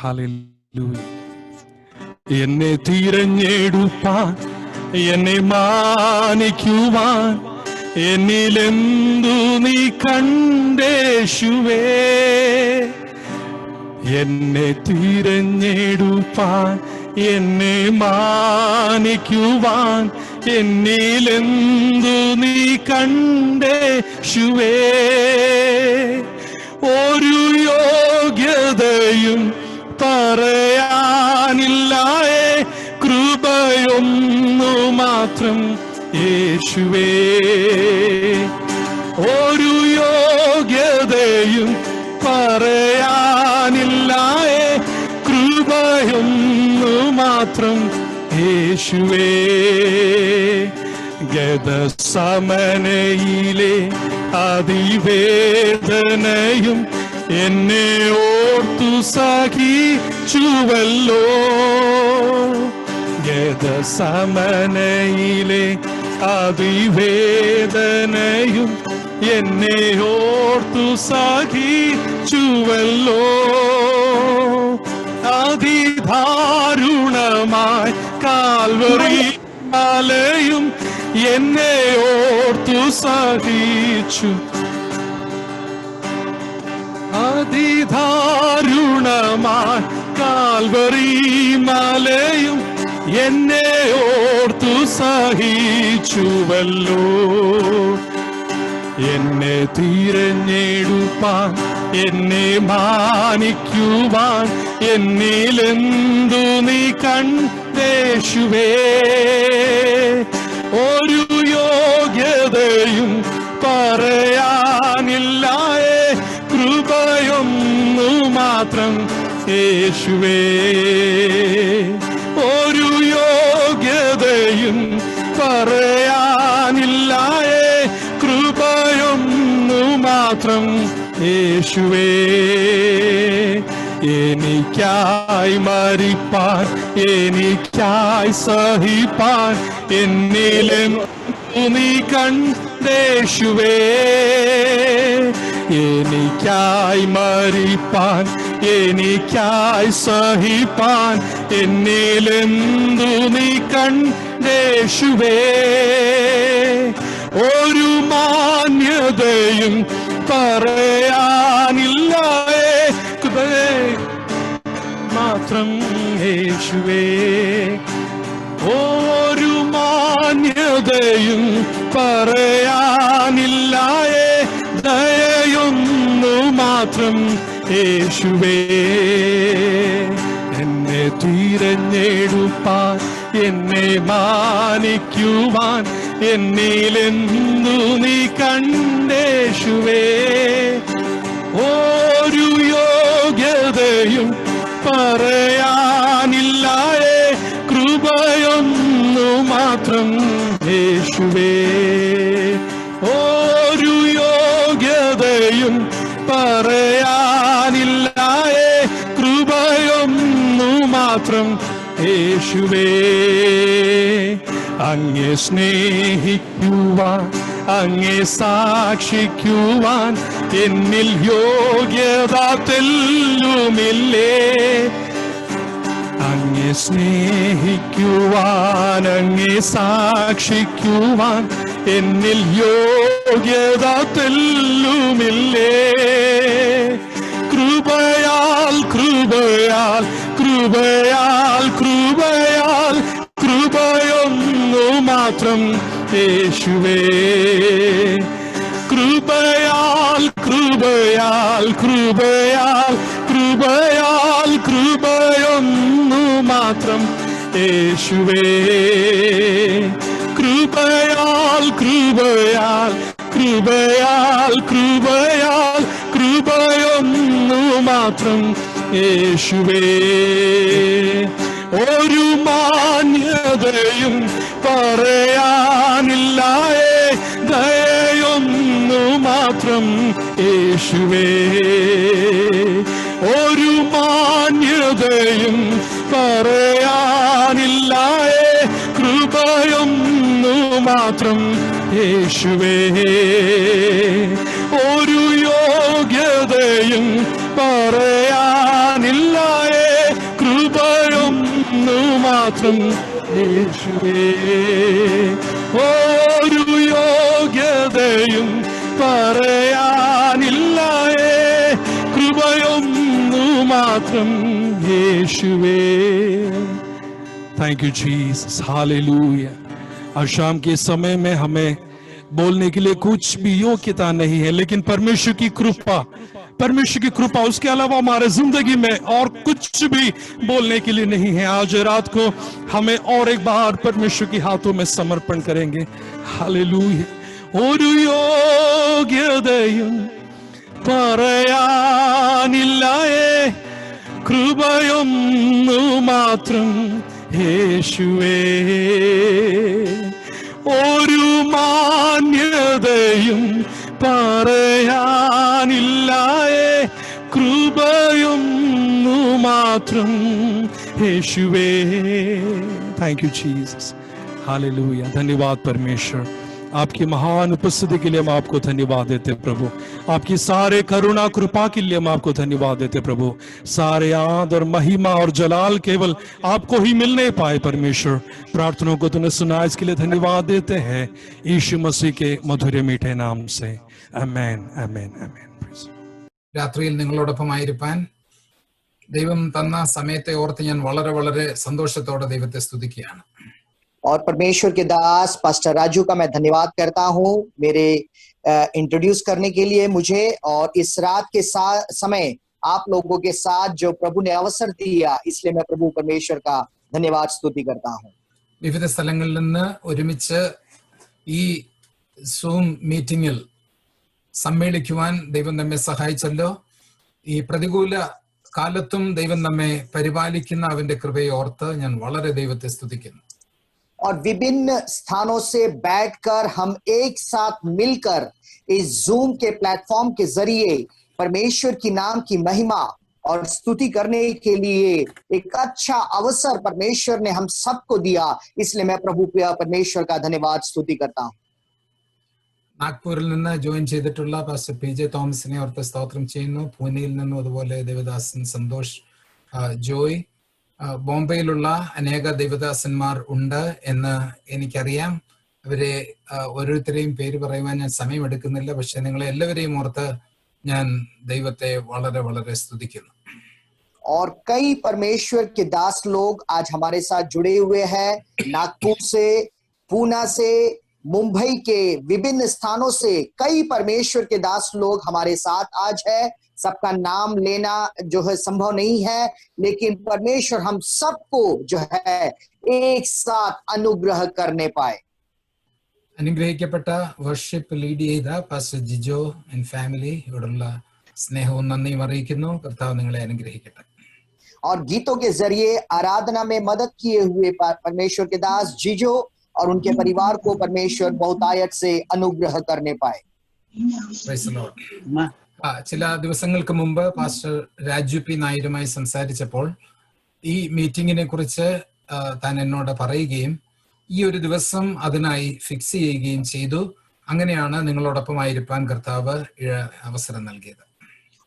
Hallelujah. എന്നെ തിരഞ്ഞെടുപ്പാൻ, എന്നെ മാനിക്കുവാൻ, എന്നിലെന്തു നീ കണ്ടേശുവേ. എന്നെ തിരഞ്ഞെടുപ്പാൻ, എന്നെ മാനിക്കുവാൻ, എന്നിലെന്തു നീ കണ്ടേശുവേ. ഒരു യോഗ്യതയും പറയാനില്ലായേ, കൃപയൊന്നു മാത്രം യേശുവേ. ഒരു യോഗ്യതയും പറയാനില്ലായേ, കൃപയൊന്നു മാത്രം യേശുവേ. ഗദസമനയിലെ അതിവേദനയും എന്നെ ഓർത്തു സഹിച്ചുവല്ലോ. ഗദസമനയിലെ അതിവേദനയും എന്നെ ഓർത്തു സഹിച്ചുവല്ലോ. അതിദാരുണമായി കാൽവറി മലയും എന്നെ ഓർത്തു സഹിച്ചു. അതിദാരുണമായി കാൽവറി മലയും എന്നെ ഓർത്തു സഹിച്ചുവല്ലോ. എന്നെ തിരഞ്ഞെടുപ്പാൻ, എന്നെ മാനിക്കുവാൻ, എന്നിലെന്തു നീ കണ്ടേശുവേ. ഒരു യോഗ്യതയും പറയാനില്ലായേ, കൃപയൊന്നു മാത്രം യേശുവേ. ഒരു യോഗ്യതയും പറയാനില്ലായേ, കൃപയൊന്നു മാത്രം യേശുവേ. എനിക്കായി മരിപ്പാൻ, എനിക്കായി സഹിപ്പാൻ, എന്നിലെന്തു നീ കണ്ടേശുവേ. എനിക്കായി മരിപ്പാൻ, എനിക്കായി സഹിപ്പാൻ, എന്നിലെന്തു നീ കണ്ടേശുവേ. ഒരു മാന്യതയും പറയാനില്ലായേ, മാത്രം യേശുവേ. ഒരു മാന്യതയും പറയാനില്ലായേ, ദയയൊന്നു മാത്രം യേശുവേ. എന്നെ തിരഞ്ഞെടുപ്പാൻ, എന്നെ മാനിക്കുവാൻ, എന്നിലെന്തു നീ കണ്ടേശുവേ. ഒരു യോഗ്യതയും പറയാനില്ലായേ, കൃപയൊന്നു മാത്രം യേശുവേ. ഒരു യോഗ്യതയും പറയാനില്ലായേ, കൃപയൊന്നു മാത്രം യേശുവേ. അങ്ങേ സ്നേഹിക്കുവാൻ, അങ്ങേ സാക്ഷിക്കുവാൻ, എന്നിൽ യോഗ്യത തെല്ലുമില്ലേ. അങ്ങേ സ്നേഹിക്കുവാൻ, അങ്ങേ സാക്ഷിക്കുവാൻ, എന്നിൽ യോഗ്യത തെല്ലുമില്ലേ. കൃപയാൽ കൃപയാൽ കൃപയാൽ കൃപയാൽ, കൃപയൊന്നു മാത്രം യേശുവേ. കൃപയാൽ കൃപയാൽ കൃപയാൽ കൃപയാൽ, കൃപയൊന്നു മാത്രം യേശുവേ. കൃപയാൽ കൃപയാൽ കൃപയാൽ കൃപയാൽ, കൃപയൊന്നു മാത്രം യേശുവേ. ഒരു മാന്യതയും പറയാനില്ലായേ, ദയയൊന്നു മാത്രം യേശുവേ. ഒരു മാന്യതയും പറയാനില്ലായേ, കൃപയൊന്നു മാത്രം യേശുവേ. ഒരു യോഗ്യതയും പറയാനില്ലായേ, മാത്രം യേശുവേ. ഒരു യോഗ്യതയും പറയാനില്ലായേ, കൃപയൊന്നു മാത്രം യേശുവേ. Thank you Jesus, hallelujah. और शाम के समय में हमें बोलने के लिए कुछ भी योग्यता नहीं है, लेकिन परमेश्वर की कृपा, उसके अलावा हमारे जिंदगी में और कुछ भी बोलने के लिए नहीं है. आज रात को हमें और एक बार परमेश्वर के हाथों में समर्पण करेंगे. हालेलुया. ഒരു യോഗ്യതയും പറയാനില്ലായേ, കൃപയൊന്നു മാത്രം യേശുവേ. ഒരു മാന്യതയും പറയാനില്ലായേ, കൃപയൊന്നു മാത്രം യേശുവേ. Thank you Jesus, hallelujah. धन्यवाद परमेश्वर, आपकी महान उपस्थिति के लिए हम आपको धन्यवाद देते प्रभु. आपकी सारे करुणा कृपा के लिए हम आपको धन्यवाद देते प्रभु. सारे आदर महिमा और जलाल केवल आपको ही मिलने पाए परमेश्वर. प्रार्थनाओं को तूने सुना, इसके लिए धन्यवाद देते हैं यीशु मसीह के मधुर मीठे नाम से. आमेन, आमेन, आमेन. രാത്രിയിൽ നിങ്ങളോടൊപ്പമായിരിക്കാൻ ദൈവം തന്ന സമയത്തെ ഓർത്ത് ഞാൻ വളരെ വളരെ സന്തോഷത്തോടെ ദൈവത്തെ സ്തുതിക്കുകയാണ്. और परमेश्वर के दास पास्टर राजू का मैं धन्यवाद करता हूं मेरे इंट्रोड्यूस करने के लिए मुझे, और इस रात के समय आप लोगों के साथ जो प्रभु ने अवसर दिया, इसलिए मैं प्रभु परमेश्वर का धन्यवाद स्तुति करता हूं. വിവിധ സ്ഥലങ്ങളിൽ നിന്ന് ഒരുമിച്ച് ഈ സൂം മീറ്റിംഗിൽ സമ്മേളിക്കുവാൻ ദൈവം നമ്മെ സഹായിച്ചല്ലോ. ഈ പ്രതികൂല കാലത്തും ദൈവം നമ്മെ പരിപാലിക്കുന്ന അവന്റെ കൃപയെ ഓർത്ത് ഞാൻ വളരെ ദൈവത്തെ സ്തുതിക്കുന്നു. और विभिन्न स्थानों से बैठकर हम एक साथ मिलकर इस जूम के प्लेटफॉर्म के जरिए परमेश्वर की नाम की महिमा और स्तुति करने के लिए एक अच्छा अवसर परमेश्वर ने हम सबको दिया, इसलिए मैं प्रभु परमेश्वर का धन्यवाद स्तुति करता हूं. നാഗ്പൂരിൽ നിന്ന് ജോയിൻ ചെയ്തിട്ടുള്ള പാസ്റ്റർ PJ തോമസിനെ ഓർത്ത് സ്തോത്രം ചെയ്യുന്നു. പൂനെയിൽ നിന്നും അതുപോലെ ദേവദാസൻ സന്തോഷ്, ജോയ്, ബോംബെയിലുള്ള അനേക ദൈവദാസന്മാർ ഉണ്ട് എന്ന് എനിക്കറിയാം. അവരെ ഓരോരുത്തരെയും പേര് പറയുവാൻ ഞാൻ സമയമെടുക്കുന്നില്ല, പക്ഷെ നിങ്ങളെ എല്ലാവരെയും ഓർത്ത് ഞാൻ ദൈവത്തെ വളരെ വളരെ സ്തുതിക്കുന്നു. और कई परमेश्वर के दास लोग आज हमारे साथ जुड़े हुए हैं, नागपुर से, पूना से, मुंबई के विभिन्न स्थानों से कई परमेश्वर के दास लोग हमारे साथ आज है. सबका नाम लेना जो है संभव नहीं है, लेकिन परमेश्वर हम सबको जो है एक साथ अनुग्रह करने पाए. അനുഗ്രഹിക്കപ്പെട്ട വർഷിപ്പ് ലീഡ് ചെയ്ത പാസ്റ്റർ ജിജോ ആൻഡ് ഫാമിലി ഇവിടുള്ള സ്നേഹവും നന്ദിയും അറിയിക്കുന്നു. കർത്താവ് നിങ്ങളെ അനുഗ്രഹിക്കട്ടെ. और गीतों के जरिए आराधना में मदद किए हुए परमेश्वर के दास जिजो और उनके परिवार को परमेश्वर बहुतायत से अनुग्रह करने पाए. Praise the Lord. ചില ദിവസങ്ങൾക്ക് മുമ്പ് പാസ്റ്റർ രാജു പി നായരുമായി സംസാരിച്ചപ്പോൾ ഈ മീറ്റിംഗിനെ കുറിച്ച് താൻ എന്നോട് പറയുകയും ഈ ഒരു ദിവസം അതിനായി ഫിക്സ് ചെയ്യുകയും ചെയ്തു. അങ്ങനെയാണ് നിങ്ങളോടൊപ്പമായിരിക്കാൻ കർത്താവ് അവസരം നൽകിയത്.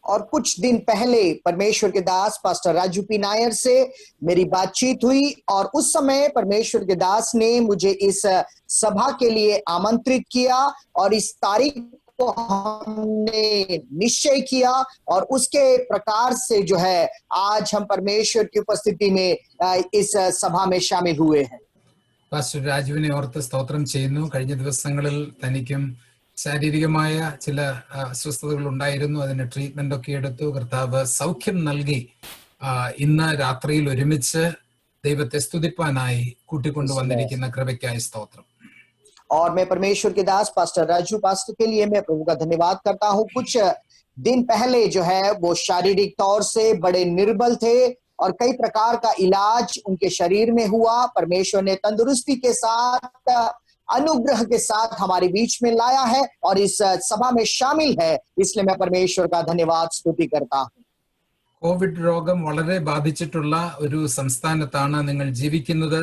और कुछ दिन पहले परमेश्वर के दास पास्टर राजू पी नायर से मेरी बातचीत हुई, और उस समय परमेश्वर के दास ने मुझे इस सभा के लिए आमंत्रित किया, और इस तारीख को हमने निश्चय किया, और उसके प्रकार से जो है आज हम परमेश्वर की उपस्थिति में इस सभा में शामिल हुए हैं. പാസ്റ്റർ രാജുവിനെ ഓർത്ത് സ്തോത്രം ചെയ്യുന്നു. കഴിഞ്ഞ ദിവസങ്ങളിൽ തനിക്കും ശാരീരികമായ ചില അസ്വസ്ഥതകൾ ഉണ്ടായിരുന്നു. അതിന് ട്രീറ്റ്മെന്റ് ഒക്കെ എടുത്തു. കർത്താവ് സൗഖ്യം നൽകി ഇന്ന് രാത്രിയിൽ ഒരുമിച്ച് ദൈവത്തെ സ്തുതിപ്പാനായി കൂട്ടിക്കൊണ്ടുവന്നിരിക്കുന്ന കൃപയ്ക്കായി സ്തോത്രം. और मैं परमेश्वर के दास पास्टर राजू पास्टर के लिए मैं प्रभु का धन्यवाद करता हूं. कुछ दिन पहले जो है वो शारीरिक तौर से बड़े निर्बल थे, और कई प्रकार का इलाज उनके शरीर में हुआ. परमेश्वर ने तंदुरुस्ती के साथ, अनुग्रह के साथ हमारे बीच में लाया है और इस सभा में शामिल है, इसलिए मैं परमेश्वर का धन्यवाद स्तुति करता हूं. കോവിഡ് രോഗം വളരെ ബാധിച്ചിട്ടുള്ള ഒരു സംസ്ഥാനത്താണ് നിങ്ങൾ ജീവിക്കുന്നത്,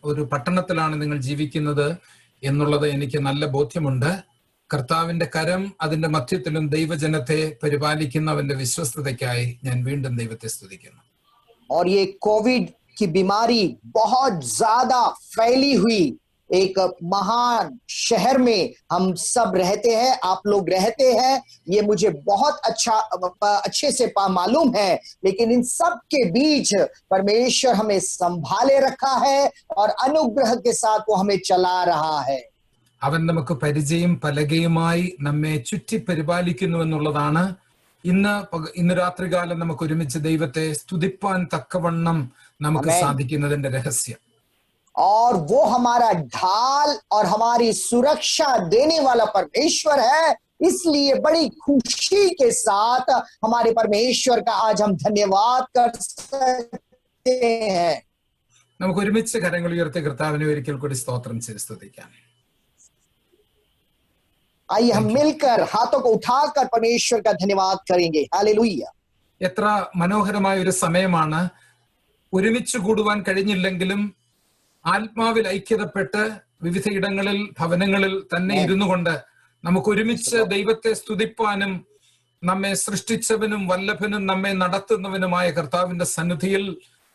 ഒരു പട്ടണത്തിലാണ് നിങ്ങൾ ജീവിക്കുന്നത് എന്നുള്ളത് എനിക്ക് നല്ല ബോധ്യമുണ്ട്. കർത്താവിന്റെ കരം അതിന്റെ മധ്യത്തിലും ദൈവജനത്തെ പരിപാലിക്കുന്നവന്റെ വിശ്വസ്തതയ്ക്കായി ഞാൻ വീണ്ടും ദൈവത്തെ സ്തുതിക്കുന്നു. और ये कोविड की बीमारी बहुत ज्यादा फैली हुई एक महान शहर में हम सब रहते हैं, आप लोग रहते हैं, ये मुझे बहुत अच्छे से मालूम है। लेकिन इन सब के बीच परमेश्वर हमें संभाले रखा है और अनुग्रह के साथ वो हमें चला रहा है। അവൻ നമുക്ക് പരിചയം പലകയുമായി നമ്മെ ചുറ്റി പരിപാലിക്കുന്നു എന്നുള്ളതാണ് ഇന്ന് രാത്രികാലം നമുക്ക് ഒരുമിച്ച് ദൈവത്തെ സ്തുതിപ്പാൻ തക്കവണ്ണം നമുക്ക് സാധിക്കുന്നതിന്റെ രഹസ്യം. और वो हमारा ढाल और हमारी सुरक्षा देने वाला परमेश्वर है, इसलिए बड़ी खुशी के साथ हमारे परमेश्वर का आज हम धन्यवाद कर सकते हैं। നമുക്ക് ഒരുമിച്ച് കരങ്ങൾ ഉയർത്തി കർത്താവിനെ ഒരിക്കൽ കൂടി സ്തോത്രം ചെയ്ത് സ്തുതിക്കാം. आइए हम मिलकर हाथों को उठाकर परमेश्वर का धन्यवाद करेंगे। हालेलुया। എത്ര മനോഹരമായ ഒരു സമയമാണ്. ഒരുമിച്ച് കൂടുവാൻ കഴിഞ്ഞില്ലെങ്കിലും ആത്മാവിൽ ഐക്യതപ്പെട്ട് വിവിധ ഇടങ്ങളിൽ ഭവനങ്ങളിൽ തന്നെ ഇരുന്നു കൊണ്ട് നമുക്ക് ഒരുമിച്ച് ദൈവത്തെ സ്തുതിപ്പാനും നമ്മെ സൃഷ്ടിച്ചവനും വല്ലഭനും നമ്മെ നടത്തുന്നവനുമായ കർത്താവിന്റെ സന്നിധിയിൽ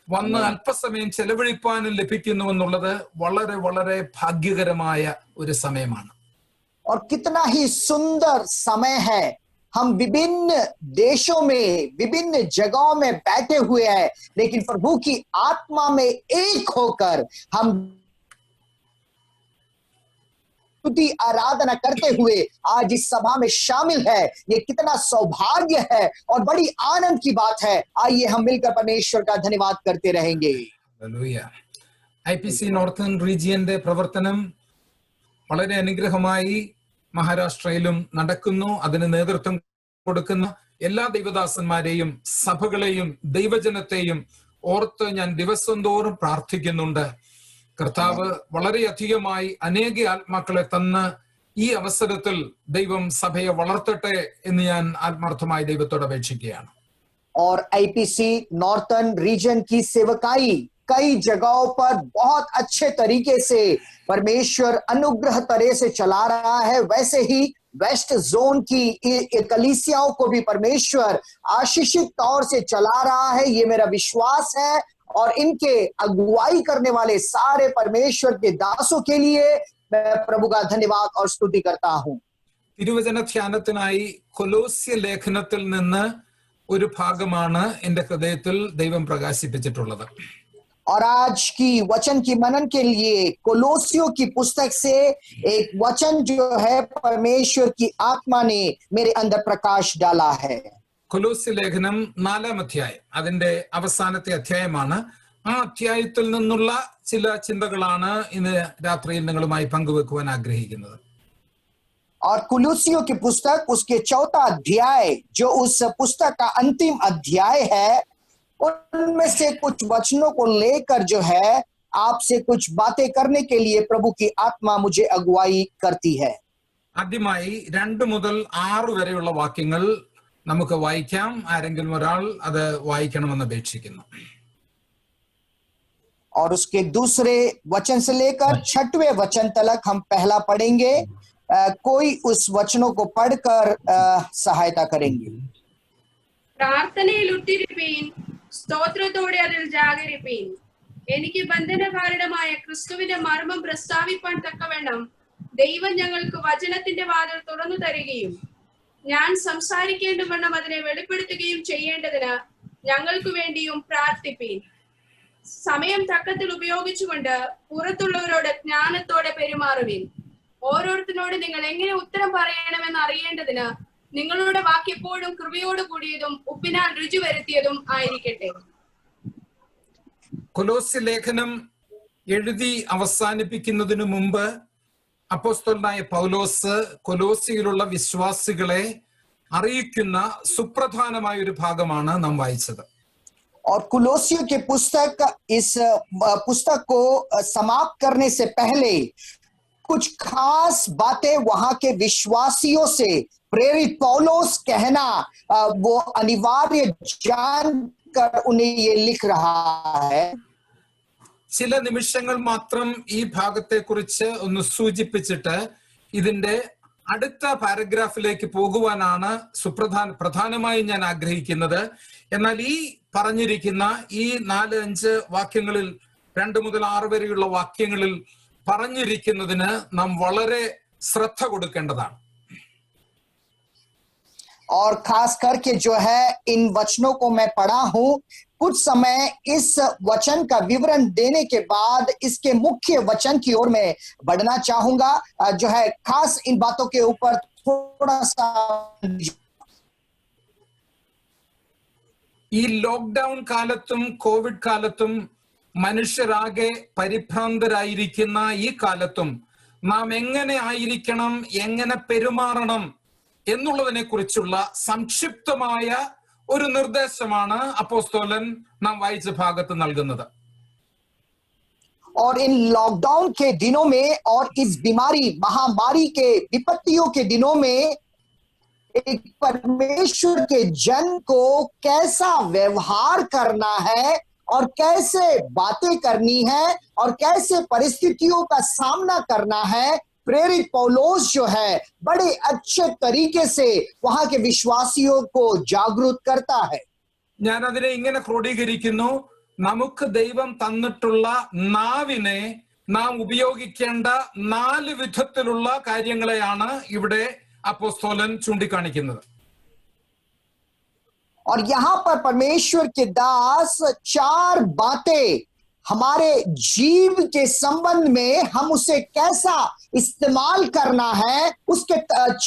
വന്ന് അല്പസമയം ചെലവഴിപ്പാനും ലഭിക്കുന്നു എന്നുള്ളത് വളരെ വളരെ ഭാഗ്യകരമായ ഒരു സമയമാണ്. और कितना ही सुंदर समय है। हम विभिन्न देशों में विभिन्न जगहों में बैठे हुए हैं, लेकिन प्रभु की आत्मा में एक होकर हम स्तुति आराधना करते हुए आज इस सभा में शामिल है। ये कितना सौभाग्य है और बड़ी आनंद की बात है। आइए हम मिलकर परमेश्वर का धन्यवाद करते रहेंगे। ഹല്ലേലൂയ. IPC നോർത്തേൺ റീജിയന്റെ പ്രവർത്തനം വളരെ അനുഗ്രഹമായി മഹാരാഷ്ട്രയിലും നടക്കുന്നു. അതിന് നേതൃത്വം കൊടുക്കുന്ന എല്ലാ ദൈവദാസന്മാരെയും സഭകളെയും ദൈവജനത്തെയും ഓർത്ത് ഞാൻ ദിവസം തോറും പ്രാർത്ഥിക്കുന്നുണ്ട്. കർത്താവ് വളരെയധികമായി അനേക ആത്മാക്കളെ തന്ന് ഈ അവസരത്തിൽ ദൈവം സഭയെ വളർത്തട്ടെ എന്ന് ഞാൻ ആത്മാർത്ഥമായി ദൈവത്തോട് അപേക്ഷിക്കുകയാണ്. और IPC नॉर्थर्न रीजन की सेवकाई कई जगहों पर बहुत अच्छे तरीके से परमेश्वर अनुग्रह तरह से चला रहा है। वैसे ही वेस्ट जोन की कलीसियाओं को भी परमेश्वर आशीषित तौर से चला रहा है, ये मेरा विश्वास है। और इनके अगुवाई करने वाले सारे परमेश्वर के दासों के लिए मैं प्रभु का धन्यवाद और स्तुति करता हूं। തിരുവചന ധ്യാനത്തിനായി കൊലോസ്യ ലേഖനത്തിൽ നിന്ന് ഒരു ഭാഗമാണ് എന്റെ ഹൃദയത്തിൽ ദൈവം പ്രകാശിപ്പിച്ചിട്ടുള്ളത്. और आज की वचन की मनन के लिए कोलोसियों की पुस्तक से एक वचन जो है परमेश्वर की आत्मा ने मेरे अंदर प्रकाश डाला है। കൊലോസ്യ ലേഖനം 4-ാം അധ്യായം അതിന്റെ അവസാനത്തെ അധ്യായമാണ്. ആ അധ്യായത്തിൽ നിന്നുള്ള ചില ചിന്തകളാണ് ഇന്ന് രാത്രിയിൽ നിങ്ങളുമായി പങ്കുവെക്കുവാൻ ആഗ്രഹിക്കുന്നത്. और कुलूसियों की पुस्तक उसके 4था अध्याय जो उस पुस्तक का अंतिम अध्याय है, उनमें से कुछ वचनों को लेकर जो है आपसे कुछ बातें करने के लिए प्रभु की आत्मा मुझे अगुवाई करती है। ആദ്യമായി 2 മുതൽ 6 വരെയുള്ള വാക്യങ്ങൾ നമുക്ക് വായിക്കാം. ആരെങ്കിലും ഒരാൾ അത് വായിക്കണമെന്ന് അപേക്ഷിക്കുന്നു. और उसके दूसरे वचन से लेकर 6वें वचन तक हम पहला पढ़ेंगे। कोई उस वचनों को पढ़कर सहायता करेंगे। പ്രാർത്ഥനയിൽ ഉറ്റിരിപ്പീൻ, സ്തോത്രത്തോടെ അതിൽ ജാഗരിപ്പീൻ. എനിക്ക് ബന്ധനകാരണമായ ക്രിസ്തുവിന്റെ മർമ്മം പ്രസ്താവിപ്പാൻ തക്കവണ്ണം ദൈവം ഞങ്ങൾക്ക് വചനത്തിന്റെ വാതിൽ തുറന്നു തരികയും ഞാൻ സംസാരിക്കേണ്ടവണ്ണം അതിനെ വെളിപ്പെടുത്തുകയും ചെയ്യേണ്ടതിന് ഞങ്ങൾക്ക് വേണ്ടിയും പ്രാർത്ഥിപ്പീൻ. സമയം തക്കത്തിൽ ഉപയോഗിച്ചുകൊണ്ട് പുറത്തുള്ളവരോട് ജ്ഞാനത്തോടെ പെരുമാറുവീൻ. ഓരോരുത്തരോട് നിങ്ങൾ എങ്ങനെ ഉത്തരം പറയണമെന്ന് അറിയേണ്ടതിന് നിങ്ങളുടെ വാക്കെപ്പോഴും കൃപയോട് കൂടിയതും ഉപ്പിനാൽ രുചി വരുത്തിയതും ആയിരിക്കട്ടെ. കൊലോസ്യ ലേഖനം എഴുതി അവസാനിപ്പിക്കുന്നതിനു മുമ്പ് അപ്പോസ്തലനായ പൗലോസ് കൊലോസ്യയിലുള്ള വിശ്വാസികളെ അറിയിക്കുന്ന സുപ്രധാനമായ ഒരു ഭാഗമാണ് നാം വായിച്ചത്. और कुलोसियों के पुस्तक इस पुस्तक को समाप्त करने से पहले कुछ खास बातें वहां के विश्वासियों से प्रेरित पौलोस कहना वो अनिवार्य जानकर उन्हें ये लिख रहा है। ചില നിമിഷങ്ങൾ മാത്രം ഈ ഭാഗത്തെ കുറിച്ച് ഒന്ന് സൂചിപ്പിച്ചിട്ട് ഇതിന്റെ അടുത്ത പാരഗ്രാഫിലേക്ക് പോകുവാനാണ് പ്രധാനമായും ഞാൻ ആഗ്രഹിക്കുന്നത്. എന്നാൽ ഈ പറഞ്ഞിരിക്കുന്ന ഈ 4-5 വാക്യങ്ങളിൽ 2 മുതൽ 6 വരെയുള്ള വാക്യങ്ങളിൽ പറഞ്ഞിരിക്കുന്നതിന് നാം വളരെ ശ്രദ്ധ കൊടുക്കേണ്ടതാണ്. और खास करके जो है इन वचनों को मैं पढ़ा हूं, कुछ समय इस वचन का विवरण देने के बाद इसके मुख्य वचन की ओर मैं बढ़ना चाहूंगा, जो है खास इन बातों के ऊपर थोड़ा सा. ഈ ലോക്ക്ഡൌൺ കാലത്തും കോവിഡ് കാലത്തും മനുഷ്യരാകെ പരിഭ്രാന്തരായിരിക്കുന്ന ഈ കാലത്തും നാം എങ്ങനെ ആയിരിക്കണം, എങ്ങനെ പെരുമാറണം എന്നുള്ളതിനെ കുറിച്ചുള്ള സംക്ഷിപ്തമായ ഒരു നിർദ്ദേശമാണ് അപ്പോസ്തലൻ നാം വായിച്ച ഭാഗത്ത് നൽകുന്നത്. और इन लॉकडाउन के दिनों में और इस बीमारी महामारी के विपत्तियों के दिनों में एक परमेश्वर के जन को कैसा व्यवहार करना है और कैसे बातें करनी है और कैसे परिस्थितियों का सामना करना है, प्रेरित पौलोस जो है बड़े अच्छे तरीके से वहां के विश्वासियों को जागरूक करता है. ഞാൻ അതിനെ ഇങ്ങനെ ക്രോഡീകരിക്കുന്നു: നമുക്ക് ദൈവം തന്നിട്ടുള്ള നാവിനെ നാം ഉപയോഗിക്കേണ്ട 4 വിധത്തിലുള്ള കാര്യങ്ങളെയാണ് ഇവിടെ അപ്പോസ്തലൻ ചൂണ്ടിക്കാണിക്കുന്നത്. और यहां पर परमेश्वर के दास 4 बातें हमारे जीव के संबंध में हम उसे कैसा इस्तेमाल करना है, उसके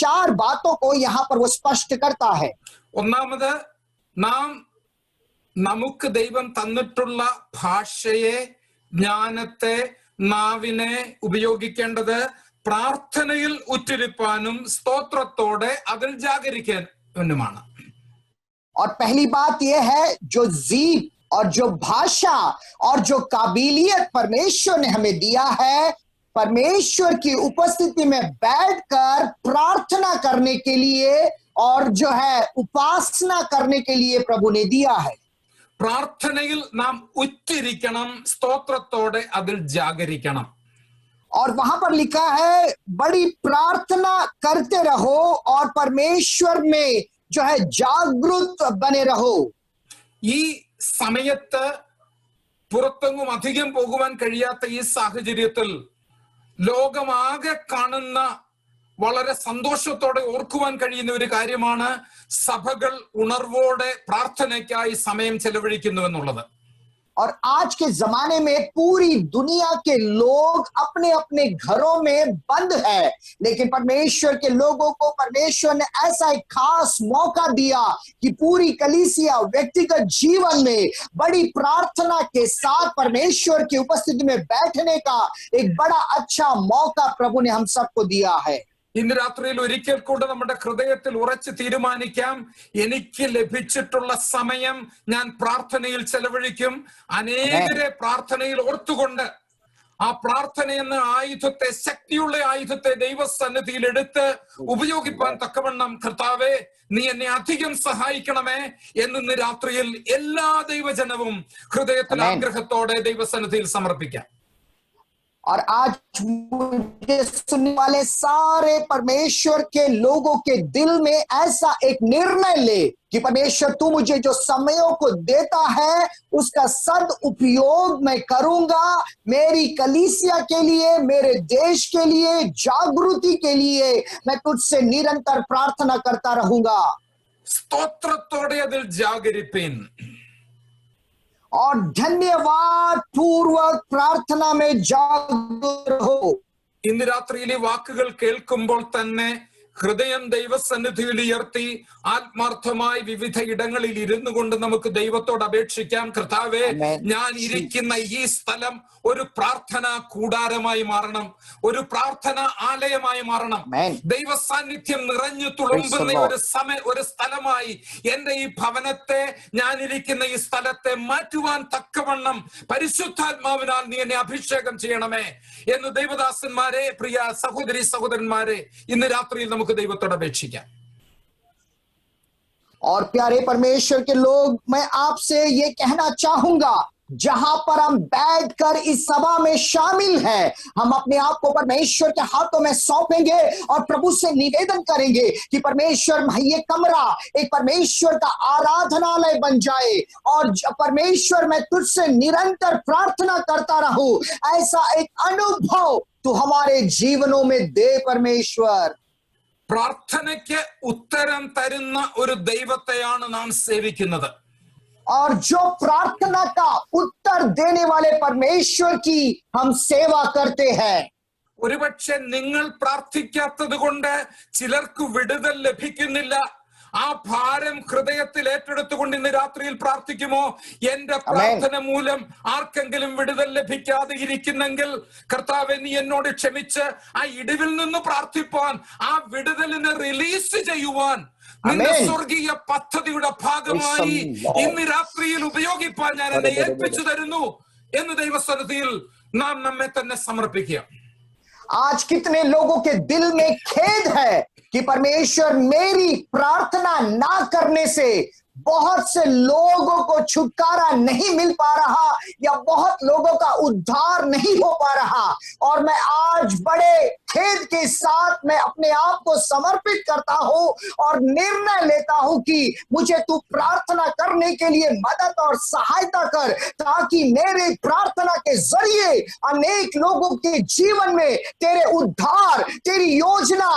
4 बातों को यहां पर वो स्पष्ट करता है. ഒന്നാമത്, നാം നമുക്ക് ദൈവം തന്നിട്ടുള്ള ഭാഷയെ, ജ്ഞാനത്തെ, നാവിനെ ഉപയോഗിക്കേണ്ടത് പ്രാർത്ഥനയിൽ ഉറ്റരിപ്പാനും സ്തോത്രത്തോടെ അതിൽ ജാഗരിക്കാനുമാണ്. और पहली बात यह है, जो जीव और जो भाषा और जो काबिलियत परमेश्वर ने हमें दिया है, परमेश्वर की उपस्थिति में बैठकर प्रार्थना करने के लिए और जो है उपासना करने के लिए प्रभु ने दिया है. പ്രാർത്ഥനയിൽ നാം ഉറ്റിരിക്കണം, സ്തോത്രത്തോടെ അതിൽ ജാഗരിക്കണം. और वहां पर लिखा है, बड़ी प्रार्थना करते रहो और परमेश्वर में जो है जागरूक बने रहो. ഈ സമയത്ത് പുറത്തെങ്ങും അധികം പോകുവാൻ കഴിയാത്ത ഈ സാഹചര്യത്തിൽ ലോകമാകെ കാണുന്ന വളരെ സന്തോഷത്തോടെ ഓർക്കുവാൻ കഴിയുന്ന ഒരു കാര്യമാണ് സഭകൾ ഉണർവോടെ പ്രാർത്ഥനയ്ക്കായി സമയം ചെലവഴിക്കുന്നു എന്നുള്ളത്. और आज के जमाने में पूरी दुनिया के लोग अपने अपने घरों में बंद है, लेकिन परमेश्वर के लोगों को परमेश्वर ने ऐसा एक खास मौका दिया कि पूरी कलीसिया व्यक्तिगत जीवन में बड़ी प्रार्थना के साथ परमेश्वर की उपस्थिति में बैठने का एक बड़ा अच्छा मौका प्रभु ने हम सबको दिया है. ഇന്ന് രാത്രിയിൽ ഒരിക്കൽ കൂടെ നമ്മുടെ ഹൃദയത്തിൽ ഉറച്ചു തീരുമാനിക്കാം, എനിക്ക് ലഭിച്ചിട്ടുള്ള സമയം ഞാൻ പ്രാർത്ഥനയിൽ ചെലവഴിക്കും. അനേകരെ പ്രാർത്ഥനയിൽ ഓർത്തുകൊണ്ട് ആ പ്രാർത്ഥന എന്ന ആയുധത്തെ, ശക്തിയുള്ള ആയുധത്തെ ദൈവസന്നിധിയിൽ എടുത്ത് ഉപയോഗിപ്പാൻ തക്കവണ്ണം കർത്താവേ നീ എന്നെ അധികം സഹായിക്കണമേ എന്ന് രാത്രിയിൽ എല്ലാ ദൈവജനവും ഹൃദയത്തിൽ ആഗ്രഹത്തോടെ ദൈവസന്നിധിയിൽ സമർപ്പിക്കാം. और आज मुझे सुनने वाले सारे परमेश्वर के लोगों के दिल में ऐसा एक निर्णय ले कि परमेश्वर तू मुझे जो समयों को देता है उसका सद उपयोग मैं करूंगा, मेरी कलीसिया के लिए, मेरे देश के लिए, जागृति के लिए मैं तुझसे निरंतर प्रार्थना करता रहूंगा. സ്തോത്രത്തോടെ അതിൽ ജാഗരിപ്പിൻ. और धन्यवाद पूर्वक प्रार्थना में जागरूक रहो. ഇന്ന് രാത്രിയിൽ ഈ വാക്കുകൾ കേൾക്കുമ്പോൾ തന്നെ ഹൃദയം ദൈവസന്നിധിയിൽ ഉയർത്തി ആത്മാർത്ഥമായി വിവിധ ഇടങ്ങളിൽ ഇരുന്നു കൊണ്ട് നമുക്ക് ദൈവത്തോട് അപേക്ഷിക്കാം. കർത്താവേ, ഞാൻ ഇരിക്കുന്ന ഈ സ്ഥലം ഒരു പ്രാർത്ഥന കൂടാരമായി മാറണം, ഒരു പ്രാർത്ഥന ആലയമായി മാറണം. ദൈവ സാന്നിധ്യം നിറഞ്ഞു തുളുമ്പുന്ന ഒരു സ്ഥലമായി എന്റെ ഈ ഭവനത്തെ, ഞാൻ ഇരിക്കുന്ന ഈ സ്ഥലത്തെ മാറ്റുവാൻ തക്കവണ്ണം പരിശുദ്ധാത്മാവിനാൽ നീ എന്നെ അഭിഷേകം ചെയ്യണമേ എന്ന് ദൈവദാസന്മാരെ, പ്രിയ സഹോദരി സഹോദരന്മാരെ, ഇന്ന് രാത്രിയിൽ നമുക്ക് ദൈവത്തോട് അപേക്ഷിക്കാം. और प्यारे परमेश्वर के लोग, मैं आपसे ये कहना चाहूंगा जहां पर हम बैठकर इस सभा में शामिल हैं, हम अपने आप को परमेश्वर के हाथों में सौंपेंगे और प्रभु से निवेदन करेंगे कि परमेश्वर ये कमरा एक परमेश्वर का आराधनालय बन जाए और परमेश्वर मैं तुझसे निरंतर प्रार्थना करता रहूं, ऐसा एक अनुभव तू हमारे जीवनों में दे परमेश्वर। പ്രാർത്ഥനയ്ക്ക് ഉത്തരം തരുന്ന ഒരു ദൈവത്തെയാണ് നാം സേവിക്കുന്നത്. और जो प्रार्थना का उत्तर देने वाले परमेश्वर की हम सेवा करते हैं। ഒരുപക്ഷെ നിങ്ങൾ പ്രാർത്ഥിക്കാത്തത് കൊണ്ട് ചിലർക്ക് വിടുതൽ ലഭിക്കുന്നില്ല. ആ ഭാരം ഹൃദയത്തിൽ ഏറ്റെടുത്തുകൊണ്ട് ഇന്ന് രാത്രിയിൽ പ്രാർത്ഥിക്കുമോ? എന്റെ പ്രാർത്ഥന മൂലം ആർക്കെങ്കിലും വിടുതൽ ലഭിക്കാതെ ഇരിക്കുന്നെങ്കിൽ കർത്താവേ നീ എന്നോട് ക്ഷമിച്ച് ആ ഇടിവിൽ നിന്ന് പ്രാർത്ഥിപ്പാൻ, ആ വിടുതലിനെ റിലീസ് ചെയ്യുവാൻ നിന്റെ സ്വർഗീയ പദ്ധതിയുടെ ഭാഗമായി ഇന്ന് രാത്രിയിൽ ഉപയോഗിപ്പാൻ ഞാൻ എന്നെ ഏൽപ്പിച്ചു തരുന്നു എന്ന് ദൈവസന്നിധിയിൽ നാം നമ്മെ തന്നെ സമർപ്പിക്കുക. आज कितने लोगों के दिल में खेद है कि परमेश्वर मेरी प्रार्थना ना करने से बहुत से लोगों को छुटकारा नहीं मिल पा रहा या बहुत लोगों का उद्धार नहीं हो पा रहा, और मैं आज बड़े खेद के साथ मैं अपने आप को समर्पित करता हूं और निर्णय लेता हूं कि मुझे तू प्रार्थना करने के लिए मदद और सहायता कर, ताकि मेरे प्रार्थना के जरिए अनेक लोगों के जीवन में तेरे उद्धार, तेरी योजना,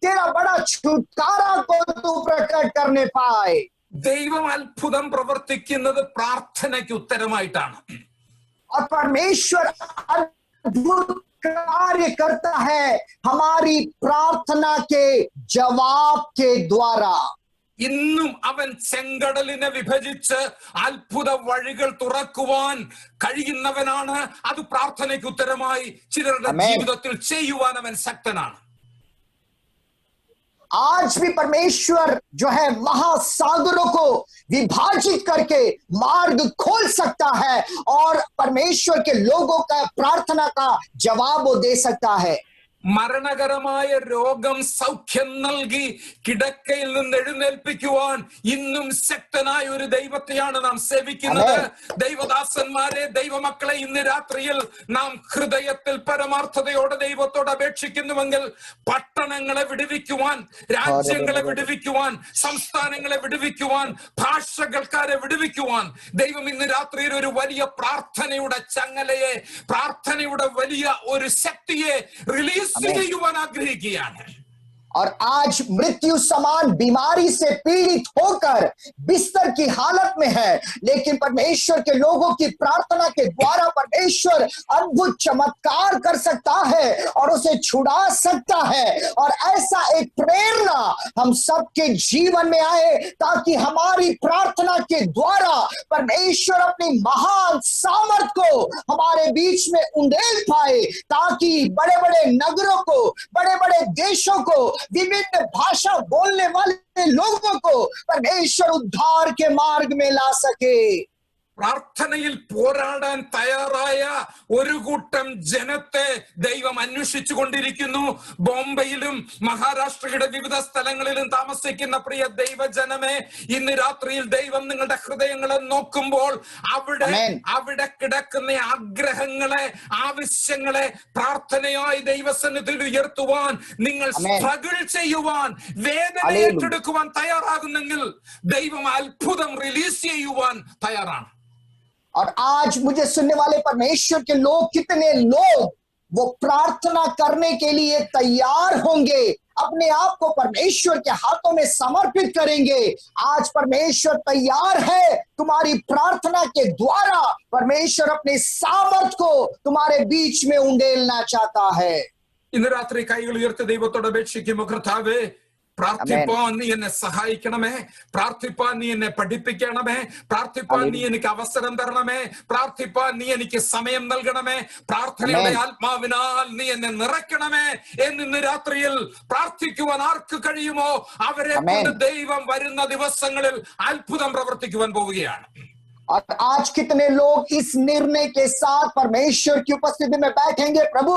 तेरा बड़ा छुटकारा को तू प्रकट करने पाए। ദൈവം അത്ഭുതം പ്രവർത്തിക്കുന്നത് പ്രാർത്ഥനയ്ക്ക് ഉത്തരമായിട്ടാണ്. और परमेश्वर अद्भुत कार्य करता है हमारी प्रार्थना के जवाब के द्वारा। ഇന്നും അവൻ ചെങ്കടലിനെ വിഭജിച്ച് അത്ഭുത വഴികൾ തുറക്കുവാൻ കഴിയുന്നവനാണ്. അത് പ്രാർത്ഥനയ്ക്ക് ഉത്തരമായി ചിലരുടെ ജീവിതത്തിൽ ചെയ്യുവാൻ അവൻ ശക്തനാണ്. आज भी परमेश्वर जो है महासागरों को विभाजित करके मार्ग खोल सकता है और परमेश्वर के लोगों का प्रार्थना का जवाब वो दे सकता है। മരണകരമായ രോഗം സൗഖ്യം നൽകി കിടക്കയിൽ നിന്ന് എഴുന്നേൽപ്പിക്കുവാൻ ഇന്നും ശക്തനായ ഒരു ദൈവത്തെയാണ് നാം സേവിക്കുന്നത്. ദൈവദാസന്മാരെ, ദൈവമക്കളെ, ഇന്ന് രാത്രിയിൽ നാം ഹൃദയത്തിൽ പരമാർത്ഥതയോടെ ദൈവത്തോട് അപേക്ഷിക്കുന്നുവെങ്കിൽ പട്ടണങ്ങളെ വിടുവിക്കുവാൻ, രാജ്യങ്ങളെ വിടുവിക്കുവാൻ, സംസ്ഥാനങ്ങളെ വിടുവിക്കുവാൻ, ഭാഷകൾക്കാരെ വിടുവിക്കുവാൻ ദൈവം ഇന്ന് രാത്രിയിൽ ഒരു വലിയ പ്രാർത്ഥനയുടെ ചങ്ങലയെ, പ്രാർത്ഥനയുടെ വലിയ ഒരു ശക്തിയെ റിലീസ് ചെയ്യുവാൻ ആഗ്രഹിക്കുകയാണ്. और आज मृत्यु समान बीमारी से पीड़ित होकर बिस्तर की हालत में है, लेकिन परमेश्वर के लोगों की प्रार्थना के द्वारा परमेश्वर अद्भुत चमत्कार कर सकता है और उसे छुड़ा सकता है। और ऐसा एक प्रेरणा हम सबके जीवन में आए ताकि हमारी प्रार्थना के द्वारा परमेश्वर अपनी महान सामर्थ को हमारे बीच में उंडेल पाए, ताकि बड़े बड़े नगरों को, बड़े बड़े देशों को, विभिन्न भाषा बोलने वाले लोगों को परमेश्वर उद्धार के मार्ग में ला सके। പ്രാർത്ഥനയിൽ പോരാടാൻ തയ്യാറായ ഒരു കൂട്ടം ജനത്തെ ദൈവം അന്വേഷിച്ചു കൊണ്ടിരിക്കുന്നു. ബോംബെയിലും മഹാരാഷ്ട്രയുടെ വിവിധ സ്ഥലങ്ങളിലും താമസിക്കുന്ന പ്രിയ ദൈവജനമേ, ഇന്ന് രാത്രിയിൽ ദൈവം നിങ്ങളുടെ ഹൃദയങ്ങളെ നോക്കുമ്പോൾ അവിടെ കിടക്കുന്ന ആഗ്രഹങ്ങളെ, ആവശ്യങ്ങളെ പ്രാർത്ഥനയായി ദൈവസന്നിധിയിൽ ഉയർത്തുവാൻ, നിങ്ങൾ സ്ട്രഗിൾ ചെയ്യുവാൻ, വേദന ഏറ്റെടുക്കുവാൻ തയ്യാറാകുന്നെങ്കിൽ ദൈവം അത്ഭുതം റിലീസ് ചെയ്യുവാൻ തയ്യാറാണ്. और आज मुझे सुनने वाले परमेश्वर के लोग, कितने लोग वो प्रार्थना करने के लिए तैयार होंगे, अपने आप को परमेश्वर के हाथों में समर्पित करेंगे। आज परमेश्वर तैयार है तुम्हारी प्रार्थना के द्वारा परमेश्वर अपने सामर्थ को तुम्हारे बीच में उंडेलना चाहता है। ഇന്ന് രാത്രി കൈകൾ ഉയർത്തി ദൈവത്തോട് അപേക്ഷിക്കുമ്പോൾ, കർത്താവേ, പ്രാർത്ഥിപ്പാൻ നീ എന്നെ സഹായിക്കണമേ, പ്രാർത്ഥിപ്പാൻ നീ എന്നെ പഠിപ്പിക്കണമേ, പ്രാർത്ഥിപ്പാൻ നീ എനിക്ക് അവസരം തരണമേ, പ്രാർത്ഥിപ്പാൻ നീ എനിക്ക് സമയം നൽകണമേ, പ്രാർത്ഥനയുടെ ആത്മാവിനാൽ നീ എന്നെ നിറയ്ക്കണമേ എന്നിന്ന് രാത്രിയിൽ പ്രാർത്ഥിക്കുവാൻ ആർക്ക് കഴിയുമോ അവരെ കൊണ്ട് ദൈവം വരുന്ന ദിവസങ്ങളിൽ അത്ഭുതം പ്രവർത്തിക്കുവാൻ പോവുകയാണ്. और आज कितने लोग इस निर्णय के साथ परमेश्वर की उपस्थिति में बैठेंगे, प्रभु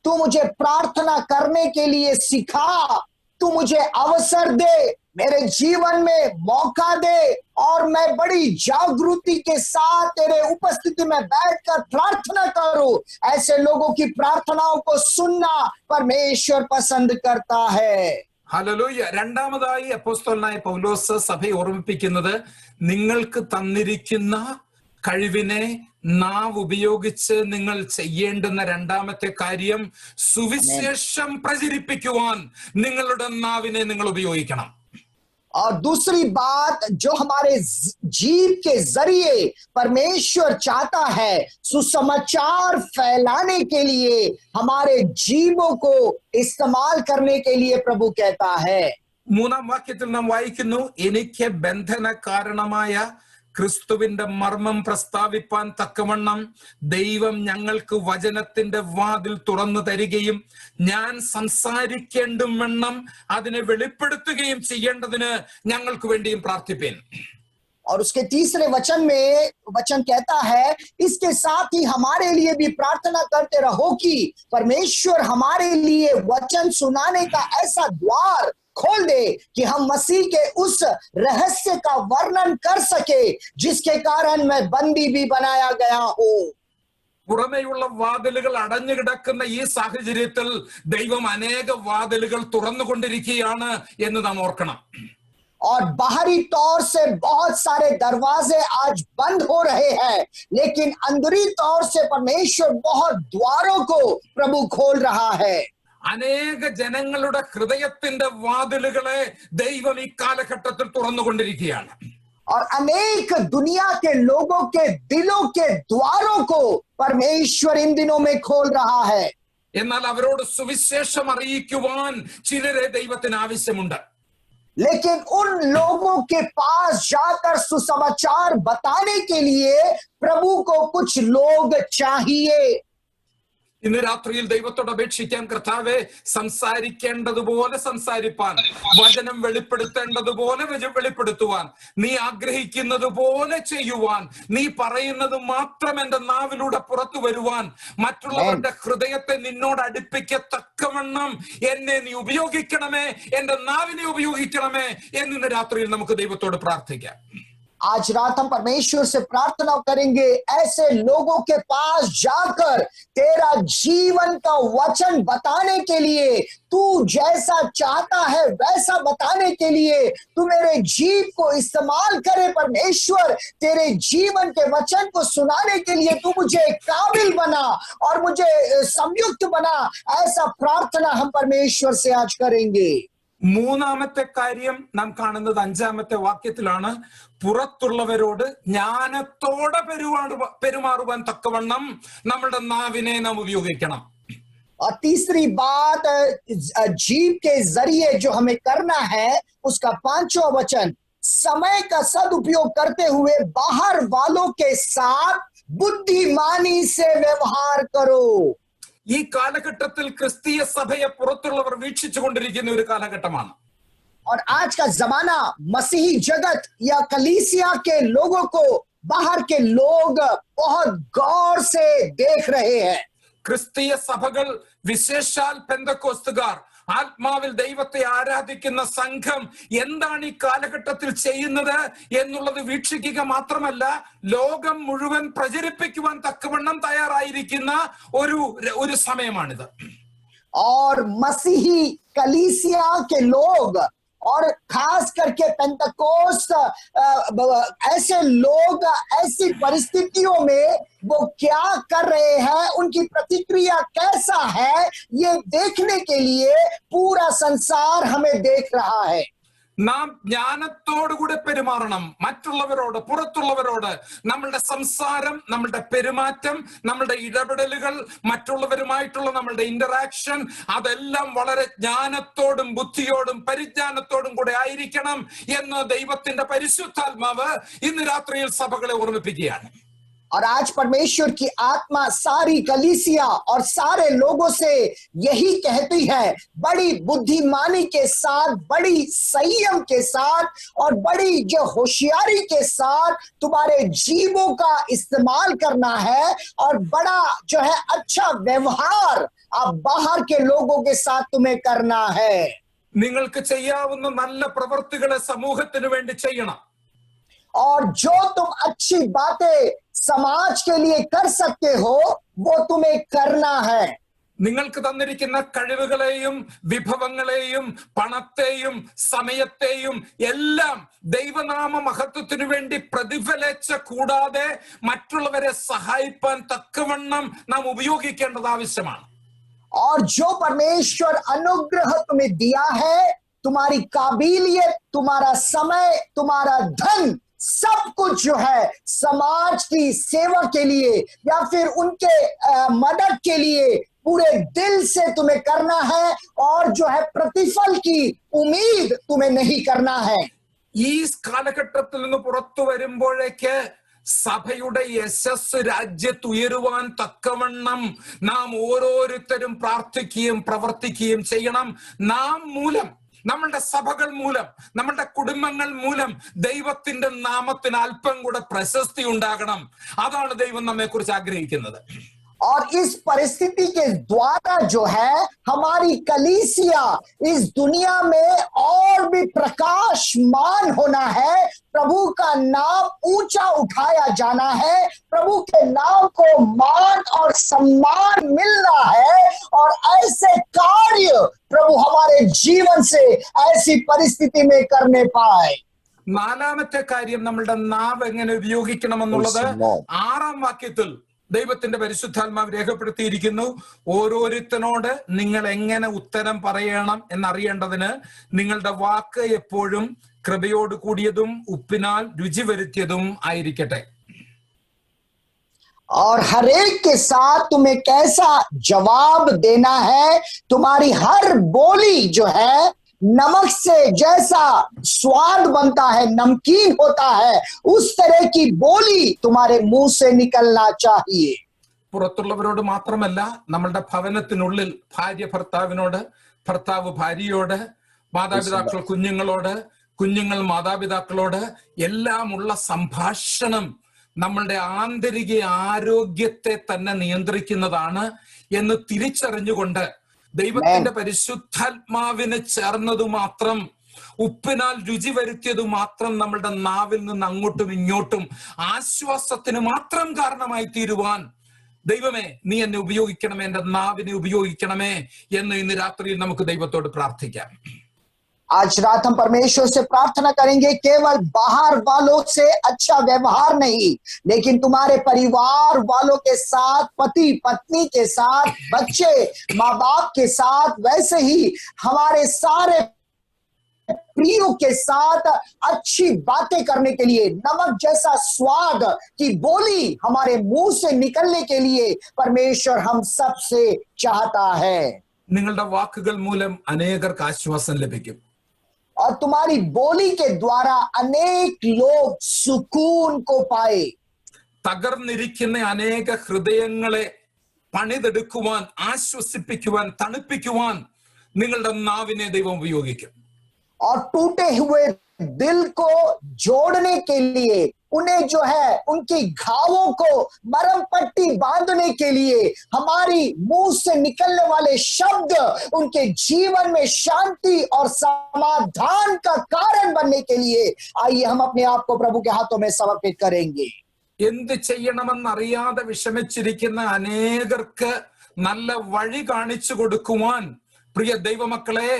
तू मुझे प्रार्थना करने के लिए सिखा, तू मुझे अवसर दे, मेरे जीवन में मौका दे और मैं बड़ी जागृति के साथ तेरे उपस्थिति में बैठकर प्रार्थना करूं। ऐसे लोगों की प्रार्थनाओं को सुनना परमेश्वर पसंद करता है। ഹല്ലേലൂയ. രണ്ടാമതായി അപ്പോസ്തലനായ പൗലോസ് സഭയെ ഓർമ്മിപ്പിക്കുന്നത് നിങ്ങൾക്ക് തന്നിരിക്കുന്ന കഴിവിനെ നാവ് ഉപയോഗിച്ച് നിങ്ങൾ ചെയ്യേണ്ടുന്ന രണ്ടാമത്തെ കാര്യം സുവിശേഷം പ്രചരിപ്പിക്കുവാൻ നിങ്ങളുടെ നാവിനെ നിങ്ങൾ ഉപയോഗിക്കണം. और दूसरी बात जो हमारे जीव के जरिए परमेश्वर चाहता है, सुसमाचार फैलाने के लिए हमारे जीवों को इस्तेमाल करने के लिए प्रभु कहता है। മൂന്നാം വാക്യത്തിൽ നാം വായിക്കുന്നു, എനിക്ക് ബന്ധന കാരണമായ ക്രിസ്തുവിന്റെ മർമ്മം പ്രസ്താവിപ്പാൻ തക്കവണ്ണം ദൈവം ഞങ്ങൾക്ക് വചനത്തിന്റെ വാതിൽ തുറന്നു തരികയും ഞാൻ സംസാരിക്കേണ്ടും വണ്ണം അതിനെ വെളിപ്പെടുത്തുകയും ചെയ്യേണ്ടതിന് ഞങ്ങൾക്ക് വേണ്ടിയും പ്രാർത്ഥിപ്പേൻ. और उसके तीसरे वचन में वचन कहता है, इसके साथ ही हमारे लिए भी प्रार्थना करते रहो कि परमेश्वर हमारे लिए वचन सुनाने का ऐसा द्वार खोल दे कि हम मसीह के उस रहस्य का वर्णन कर सके जिसके कारण मैं बंदी भी बनाया गया हूं। പുറമേയുള്ള വാതിലുകൾ അടഞ്ഞു കിടക്കുന്ന ഈ സാഹചര്യത്തിൽ ദൈവം അനേക വാതിലുകൾ തുറന്നുകൊണ്ടിരിക്കുകയാണ് എന്ന് നാം ഓർക്കണം. और बाहरी तौर से बहुत सारे दरवाजे आज बंद हो रहे हैं, लेकिन अंदरी तौर से परमेश्वर बहुत द्वारों को प्रभु खोल रहा है। അനേക ജനങ്ങളുടെ ഹൃദയത്തിന്റെ വാതിലുകളെ ദൈവം ഈ കാലഘട്ടത്തിൽ തുറന്നുകൊണ്ടിരിക്കുകയാണ്. और अनेक दुनिया के लोगों के दिलों के द्वारों को परमेश्वर इन दिनों में खोल रहा है। എന്നാൽ അവരോട് സുവിശേഷം അറിയിക്കുവാൻ ചിലരെ ദൈവത്തിന് ആവശ്യമുണ്ട്. लेकिन उन लोगों के पास जाकर सुसमाचार बताने के लिए प्रभु को कुछ लोग चाहिए। ഇന്ന് രാത്രിയിൽ ദൈവത്തോട് അപേക്ഷിക്കാൻ, കർത്താവെ, സംസാരിക്കേണ്ടതുപോലെ സംസാരിപ്പാൻ, വചനം വെളിപ്പെടുത്തേണ്ടതുപോലെ വെളിപ്പെടുത്തുവാൻ, നീ ആഗ്രഹിക്കുന്നത് പോലെ ചെയ്യുവാൻ, നീ പറയുന്നത് മാത്രം എന്റെ നാവിലൂടെ പുറത്തു വരുവാൻ, മറ്റുള്ളവരുടെ ഹൃദയത്തെ നിന്നോട് അടുപ്പിക്കത്തക്കവണ്ണം എന്നെ നീ ഉപയോഗിക്കണമേ, എന്റെ നാവിനെ ഉപയോഗിക്കണമേ എന്നിന്ന് രാത്രിയിൽ നമുക്ക് ദൈവത്തോട് പ്രാർത്ഥിക്കാം. आज रात हम परमेश्वर से प्रार्थना करेंगे, ऐसे लोगों के पास जाकर तेरा जीवन का वचन बताने के लिए, तू जैसा चाहता है वैसा बताने के लिए तू मेरे जीव को इस्तेमाल करे परमेश्वर। तेरे जीवन के वचन को सुनाने के लिए तू मुझे काबिल बना और मुझे संयुक्त बना। ऐसा प्रार्थना हम परमेश्वर से आज करेंगे। മൂന്നാമത്തെ കാര്യം നാം കാണുന്നത് അഞ്ചാമത്തെ വാക്യത്തിലാണ്. പുറത്തുള്ളവരോട് ജ്ഞാനത്തോടെ പെരുമാറുവാൻ തക്കവണ്ണം നമ്മളുടെ നാവിനെ നാം ഉപയോഗിക്കണം. और तीसरी बात जीव के जरिए जो हमें करना है, उसका 5वां वचन, समय का सदुपयोग करते हुए बाहर वालों के साथ बुद्धिमानी से व्यवहार करो। ഈ കാലഘട്ടത്തിൽ ക്രിസ്തീയ സഭയെ പുറത്തുള്ളവർ വീക്ഷിച്ചു കൊണ്ടിരിക്കുന്ന ഒരു കാലഘട്ടമാണ്. और आज का जमाना मसीही जगत या कलीसिया के लोगों को बाहर के लोग बहुत गौर से देख रहे हैं। ക്രിസ്തീയ സഭകൾ, വിശേഷാൽ പെന്തക്കോസ്തുകാർ, ആത്മാവിൽ ദൈവത്തെ ആരാധിക്കുന്ന സംഘം എന്താണ് ഈ കാലഘട്ടത്തിൽ ചെയ്യുന്നത് എന്നുള്ളത് വീക്ഷിക്കുക മാത്രമല്ല, ലോകം മുഴുവൻ പ്രചരിപ്പിക്കുവാൻ തക്കവണ്ണം തയ്യാറായിരിക്കുന്ന ഒരു സമയമാണിത്. और मसीही कलीसिया के लोग और खास करके पेंतकोस्त ऐसे लोग ऐसी परिस्थितियों में वो क्या कर रहे हैं, उनकी प्रतिक्रिया कैसा है, ये देखने के लिए पूरा संसार हमें देख रहा है। നാം ജ്ഞാനത്തോടുകൂടെ പെരുമാറണം. മറ്റുള്ളവരോട്, പുറത്തുള്ളവരോട് നമ്മളുടെ സംസാരം, നമ്മളുടെ പെരുമാറ്റം, നമ്മളുടെ ഇടപെടലുകൾ, മറ്റുള്ളവരുമായിട്ടുള്ള നമ്മളുടെ ഇന്ററാക്ഷൻ, അതെല്ലാം വളരെ ജ്ഞാനത്തോടും ബുദ്ധിയോടും പരിജ്ഞാനത്തോടും കൂടെ ആയിരിക്കണം എന്ന് ദൈവത്തിന്റെ പരിശുദ്ധാത്മാവ് ഇന്ന് രാത്രിയിൽ സഭകളെ ഓർമ്മിപ്പിക്കുകയാണ്. और आज परमेश्वर की आत्मा सारी कलीसिया और सारे लोगों से यही कहती है, बड़ी बुद्धिमानी के साथ, बड़ी संयम के साथ और बड़ी जो होशियारी के साथ तुम्हारे जीवों का इस्तेमाल करना है और बड़ा जो है अच्छा व्यवहार अब बाहर के लोगों के साथ तुम्हें करना है। നിങ്ങൾക്ക് ചെയ്യാവുന്ന നല്ല പ്രവൃത്തികളെ സമൂഹത്തിന് വേണ്ടി ചെയ്യണം. और जो तुम अच्छी बातें समाज के लिए कर सकते हो वो तुम्हें करना है. നിങ്ങൾക്ക് തന്നിരിക്കുന്ന കഴിവുകളെയും വിഭവങ്ങളെയും പണത്തെയും സമയത്തെയും എല്ലാം ദൈവനാമ മഹത്വത്തിനു വേണ്ടി പ്രതിഫലിച്ച കൂടാതെ മറ്റുള്ളവരെ സഹായിപ്പാൻ തക്കവണ്ണം നാം ഉപയോഗിക്കേണ്ടത് ആവശ്യമാണ്. और जो परमेश्वर अनुग्रह तुम्हें दिया है, तुम्हारी काबिलियत, तुम्हारा समय, तुम्हारा धन, सब कुछ जो है समाज की सेवा के लिए या फिर उनके मदद के लिए पूरे दिल से तुम्हें करना है और जो है प्रतिफल की उम्मीद तुम्हें नहीं करना है. ഈ കാലഘട്ടത്തിൽ നിന്ന് പുറത്തു വരുമ്പോഴേക്ക് സഭയുടെ യശസ് രാജ്യത്തുയരുവാൻ തക്കവണ്ണം നാം ഓരോരുത്തരും പ്രാർത്ഥിക്കുകയും പ്രവർത്തിക്കുകയും ചെയ്യണം. നാം മൂലം, നമ്മളുടെ സഭകൾ മൂലം, നമ്മളുടെ കുടുംബങ്ങൾ മൂലം ദൈവത്തിന്റെ നാമത്തിന് അല്പം കൂടെ പ്രശസ്തി ഉണ്ടാകണം. അതാണ് ദൈവം നമ്മെ കുറിച്ച് ആഗ്രഹിക്കുന്നത്. और इस परिस्थिति के द्वारा जो है हमारी कलीसिया इस दुनिया में और भी प्रकाशमान होना है. प्रभु का नाम ऊंचा उठाया जाना है. प्रभु के नाम को मान और सम्मान मिलना है. और ऐसे कार्य प्रभु हमारे जीवन से ऐसी परिस्थिति में करने पाए. നാലാമത്തെ കാര്യം, നമ്മളുടെ നാവ് എങ്ങനെ ഉപയോഗിക്കണമെന്നുള്ളത് 6-ാം വാക്യത്തിൽ ദൈവത്തിന്റെ പരിശുദ്ധാത്മാവ് രേഖപ്പെടുത്തിയിരിക്കുന്നു. ഓരോരുത്തരോട് നിങ്ങൾ എങ്ങനെ ഉത്തരം പറയണം എന്നറിയേണ്ടതിന് നിങ്ങളുടെ വാക്ക് എപ്പോഴും കൃപയോട് കൂടിയതും ഉപ്പിനാൽ രുചി വരുത്തിയതും ആയിരിക്കട്ടെ. और हर एक के साथ तुम्हें कैसा जवाब देना है. तुम्हारी हर बोली जो है नमक से जैसा स्वाद बनता है, नमकीन होता है, उस तरह की बोली तुम्हारे मुंह से निकलना चाहिए. പുറത്തുള്ളവരോട് മാത്രമല്ല, നമ്മളുടെ ഭവനത്തിനുള്ളിൽ ഭാര്യ ഭർത്താവിനോട്, ഭർത്താവ് ഭാര്യയോട്, മാതാപിതാക്കൾ കുഞ്ഞുങ്ങളോട്, കുഞ്ഞുങ്ങൾ മാതാപിതാക്കളോട് എല്ലാമുള്ള സംഭാഷണം നമ്മളുടെ ആന്തരിക ആരോഗ്യത്തെ തന്നെ നിയന്ത്രിക്കുന്നതാണ് എന്ന് തിരിച്ചറിഞ്ഞുകൊണ്ട് ദൈവത്തിന്റെ പരിശുദ്ധാത്മാവിന് ചേർന്നതു മാത്രം, ഉപ്പിനാൽ രുചി വരുത്തിയത് മാത്രം നമ്മളുടെ നാവിൽ നിന്ന് അങ്ങോട്ടും ഇങ്ങോട്ടും ആശ്വാസത്തിന് മാത്രം കാരണമായി തീരുവാൻ ദൈവമേ നീ എന്നെ ഉപയോഗിക്കണമേ, എന്റെ നാവിനെ ഉപയോഗിക്കണമേ എന്ന് ഇന്ന് രാത്രിയിൽ നമുക്ക് ദൈവത്തോട് പ്രാർത്ഥിക്കാം. आज रात हम परमेश्वर से प्रार्थना करेंगे, केवल बाहर वालों से अच्छा व्यवहार नहीं, लेकिन तुम्हारे परिवार वालों के साथ, पति पत्नी के साथ, बच्चे माँ बाप के साथ, वैसे ही हमारे सारे प्रियों के साथ अच्छी बातें करने के लिए, नमक जैसा स्वाद की बोली हमारे मुंह से निकलने के लिए परमेश्वर हम सब से चाहता है. നിങ്ങളുടെ വാക്കുകൾ മൂലം അനേകർക്ക് ആശ്വാസം ലഭിക്കും. और तुम्हारी बोली के द्वारा अनेक लोग सुकून को पाए. തകർന്നിരിക്കുന്ന അനേക ഹൃദയങ്ങളെ പണിതെടുക്കുവാൻ, ആശ്വസിപ്പിക്കുവാൻ, തണുപ്പിക്കുവാൻ നിങ്ങളുടെ നാവിനെ ദൈവം ഉപയോഗിക്കും. और टूटे हुए दिल को जोड़ने के लिए, उन्हें जो है उनकी घावों को मरहम पट्टी बांधने के लिए, हमारी मुंह से निकलने वाले शब्द उनके जीवन में शांति और समाधान का कारण बनने के लिए, आइए हम अपने आप को प्रभु के हाथों में समर्पित करेंगे. എന്ത് ചെയ്യണമെന്നറിയാതെ വിഷമിച്ചിരിക്കുന്ന അനേകർക്ക് നല്ല വഴി കാണിച്ചു കൊടുക്കുവാൻ പ്രിയ ദൈവമക്കളെ,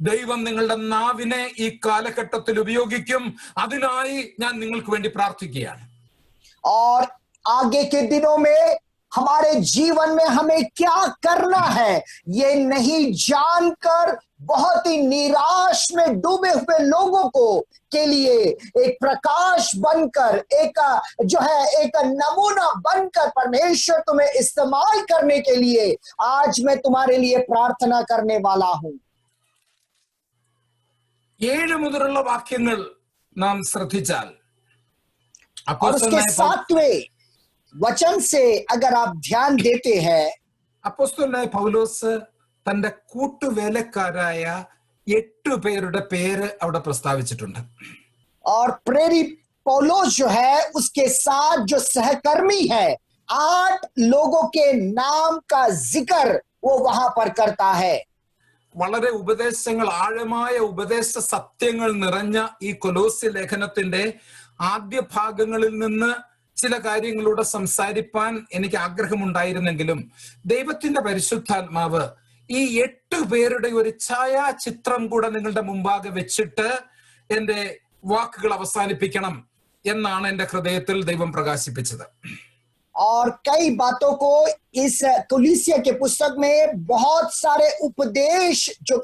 ദൈവം നിങ്ങളുടെ നാവിനെ ഈ കാലഘട്ടത്തിൽ ഉപയോഗിക്കും. അതിനായി ഞാൻ നിങ്ങൾക്ക് വേണ്ടി പ്രാർത്ഥിക്കുകയാണ്. और आगे के दिनों में हमारे जीवन में हमें क्या करना है ये नहीं जानकर बहुत ही निराश में डूबे हुए लोगों को के लिए एक प्रकाश बनकर, एक जो है एक नमूना बनकर परमेश्वर तुम्हें इस्तेमाल करने के लिए आज मैं तुम्हारे लिए प्रार्थना करने वाला हूं. 7 മുതലുള്ള വാക്യങ്ങൾ നാം ശ്രദ്ധിച്ചാൽ, और उसके 7वें वचन से अगर आप ध्यान देते हैं, അപ്പോസ്തലനായ പൗലോസ് തന്റെ കൂട്ടുവേലക്കാരായ 8 പേരുടെ പേര് അവിടെ പ്രസ്താവിച്ചിട്ടുണ്ട്. और प्रेरित पौलुस जो है उसके साथ जो सहकर्मी है 8 लोगों के नाम का जिक्र वो वहां पर करता है. വളരെ ഉപദേശങ്ങൾ, ആഴമായ ഉപദേശ സത്യങ്ങൾ നിറഞ്ഞ ഈ കൊലോസ്യ ലേഖനത്തിന്റെ ആദ്യ ഭാഗങ്ങളിൽ നിന്ന് ചില കാര്യങ്ങളൂടെ സംസാരിപ്പാൻ എനിക്ക് ആഗ്രഹമുണ്ടായിരുന്നെങ്കിലും ദൈവത്തിന്റെ പരിശുദ്ധാത്മാവ് ഈ 8 പേരുടെ ഒരു ഛായാചിത്രം കൂടെ നിങ്ങളുടെ മുമ്പാകെ വെച്ചിട്ട് എന്റെ വാക്കുകൾ അവസാനിപ്പിക്കണം എന്നാണ് എന്റെ ഹൃദയത്തിൽ ദൈവം പ്രകാശിപ്പിച്ചത്. और कई बातों को इस कलीसिया के पुस्तक में बहुत सारे उपदेश जो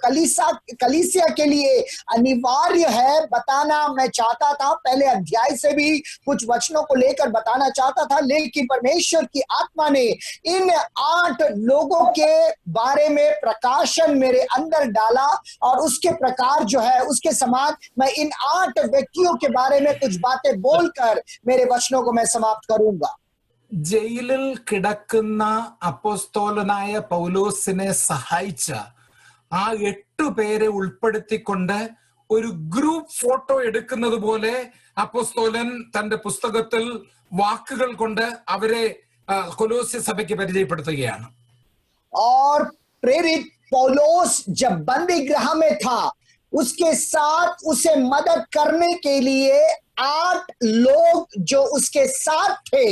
कलीसिया के लिए अनिवार्य है बताना मैं चाहता था. पहले अध्याय से भी कुछ वचनों को लेकर बताना चाहता था, लेकिन परमेश्वर की आत्मा ने इन 8 लोगों के बारे में प्रकाशन मेरे अंदर डाला और उसके प्रकार जो है उसके समान मैं इन 8 व्यक्तियों के बारे में कुछ बातें बोलकर मेरे वचनों को मैं समाप्त करूंगा. ജയിലിൽ കിടക്കുന്ന അപ്പോസ്തോലനായ പൗലോസിനെ സഹായിച്ച ആ 8 പേരെ ഉൾപ്പെടുത്തിക്കൊണ്ട് ഒരു ഗ്രൂപ്പ് ഫോട്ടോ എടുക്കുന്നത് പോലെ അപ്പോസ്തോലൻ തന്റെ പുസ്തകത്തിൽ വാക്കുകൾ കൊണ്ട് അവരെ കൊലോസ്യ സഭയ്ക്ക് പരിചയപ്പെടുത്തുകയാണ്. और प्रेरित पौलोस जब बंदी गृह में था उसके साथ उसे मदद करने के लिए 8 लोग जो उसके साथ थे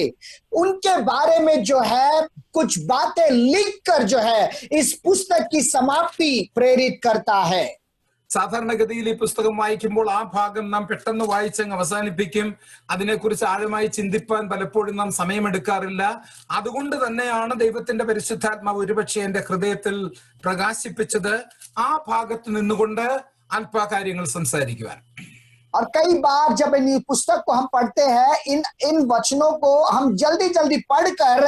उनके बारे में जो है कुछ बातें लिखकर जो है इस पुस्तक की समाप्ति प्रेरित करता है. സാധാരണഗതിയിൽ ഈ പുസ്തകം വായിക്കുമ്പോൾ ആ ഭാഗം നാം പെട്ടെന്ന് വായിച്ചങ്ങ് അവസാനിപ്പിക്കും. അതിനെക്കുറിച്ച് ആഴമായി ചിന്തിപ്പാൻ പലപ്പോഴും നാം സമയമെടുക്കാറില്ല. അതുകൊണ്ട് തന്നെയാണ് ദൈവത്തിന്റെ പരിശുദ്ധാത്മാവ് ഒരുപക്ഷെ എന്റെ ഹൃദയത്തിൽ പ്രകാശിപ്പിച്ചത് ആ ഭാഗത്ത് നിന്നുകൊണ്ട് അല്പകാര്യങ്ങൾ സംസാരിക്കുവാൻ. और कई बार जब इन पुस्तक को हम पढ़ते हैं इन वचनों को हम जल्दी जल्दी पढ़कर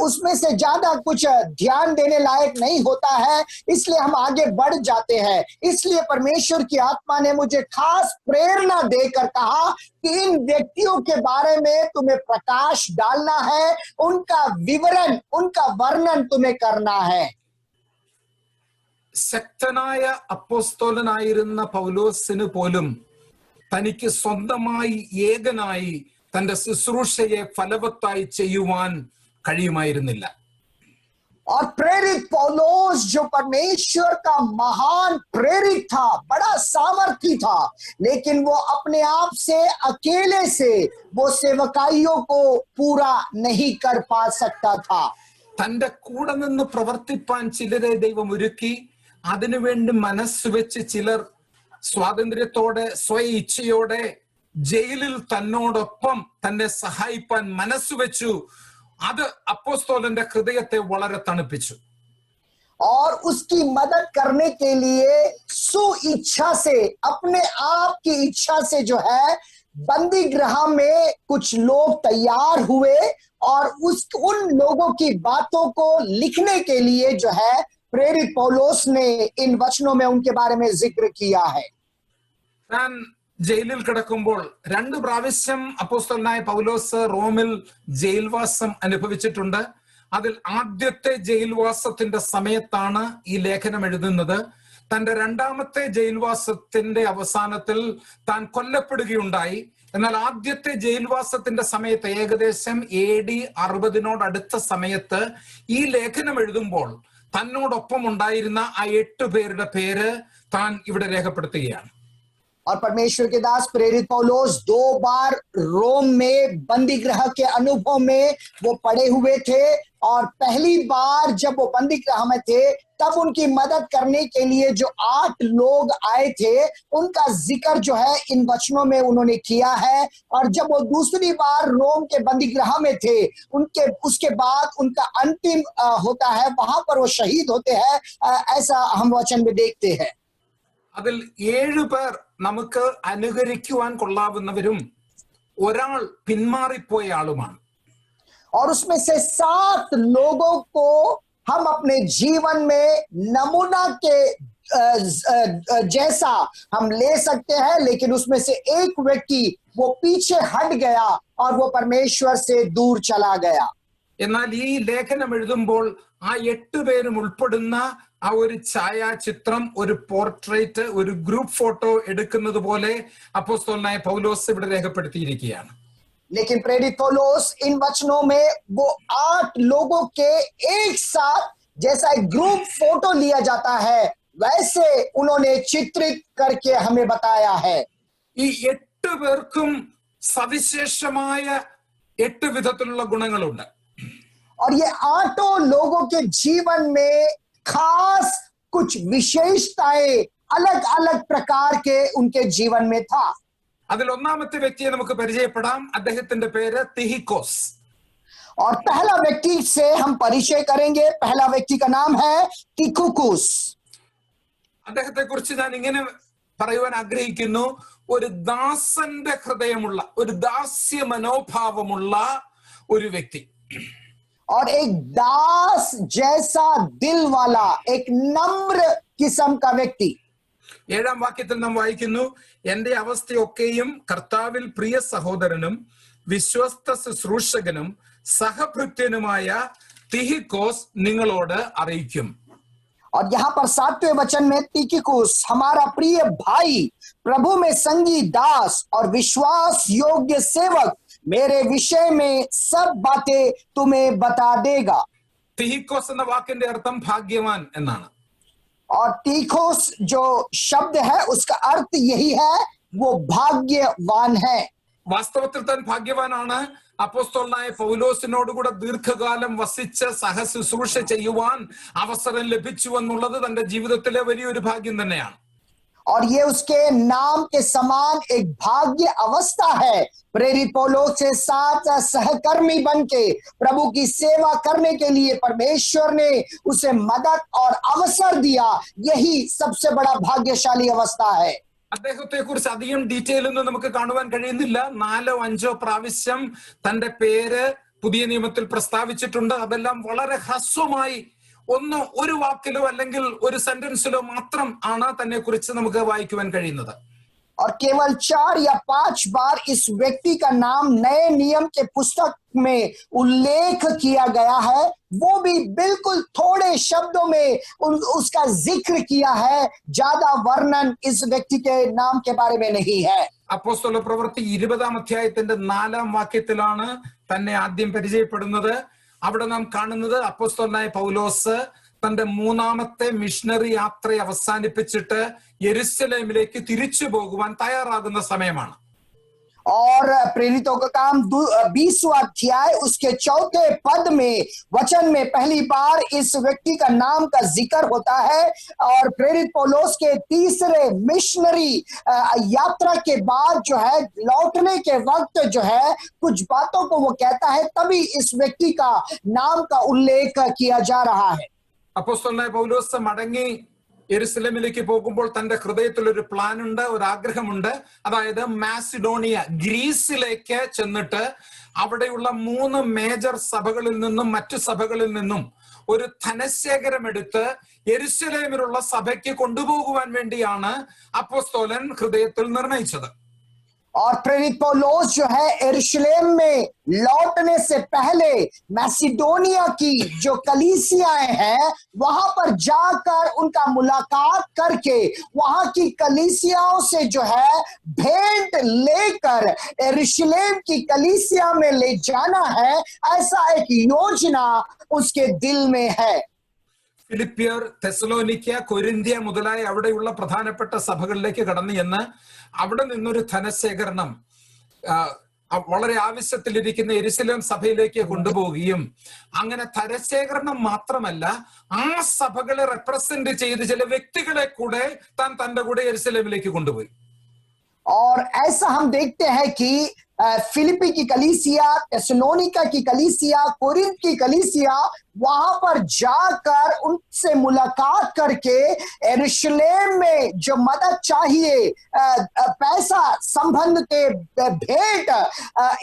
उसमें से ज्यादा कुछ ध्यान देने लायक नहीं होता है, इसलिए हम आगे बढ़ जाते हैं. इसलिए परमेश्वर की आत्मा ने मुझे खास प्रेरणा देकर कहा कि इन व्यक्तियों के बारे में तुम्हें प्रकाश डालना है, उनका विवरण, उनका वर्णन तुम्हें करना है. ശക്തനായ അപ്പോസ്തോലനായിരുന്ന പൗലോസിന് പോലും തനിക്ക് സ്വന്തമായി ഏകനായി തന്റെ ശുശ്രൂഷയെ ഫലവത്തായി ചെയ്യുവാൻ കഴിയുമായിരുന്നില്ല. और प्रेरित पौलोस जो परमेश्वर का महान प्रेरित था, बड़ा सामर्थी था, लेकिन वो अपने आप से अकेले से वो सेवकाइयों को पूरा नहीं कर पा सकता था. തന്റെ കൂടെ നിന്ന് പ്രവർത്തിപ്പാൻ ചിലരെ ദൈവം ഒരുക്കി. അതിനുവേണ്ടി മനസ്സുവെച്ച് ചിലർ സ്വാതന്ത്ര്യത്തോടെ സ്വയ ഇച്ഛയോടെ ജയിലിൽ തന്നോടൊപ്പം തന്നെ സഹായിപ്പാൻ മനസ്സുവെച്ചു. അത് അപ്പോസ്തോലന്റെ ഹൃദയത്തെ വളരെ തണുപ്പിച്ചു. और उसकी मदद करने के लिए सु इच्छा से, अपने आप की इच्छा से जो है बंदी गृह में कुछ लोग तैयार हुए और उन लोगों की बातों को लिखने के लिए जो है प्रेरित पौलोस ने इन वचनों में उनके बारे में जिक्र किया है. താൻ ജയിലിൽ കിടക്കുമ്പോൾ 2 പ്രാവശ്യം അപ്പോസ്തലനായ പൗലോസ് റോമിൽ ജയിൽവാസം അനുഭവിച്ചിട്ടുണ്ട്. അതിൽ ആദ്യത്തെ ജയിൽവാസത്തിന്റെ സമയത്താണ് ഈ ലേഖനം എഴുതുന്നത്. തന്റെ 2ാമത്തെ ജയിൽവാസത്തിന്റെ അവസാനത്തിൽ താൻ കൊല്ലപ്പെടുകയുണ്ടായി. എന്നാൽ ആദ്യത്തെ ജയിൽവാസത്തിന്റെ സമയത്ത് ഏകദേശം AD 60 അടുത്ത സമയത്ത് ഈ ലേഖനം എഴുതുമ്പോൾ തന്നോടൊപ്പം ഉണ്ടായിരുന്ന ആ 8 പേരുടെ പേര് താൻ ഇവിടെ രേഖപ്പെടുത്തുകയാണ്. और परमेश्वर के दास प्रेरित पौलोस 2 बार रोम में बंदी गृह के अनुभव में वो पड़े हुए थे. और पहली बार जब वो बंदी गृह में थे तब उनकी मदद करने के लिए जो 8 लोग आए थे उनका जिक्र जो है इन वचनों में उन्होंने किया है. और जब वो दूसरी बार रोम के बंदी गृह में थे उसके बाद उनका अंतिम होता है, वहां पर वो शहीद होते हैं. ऐसा हम वचन में देखते हैं. അതിൽ 7 പേർ നമുക്ക് അനുകരിക്കുവാൻ കൊള്ളാവുന്നവരും ഒരാൾ പിന്മാറിപ്പോയ ആളുമാണ്. और उसमें से 7 लोगों को हम अपने जीवन में नमूना के जैसा हम ले सकते हैं, लेकिन उसमें से एक व्यक्ति वो पीछे हट गया और वो परमेश्वर से दूर चला गया. എന്നാൽ ഈ ലേഖനം എഴുതുമ്പോൾ ആ 8 പേരും ഉൾപ്പെടുന്ന ആ ഒരു ഛായാചിത്രം, ഒരു പോർട്രേറ്റ്, ഒരു ഗ്രൂപ്പ് ഫോട്ടോ എടുക്കുന്നത് പോലെ അപ്പോസ്തലനായ പൗലോസ് ഇവിടെ രേഖപ്പെടുത്തിയിരിക്കുകയാണ്. लेकिन प्रेरित पौलोस इन वचनों में वो 8 लोगों के एक साथ जैसा एक ग्रुप फोटो लिया जाता है वैसे उन्होंने चित्रित करके हमें बताया है। ഈ 8 പേർക്കും സവിശേഷമായ 8 വിധത്തിലുള്ള ഗുണങ്ങളുണ്ട്. और ये 8 लोगों के जीवन में खास कुछ विशेषताएं अलग अलग प्रकार के उनके जीवन में था। അതിൽ ഒന്നാമത്തെ വ്യക്തിയെ നമുക്ക് പരിചയപ്പെടാം. അദ്ദേഹത്തിന്റെ പേര് തിഹിക്കോസ്. और पहला व्यक्ति से हम परिचय करेंगे. पहला व्यक्ति का नाम है तिखिकुस. അദ്ദേഹത്തെ കുറിച്ച് ഞാൻ ഇങ്ങനെ പറയുവാൻ ആഗ്രഹിക്കുന്നു. ഒരു ദാസന്റെ ഹൃദയമുള്ള, ഒരു ദാസ്യ മനോഭാവമുള്ള ഒരു വ്യക്തി. और एक दास जैसा दिल वाला, एक नम्र किस्म का व्यक्ति. 7-ാം വാക്യത്തിൽ നാം വായിക്കുന്നു, എന്റെ അവസ്ഥയൊക്കെയും കർത്താവിൽ പ്രിയ സഹോദരനും വിശ്വസ്ത ശുശ്രൂഷകനും സഹഭൃത്യനുമായ തിഹിക്കോസ് നിങ്ങളോട് അറിയിക്കും. और यहाँ पर 7वें वचन में तिखिकुस, हमारा प्रिय भाई, प्रभु में संगी दास और विश्वास योग्य सेवक, मेरे विषय में सब बातें तुम्हें बता देगा. തിഹിക്കോസ് എന്ന വാക്കിന്റെ അർത്ഥം ഭാഗ്യവാൻ എന്നാണ്. और तिखिकुस जो शब्द है उसका अर्थ यही है, वो भाग्यवान है. വാസ്തവത്തിൽ താൻ ഭാഗ്യവാനാണ്. അപ്പോസ്തലനായ പൗലോസിനോടുകൂടെ ദീർഘകാലം വസിച്ച് സഹശുശ്രൂഷ ചെയ്യുവാൻ അവസരം ലഭിച്ചു എന്നുള്ളത് തന്റെ ജീവിതത്തിലെ വലിയൊരു ഭാഗ്യം തന്നെയാണ്. और ये उसके नाम के समान एक भाग्य अवस्था है. प्रेरित पौलुस के साथ सहकर्मी बनके प्रभु की सेवा करने के लिए परमेश्वर ने उसे मदद और अवसर दिया. यही सबसे बड़ा भाग्यशाली अवस्था है. അദ്ദേഹത്തെ കുറിച്ച് അധികം ഡീറ്റെയിൽ ഒന്നും നമുക്ക് കാണുവാൻ കഴിയുന്നില്ല. 4-5 പ്രാവശ്യം തന്റെ പേര് പുതിയ നിയമത്തിൽ പ്രസ്താവിച്ചിട്ടുണ്ട്. അതെല്ലാം വളരെ ഹ്രസ്വമായി ഒരു വാക്കിലോ അല്ലെങ്കിൽ ഒരു സെന്റൻസിലോ മാത്രം ആണ് തന്നെ കുറിച്ച് നമുക്ക് വായിക്കുവാൻ കഴിയുന്നത്. और केवल 4 या 5 बार इस व्यक्ति का नाम नए नियम के पुस्तक में उल्लेख किया गया है. वो भी बिल्कुल थोड़े शब्दों में उसका जिक्र किया है. ज्यादा वर्णन इस व्यक्ति के नाम के बारे में नहीं है. അപ്പോസ്തല പ്രവൃത്തി 20-ാം അധ്യായത്തിന്റെ 4-ാം വാക്യത്തിലാണ് തന്നെ ആദ്യം പരിചയപ്പെടുന്നത്. അവിടെ നാം കാണുന്നത് അപ്പോസ്തലനായ പൗലോസ് തന്റെ 3-ാമത്തെ മിഷണറി യാത്ര അവസാനിപ്പിച്ചിട്ട് യെരുശലേമിലേക്ക് തിരിച്ചു പോകുവാൻ തയ്യാറാകുന്ന സമയമാണ്. और प्रेरितों का काम 20वां अध्याय उसके 4थे पद में वचन में पहली बार इस व्यक्ति का नाम का जिक्र होता है. और प्रेरित पौलुस के 3रे मिशनरी यात्रा के बाद जो है, लौटने के वक्त जो है, कुछ बातों को वो कहता है, तभी इस व्यक्ति का नाम का उल्लेख किया जा रहा है. അപ്പോസ്തലനായ പൗലോസ് മടങ്ങി യെരുശലേമിലേക്ക് പോകുമ്പോൾ തന്റെ ഹൃദയത്തിൽ ഒരു പ്ലാൻ ഉണ്ട്, ഒരു ആഗ്രഹമുണ്ട്. അതായത് മാസിഡോണിയ, ഗ്രീസിലേക്ക് ചെന്നിട്ട് അവിടെയുള്ള 3 മേജർ സഭകളിൽ നിന്നും മറ്റു സഭകളിൽ നിന്നും ഒരു ധനശേഖരം എടുത്ത് യെരുശലേമിലുള്ള സഭയ്ക്ക് കൊണ്ടുപോകുവാൻ വേണ്ടിയാണ് അപ്പോസ്തലൻ ഹൃദയത്തിൽ നിർണയിച്ചത്. और प्रेरित पौलुस जो है यरूशलेम में लौटने से पहले मैसिडोनिया की जो कलीसियाएं हैं वहां पर जाकर उनका मुलाकात करके वहां की कलीसियाओं से जो है भेंट लेकर यरूशलेम की कलीसिया में ले जाना है. ऐसा एक योजना उसके दिल में है. ഫിലിപ്പിയർ, തെസലോനിക്ക, കൊരിന്ത്യ മുതലായ അവിടെയുള്ള പ്രധാനപ്പെട്ട സഭകളിലേക്ക് കടന്നു ചെന്ന് അവിടെ നിന്നൊരു ധനശേഖരണം വളരെ ആവശ്യത്തിലിരിക്കുന്ന യെരുശലേം സഭയിലേക്ക് കൊണ്ടുപോവുകയും അങ്ങനെ ധനശേഖരണം മാത്രമല്ല ആ സഭകളെ റെപ്രസെന്റ് ചെയ്ത് ചില വ്യക്തികളെ കൂടെ താൻ തന്റെ കൂടെ യെരുശലേമിലേക്ക് കൊണ്ടുപോയി. और ऐसा हम देखते हैं कि फिलिपी की कलीसिया, थेसलोनिका की कलीसिया, कोरिन्थ की कलीसिया, वहां पर जाकर उनसे मुलाकात करके यरूशलेम में जो मदद चाहिए, पैसा, संबंध के भेंट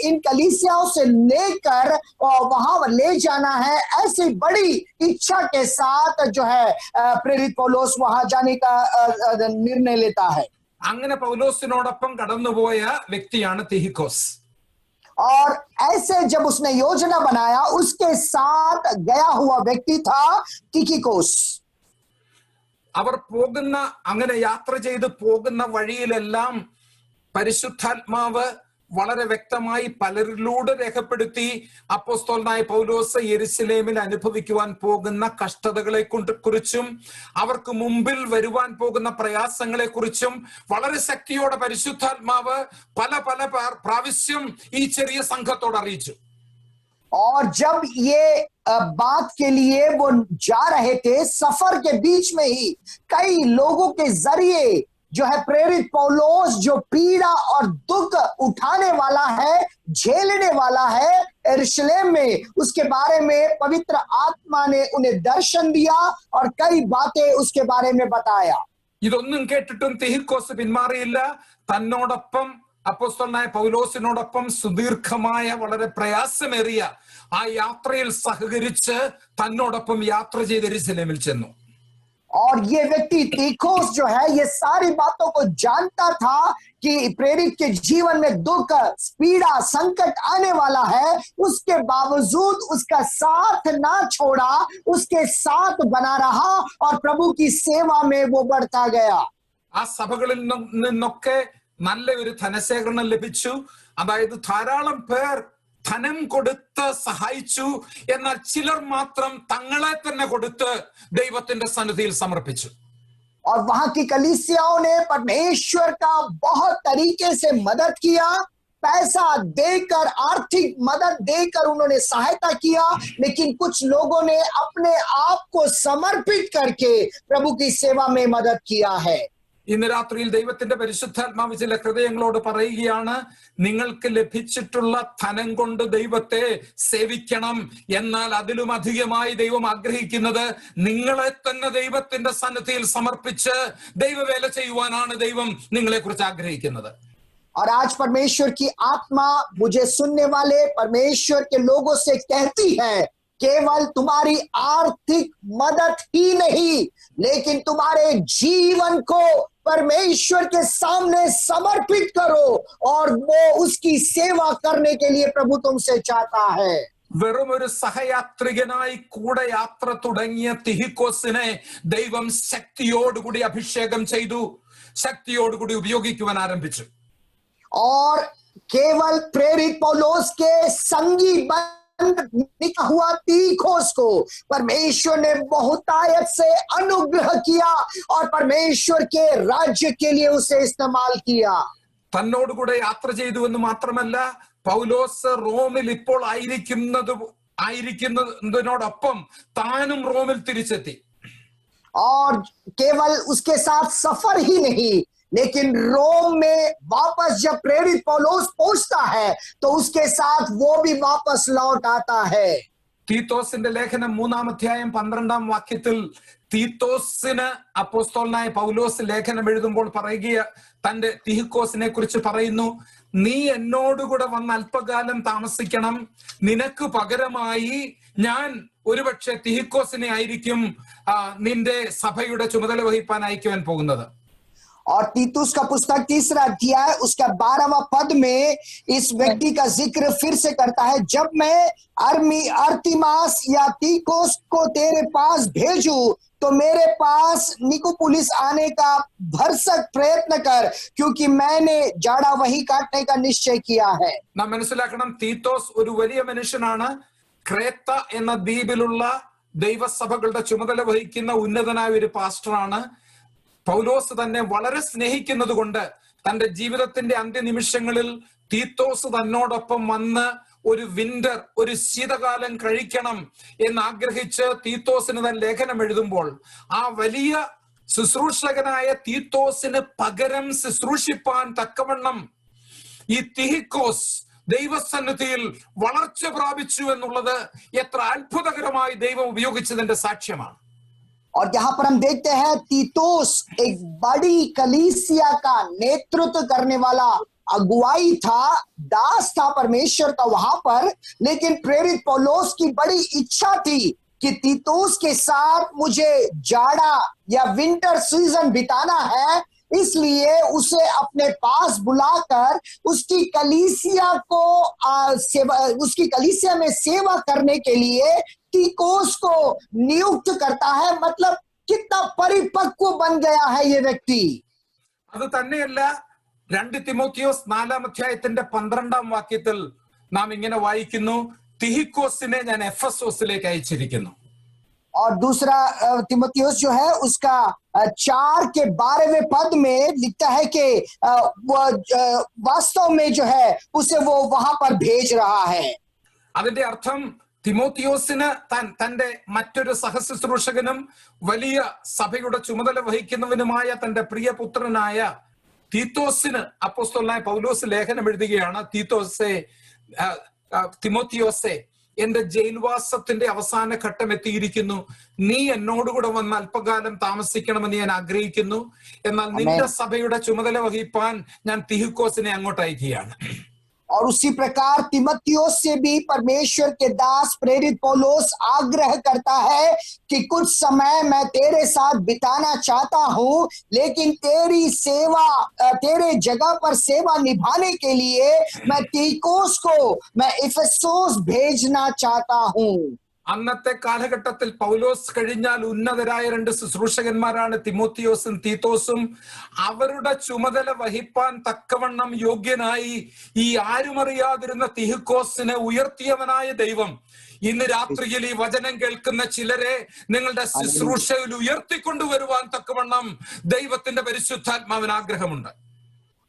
इन कलीसियाओं से लेकर वहां ले जाना है. ऐसी बड़ी इच्छा के साथ जो है प्रेरित पौलुस वहां जाने का निर्णय लेता है. അങ്ങനെ പൗലോസിനോടൊപ്പം കടന്നുപോയ വ്യക്തിയാണ് തിഹിക്കോസ്. और ऐसे जब उसने योजना बनाया, उसके साथ गया हुआ व्यक्ति था तिखिकुस. അവർ അങ്ങനെ യാത്ര ചെയ്ത് പോകുന്ന വഴിയിലെല്ലാം പരിശുദ്ധാത്മാവ് വളരെ വ്യക്തമായി പലരിലൂടെ രേഖപ്പെടുത്തി അപ്പോസ്തലനായ പൗലോസ് യെരുശലേമിൽ അനുഭവിക്കുവാൻ പോകുന്ന കഷ്ടതകളെ കുറിച്ചും അവർക്ക് മുമ്പിൽ വരുവാൻ പോകുന്ന പ്രയാസങ്ങളെ കുറിച്ചും വളരെ ശക്തിയോടെ പരിശുദ്ധാത്മാവ് പല പല പ്രാവശ്യം ഈ ചെറിയ സംഘത്തോട് അറിയിച്ചു. और जब ये बात के लिए वो जा रहे थे, सफर के बीच में ही कई लोगों के जरिए जो है प्रेरित पौलुस जो पीड़ा और दुख उठाने वाला है, झेलने वाला है यरूशलेम में, उसके बारे में पवित्र आत्मा ने उन्हें दर्शन दिया और कई बातें उसके बारे में बताया. ഇതൊന്നും കേട്ടിട്ടും തിഹിക്കോസ് പിന്മാറിയില്ല. തന്നോടൊപ്പം അപ്പോസ്തലനായ പൗലോസിനോടൊപ്പം സുദീർഘമായ വളരെ പ്രയാസമേറിയ ആ യാത്രയിൽ സഹകരിച്ച് തന്നോടൊപ്പം യാത്ര ചെയ്ത് യെരുശലേമിൽ ചെന്നു. और ये व्यक्ति तीखोस जो है ये सारी बातों को जानता था कि प्रेरित के जीवन में दुख, पीड़ा, संकट आने वाला है, उसके बावजूद उसका साथ ना छोड़ा, उसके साथ बना रहा और प्रभु की सेवा में वो बढ़ता गया. ആ സഭകളിൽ നിന്നൊക്കെ നല്ല ഒരു ധനശേഖരണം ലഭിച്ചു. അതായത് ധാരാളം പേർ ധനം കൊടുത്ത് സഹായിച്ചു. എന്നാൽ ചിലർ മാത്രം തങ്ങളെ തന്നെ കൊടുത്ത് ദൈവത്തിന്റെ സന്നിധിയിൽ സമർപ്പിച്ചു. और वहां की कलीसियाओं ने परमेश्वर का बहुत तरीके से मदद किया, पैसा देकर, आर्थिक मदद देकर उन्होंने सहायता किया, लेकिन कुछ लोगों ने अपने आप को समर्पित करके प्रभु की सेवा में मदद किया है. ഇന്ന് രാത്രിയിൽ ദൈവത്തിന്റെ പരിശുദ്ധാത്മാവ് ചില ഹൃദയങ്ങളോട് പറയുകയാണ്, നിങ്ങൾക്ക് ലഭിച്ചിട്ടുള്ള ധനം കൊണ്ട് ദൈവത്തെ സേവിക്കണം. എന്നാൽ അതിലും അധികമായി ദൈവം ആഗ്രഹിക്കുന്നത് നിങ്ങളെ തന്നെ ദൈവത്തിന്റെ സന്നിധിയിൽ സമർപ്പിച്ച് ദൈവവേല ചെയ്യുവാനാണ് ദൈവം നിങ്ങളെ കുറിച്ച് ആഗ്രഹിക്കുന്നത്. और आज परमेश्वर की आत्मा मुझे सुनने वाले परमेश्वर के लोगों से कहती है, केवल तुम्हारी आर्थिक मदद ही नहीं, लेकिन तुम्हारे जीवन को परमेश्वर के सामने समर्पित करो और वो उसकी सेवा करने के लिए प्रभु तुमसे चाहता है. വെറും ഒരു സഹയാത്രികനായി കൂടെ യാത്ര തുടങ്ങിയ തിഹിക്കോസിനെ ദൈവം ശക്തിയോടുകൂടി അഭിഷേകം ചെയ്തു, ശക്തിയോടുകൂടി ഉപയോഗിക്കുവാൻ ആരംഭിച്ചു. और केवल प्रेरित पौलुस के संगी निका हुआ तीखोस को परमेश्वर ने बहुतायत से अनुग्रह किया और परमेश्वर के राज्य के लिए उसे इस्तेमाल किया. തന്നോടുകൂടെ യാത്ര ചെയ്തു എന്ന് മാത്രമല്ല, പൗലോസ് റോമിൽ ഇപ്പോൾ ആയിരിക്കുന്നതിനോടൊപ്പം താനും റോമിൽ തിരിച്ചെത്തി. और केवल उसके साथ सफर ही नहीं, लेकिन रोम में वापस जब प्रेरित पौलुस पहुंचता है तो उसके साथ वो भी वापस लौट आता है. തീത്തോസിന്റെ ലേഖനം 3-12 തീത്തോസിന് അപ്പോസ്തലനായ പൗലോസ് ലേഖനം എഴുതുമ്പോൾ പറയുക, തന്റെ തിഹിക്കോസിനെ കുറിച്ച് പറയുന്നു, നീ എന്നോടുകൂടെ വന്ന് അല്പകാലം താമസിക്കണം, നിനക്ക് പകരമായി ഞാൻ ഒരുപക്ഷെ തിഹിക്കോസിനെ ആയിരിക്കും നിന്റെ സഭയുടെ ചുമതല വഹിപ്പാൻ അയക്കുവാൻ പോകുന്നത്. और तीतुस का पुस्तक 3 अध्याय उसका 12वां पद में इस व्यक्ति का जिक्र फिर से करता है, जब मैं अर्तिमास या तीकोस को तेरे पास भेजूं तो मेरे पास निकोपुलिस आने का भरसक प्रयत्न कर, क्योंकि मैंने जाड़ा वही काटने का निश्चय किया है. നാം മനസ്സിലാക്കണം, തീത്തോസ് ഒരു വലിയ മനുഷ്യനാണ്. ക്രേത്ത എന്ന ദ്വീപിലുള്ള ദൈവസഭകളുടെ ചുമതല വഹിക്കുന്ന ഉന്നതനായ ഒരു പാസ്റ്ററാണ്. പൗലോസ് തന്നെ വളരെ സ്നേഹിക്കുന്നത് കൊണ്ട് തന്റെ ജീവിതത്തിന്റെ അന്ത്യനിമിഷങ്ങളിൽ തീത്തോസ് തന്നോടൊപ്പം വന്ന് ഒരു വിന്റർ, ഒരു ശീതകാലം കഴിക്കണം എന്ന് ആഗ്രഹിച്ച് തീത്തോസിന് തന്നെ ലേഖനം എഴുതുമ്പോൾ ആ വലിയ ശുശ്രൂഷകനായ തീത്തോസിന് പകരം ശുശ്രൂഷിപ്പാൻ തക്കവണ്ണം ഈ തിഹിക്കോസ് ദൈവസന്നിധിയിൽ വളർച്ച പ്രാപിച്ചു എന്നുള്ളത് എത്ര അത്ഭുതകരമായി ദൈവം ഉപയോഗിച്ചതിന്റെ സാക്ഷ്യമാണ്. और यहाँ पर हम देखते हैं तीतोस एक बड़ी कलीसिया का नेतृत्व करने वाला अगुवाई था, दास था परमेश्वर का वहां पर, लेकिन प्रेरित पौलुस की बड़ी इच्छा थी कि तीतोस के साथ मुझे जाड़ा या विंटर सीजन बिताना है, इसलिए उसे अपने पास बुलाकर उसकी कलीसिया को उसकी कलीसिया में सेवा करने के लिए तीकोस को नियुक्त करता है. मतलब कितना परिपक्व बन गया है ये व्यक्ति. അത് തന്നെയല്ല, 2 തിമോത്തിയോസ് 4-ാം അധ്യായത്തിന്റെ 12-ാം വാക്യത്തിൽ നാം ഇങ്ങനെ വായിക്കുന്നു, തിഹിക്കോസിനെ ഞാൻ എഫെസോസിലേക്ക് അയച്ചിരിക്കുന്നു. और दूसरा तिमोथियुस जो है उसका 4 के 12वें पद में लिखता है कि वास्तव में जो है उसे वो वहां पर भेज रहा है. അതിന്റെ അർത്ഥം തിമോത്തിയോസിന് തന്റെ മറ്റൊരു സഹശുശ്രൂഷകനും വലിയ സഭയുടെ ചുമതല വഹിക്കുന്നവനുമായ തന്റെ പ്രിയപുത്രനായ തീത്തോസിന് അപ്പോസ്തലനായ പൗലോസ് ലേഖനം എഴുതുകയാണ്. തിമോത്തിയോസെ, എന്റെ ജയിൽവാസത്തിന്റെ അവസാന ഘട്ടം എത്തിയിരിക്കുന്നു. നീ എന്നോടുകൂടെ വന്ന് അല്പകാലം താമസിക്കണമെന്ന് ഞാൻ ആഗ്രഹിക്കുന്നു. എന്നാൽ നിന്റെ സഭയുടെ ചുമതല വഹിപ്പാൻ ഞാൻ തിഹിക്കോസിനെ അങ്ങോട്ട് അയക്കുകയാണ്. और उसी प्रकार तिमोथियुस से भी परमेश्वर के दास प्रेरित पौलुस आग्रह करता है कि कुछ समय मैं तेरे साथ बिताना चाहता हूं, लेकिन तेरी सेवा, तेरे जगह पर सेवा निभाने के लिए मैं तीकोस को मैं इफेसोस भेजना चाहता हूं. അന്നത്തെ കാലഘട്ടത്തിൽ പൗലോസ് കഴിഞ്ഞാൽ ഉന്നതരായ 2 ശുശ്രൂഷകന്മാരാണ് തിമോത്തിയോസും തീത്തോസും. അവരുടെ ചുമതല വഹിപ്പാൻ തക്കവണ്ണം യോഗ്യനായി ഈ ആരുമറിയാതിരുന്ന തിഹിക്കോസിനെ ഉയർത്തിയവനായ ദൈവം ഇന്ന് രാത്രിയിൽ ഈ വചനം കേൾക്കുന്ന ചിലരെ നിങ്ങളുടെ ശുശ്രൂഷയിൽ ഉയർത്തിക്കൊണ്ടുവരുവാൻ തക്കവണ്ണം ദൈവത്തിന്റെ പരിശുദ്ധാത്മാവിന് ആഗ്രഹമുണ്ട്.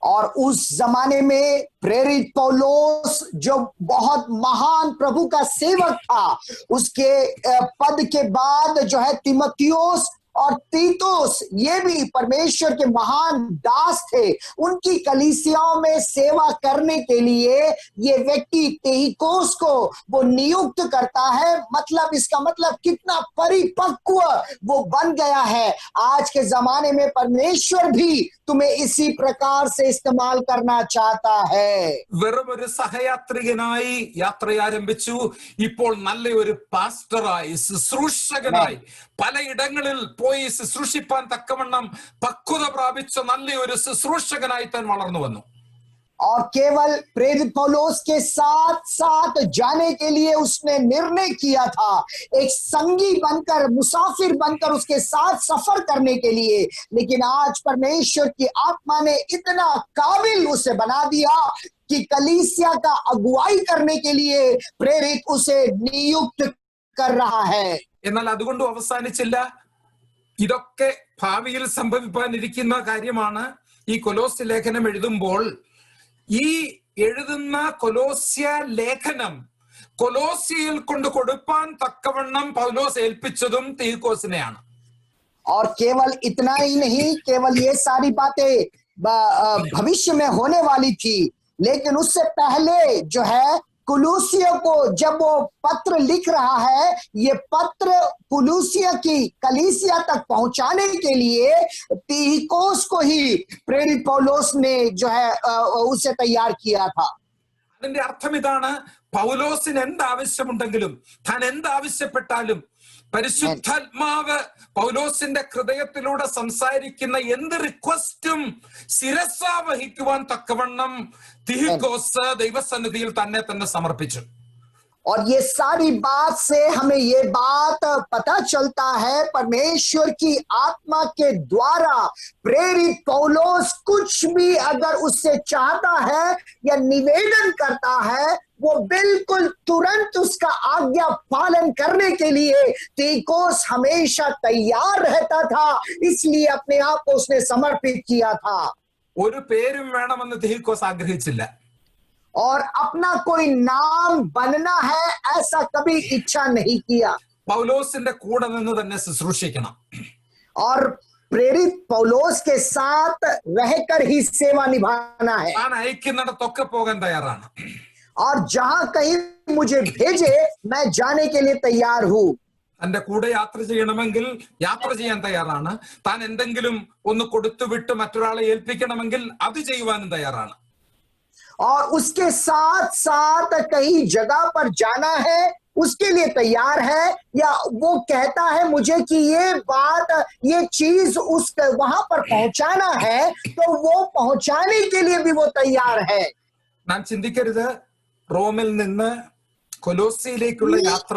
और उस जमाने में प्रेरित पौलुस जो बहुत महान प्रभु का सेवक था, उसके पद के बाद जो है तिमोथियुस और तीतुस, ये भी परमेश्वर के महान दास थे. उनकी कलीसियाओं में सेवा करने के लिए ये व्यक्ति तिहिकोस को वो नियुक्त करता है. मतलब इसका मतलब कितना परिपक्व वो बन गया है. आज के जमाने में परमेश्वर भी तुम्हें इसी प्रकार से इस्तेमाल करना चाहता है. വെറും ഒരു സഹയാത്രികനായി യാത്ര ആരംഭിച്ചു. ഇപ്പോൾ നല്ലൊരു പാസ്റ്ററായി, ശുശ്രൂഷകനായി പലയിടങ്ങളിൽ പോയി ശുശ്രൂഷിപ്പാൻ തക്കവണ്ണം പക്വത പ്രാപിച്ച നല്ലൊരു ശുശ്രൂഷകനായി താൻ വളർന്നു വന്നു. और केवल प्रेरित पौलुस के साथ साथ जाने के लिए उसने निर्णय किया था, एक संगी बनकर, मुसाफिर बनकर उसके साथ सफर करने के लिए. लेकिन आज परमेश्वर की आत्मा ने इतना काबिल उसे बना दिया कि कलीसिया का अगुवाई करने के लिए प्रेरित उसे नियुक्त कर रहा है. എന്നാൽ അതുകൊണ്ട് അവസാനിച്ചില്ല. ഇതൊക്കെ ഭാവിയിൽ സംഭവിക്കാനിരിക്കുന്ന കാര്യമാണ്. ഈ കൊലോസ്യ ലേഖനം എഴുതുമ്പോൾ ഈ എഴുതുന്ന കൊലോസ്യ ലേഖനം കൊലോസ്യയിൽ കൊണ്ട് കൊടുപ്പാൻ തക്കവണ്ണം പൗലോസ് ഏൽപ്പിച്ചതും തിഹിക്കോസിനെയാണ്. और केवल इतना ही नहीं, केवल ये सारी बातें भविष्य में होने वाली थी, लेकिन उससे पहले जो है कुलूसिया को जब वो पत्र लिख रहा है, ये पत्र कुलूसिया की कलीसिया तक पहुंचाने के लिए तिहिकोस को ही प्रेरित पौलुस ने जो है उसे तैयार किया था. അതിന്റെ അർത്ഥം ഇതാണ്, പൗലോസിന് എന്താവശ്യമുണ്ടെങ്കിലും, താൻ എന്താവശ്യപ്പെട്ടാലും പരിശുദ്ധാത്മാവ് പൗലോസിന്റെ ഹൃദയത്തിലൂടെ സംസാരിക്കുന്ന എന്ത് റിക്വസ്റ്റും ശിരസ വഹിക്കുവാൻ തക്കവണ്ണം തിഹിക്കോസ് ദൈവസന്നിധിയിൽ തന്നെ സമർപ്പിച്ചു. और ये सारी बात से हमें ये बात पता चलता है, परमेश्वर की आत्मा के द्वारा प्रेरित पौलुस कुछ भी अगर उससे चाहता है या निवेदन करता है, वो बिल्कुल तुरंत उसका आज्ञा पालन करने के लिए तीकोस हमेशा तैयार रहता था. इसलिए अपने आप को उसने समर्पित किया था. ഒരു പേരും വേണമെന്ന് തിഹിക്കോസ് ആഗ്രഹിച്ചില്ല. और अपना कोई नाम बनना है ऐसा कभी इच्छा नहीं किया. പൗലോസിന്റെ കൂടെ നിന്ന് തന്നെ ശുശ്രൂഷിക്കണം. और प्रेरित पौलुस के साथ रहकर ही सेवा निभाना है. താൻ അയക്കുന്നിടത്തൊക്കെ പോകാൻ തയ്യാറാണ്. और जहां कहीं मुझे भेजे मैं जाने के लिए तैयार हूं. തന്റെ കൂടെ യാത്ര ചെയ്യണമെങ്കിൽ യാത്ര ചെയ്യാൻ തയ്യാറാണ്. താൻ എന്തെങ്കിലും ഒന്ന് കൊടുത്തുവിട്ട് മറ്റൊരാളെ ഏൽപ്പിക്കണമെങ്കിൽ അത് ചെയ്യുവാനും തയ്യാറാണ്. और उसके साथ साथ कहीं जगह पर जाना है उसके लिए तैयार है, या वो कहता है मुझे कि ये बात, ये चीज उस वहां पर पहुंचाना है, तो वो पहुंचाने के लिए भी वो तैयार है. നാം ചിന്തിക്കരുത് റോമിൽ നിന്ന് കൊലോസിയിലേക്കുള്ള യാത്ര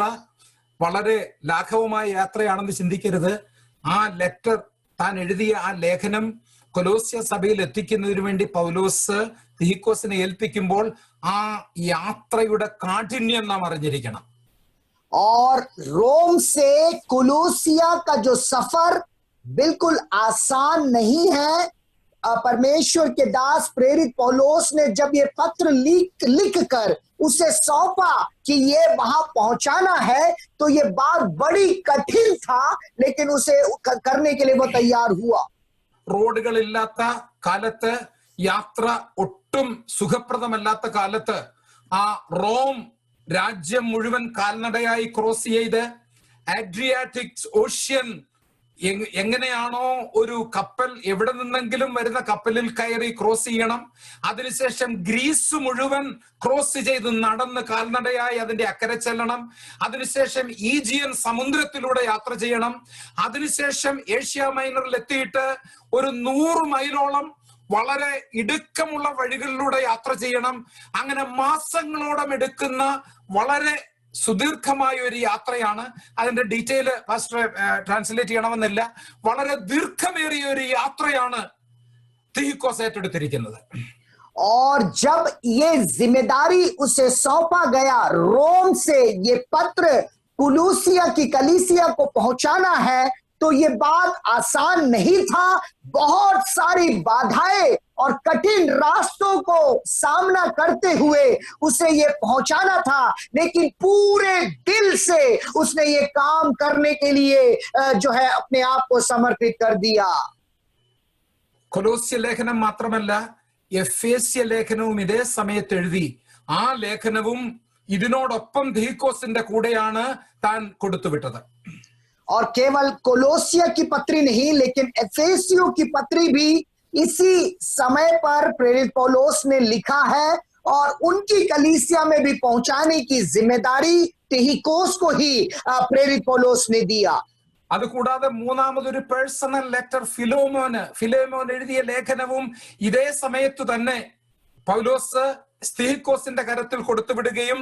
വളരെ ലാഘവമായ യാത്രയാണെന്ന് ചിന്തിക്കരുത്. ആ ലെറ്റർ, താൻ എഴുതിയ ആ ലേഖനം കൊലോസ്യ സഭയിൽ എത്തിക്കുന്നതിന് വേണ്ടി പൗലോസ് തിഹിക്കോസിനെ ഏൽപ്പിക്കുമ്പോൾ ആ യാത്രയുടെ കാഠിന്യം നാം അറിഞ്ഞിരിക്കണം. और रोम से कुलूसिया का जो सफर बिल्कुल आसान नहीं है. परमेश्वर के दास प्रेरित पौलुस ने जब ये पत्र लिख कर उसे सौंपा कि ये वहां पहुंचाना है, तो ये बात बड़ी कठिन था, लेकिन उसे करने के लिए वो तैयार हुआ. റോഡുകളില്ലാത്ത കാലത്ത്, യാത്ര ഒട്ടും സുഖപ്രദമല്ലാത്ത കാലത്ത് ആ റോം രാജ്യം മുഴുവൻ കാൽനടയായി ക്രോസ് ചെയ്ത് അഡ്രിയാറ്റിക് ഓഷ്യൻ എങ്ങനെയാണോ ഒരു കപ്പൽ എവിടെ നിന്നെങ്കിലും വരുന്ന കപ്പലിൽ കയറി ക്രോസ് ചെയ്യണം, അതിനുശേഷം ഗ്രീസ് മുഴുവൻ ക്രോസ് ചെയ്ത് നടന്ന് കാൽനടയായി അതിന്റെ അക്കരെ ചെല്ലണം, അതിനുശേഷം ഈജിയൻ സമുദ്രത്തിലൂടെ യാത്ര ചെയ്യണം, അതിനുശേഷം ഏഷ്യ മൈനറിൽ എത്തിയിട്ട് ഒരു 100 മൈലോളം വളരെ ഇടുക്കമുള്ള വഴികളിലൂടെ യാത്ര ചെയ്യണം. അങ്ങനെ മാസങ്ങളോളം എടുക്കുന്ന വളരെ സുദീർഘമായ ഒരു യാത്രയാണ്. അതിന്റെ ഡീറ്റെയിൽ ഫാസ്റ്റർ ട്രാൻസ്ലേറ്റ് ചെയ്യണമെന്നില്ല. വളരെ ദീർഘമേറിയ ഒരു യാത്രയാണ് തിഹിക്കോസ് ഏറ്റെടുത്തിരിക്കുന്നത്. और जब ये जिम्मेदारी उसे सौंपा गया, रोम से ये पत्र कुलूसिया की कलीसिया को पहुंचाना है, तो ये बात आसान नहीं था. बहुत सारी बाधाएं और कठिन रास्तों को सामना करते हुए उसे ये पहुंचाना था, लेकिन पूरे दिल से उसने ये काम करने के लिए जो है अपने आप को समर्पित कर दिया. കൊലോസ്യ ലേഖനം മാത്രമല്ല, എഫേസ്യ ലേഖനവും ഇതേ സമയത്ത് എഴുതി. ആ ലേഖനവും ഇതിനോടൊപ്പം തിഹിക്കോസിന്റെ കൂടെയാണ് താൻ കൊടുത്തുവിട്ടത്. और केवल कोलोसिया की पत्री नहीं, लेकिन एफेसियों की पत्री भी इसी समय पर प्रेरित पौलुस ने लिखा है, और उनकी कलीसिया में भी पहुंचाने की जिम्मेदारी तिहिकोस को ही प्रेरित पौलुस ने दिया. അതുകൂടാതെ മൂന്നാമതൊരു പേഴ്സണൽ ലെറ്റർ ഫിലോമോൻ എഴുതിയ ലേഖനവും ഇതേ സമയത്ത് തന്നെ പൗലോസ് തിഹിക്കോസിന്റെ കരത്തിൽ കൊടുത്തുവിടുകയും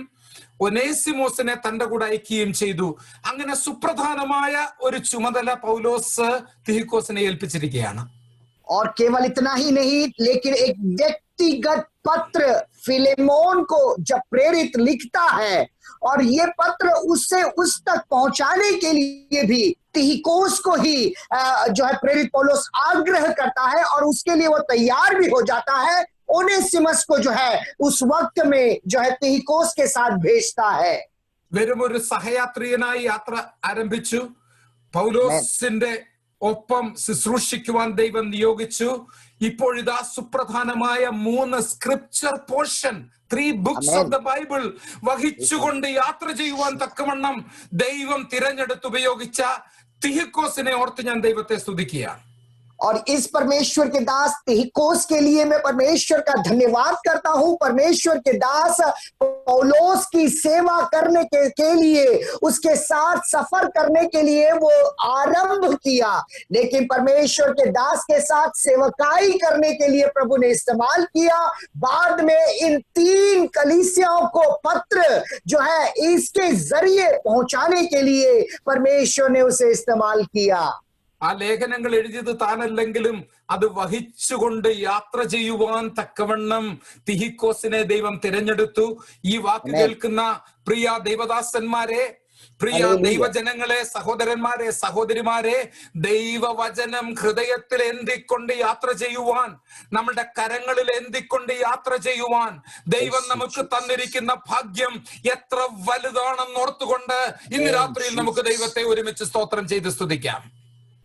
ഒനേസിമോസിനെ തന്റെ കൂടെ അയക്കുകയും ചെയ്തു. അങ്ങനെ സുപ്രധാനമായ ഒരു ചുമതല പൗലോസ് തിഹിക്കോസിനെ ഏൽപ്പിച്ചിരിക്കുകയാണ്. और केवल इतना ही नहीं, लेकिन एक व्यक्तिगत पत्र फिलेमोन को जब प्रेरित लिखता है, और ये पत्र उससे उस तक पहुंचाने के लिए भी तिहिकोस को ही जो है प्रेरित पौलुस आग्रह करता है, और उसके लिए वो तैयार भी हो जाता है. ओनेसिमस को जो है उस वक्त में जो है तिहिकोस के साथ भेजता है. വെറും ഒരു സഹയാത്രികനായി യാത്ര ആരംഭിച്ചു. പൗലോസിന്റെ ഒപ്പം ശുശ്രൂഷിക്കുവാൻ ദൈവം നിയോഗിച്ചു. ഇപ്പോഴിതാ സുപ്രധാനമായ 3 scripture portion, 3 books of the Bible വഹിച്ചുകൊണ്ട് യാത്ര ചെയ്യുവാൻ തക്കവണ്ണം ദൈവം തിരഞ്ഞെടുത്ത് ഉപയോഗിച്ച തിഹിക്കോസിനെ ഓർത്ത് ഞാൻ ദൈവത്തെ സ്തുതിക്കുകയാണ്. और इस परमेश्वर के दास तिहिकोस के लिए मैं परमेश्वर का धन्यवाद करता हूं. परमेश्वर के दास पौलुस की सेवा करने के लिए, उसके साथ सफर करने के लिए वो आरंभ किया, लेकिन परमेश्वर के दास के साथ सेवकाई करने के लिए प्रभु ने इस्तेमाल किया. बाद में इन 3 कलीसियाओं को पत्र जो है इसके जरिए पहुंचाने के लिए परमेश्वर ने उसे इस्तेमाल किया. ആ ലേഖനങ്ങൾ എഴുതിയത് താനല്ലെങ്കിലും അത് വഹിച്ചുകൊണ്ട് യാത്ര ചെയ്യുവാൻ തക്കവണ്ണം തിഹിക്കോസിനെ ദൈവം തിരഞ്ഞെടുത്തു. ഈ വാക്ക് കേൾക്കുന്ന പ്രിയ ദൈവദാസന്മാരെ, പ്രിയ ദൈവജനങ്ങളെ, സഹോദരന്മാരെ, സഹോദരിമാരെ, ദൈവവചനം ഹൃദയത്തിൽ എന്തിക്കൊണ്ട് യാത്ര ചെയ്യുവാൻ, നമ്മുടെ കരങ്ങളിൽ എന്തിക്കൊണ്ട് യാത്ര ചെയ്യുവാൻ ദൈവം നമുക്ക് തന്നിരിക്കുന്ന ഭാഗ്യം എത്ര വലുതാണെന്ന് ഓർത്തുകൊണ്ട് ഇന്ന് രാത്രിയിൽ നമുക്ക് ദൈവത്തെ ഒരുമിച്ച് സ്തോത്രം ചെയ്ത് സ്തുതിക്കാം.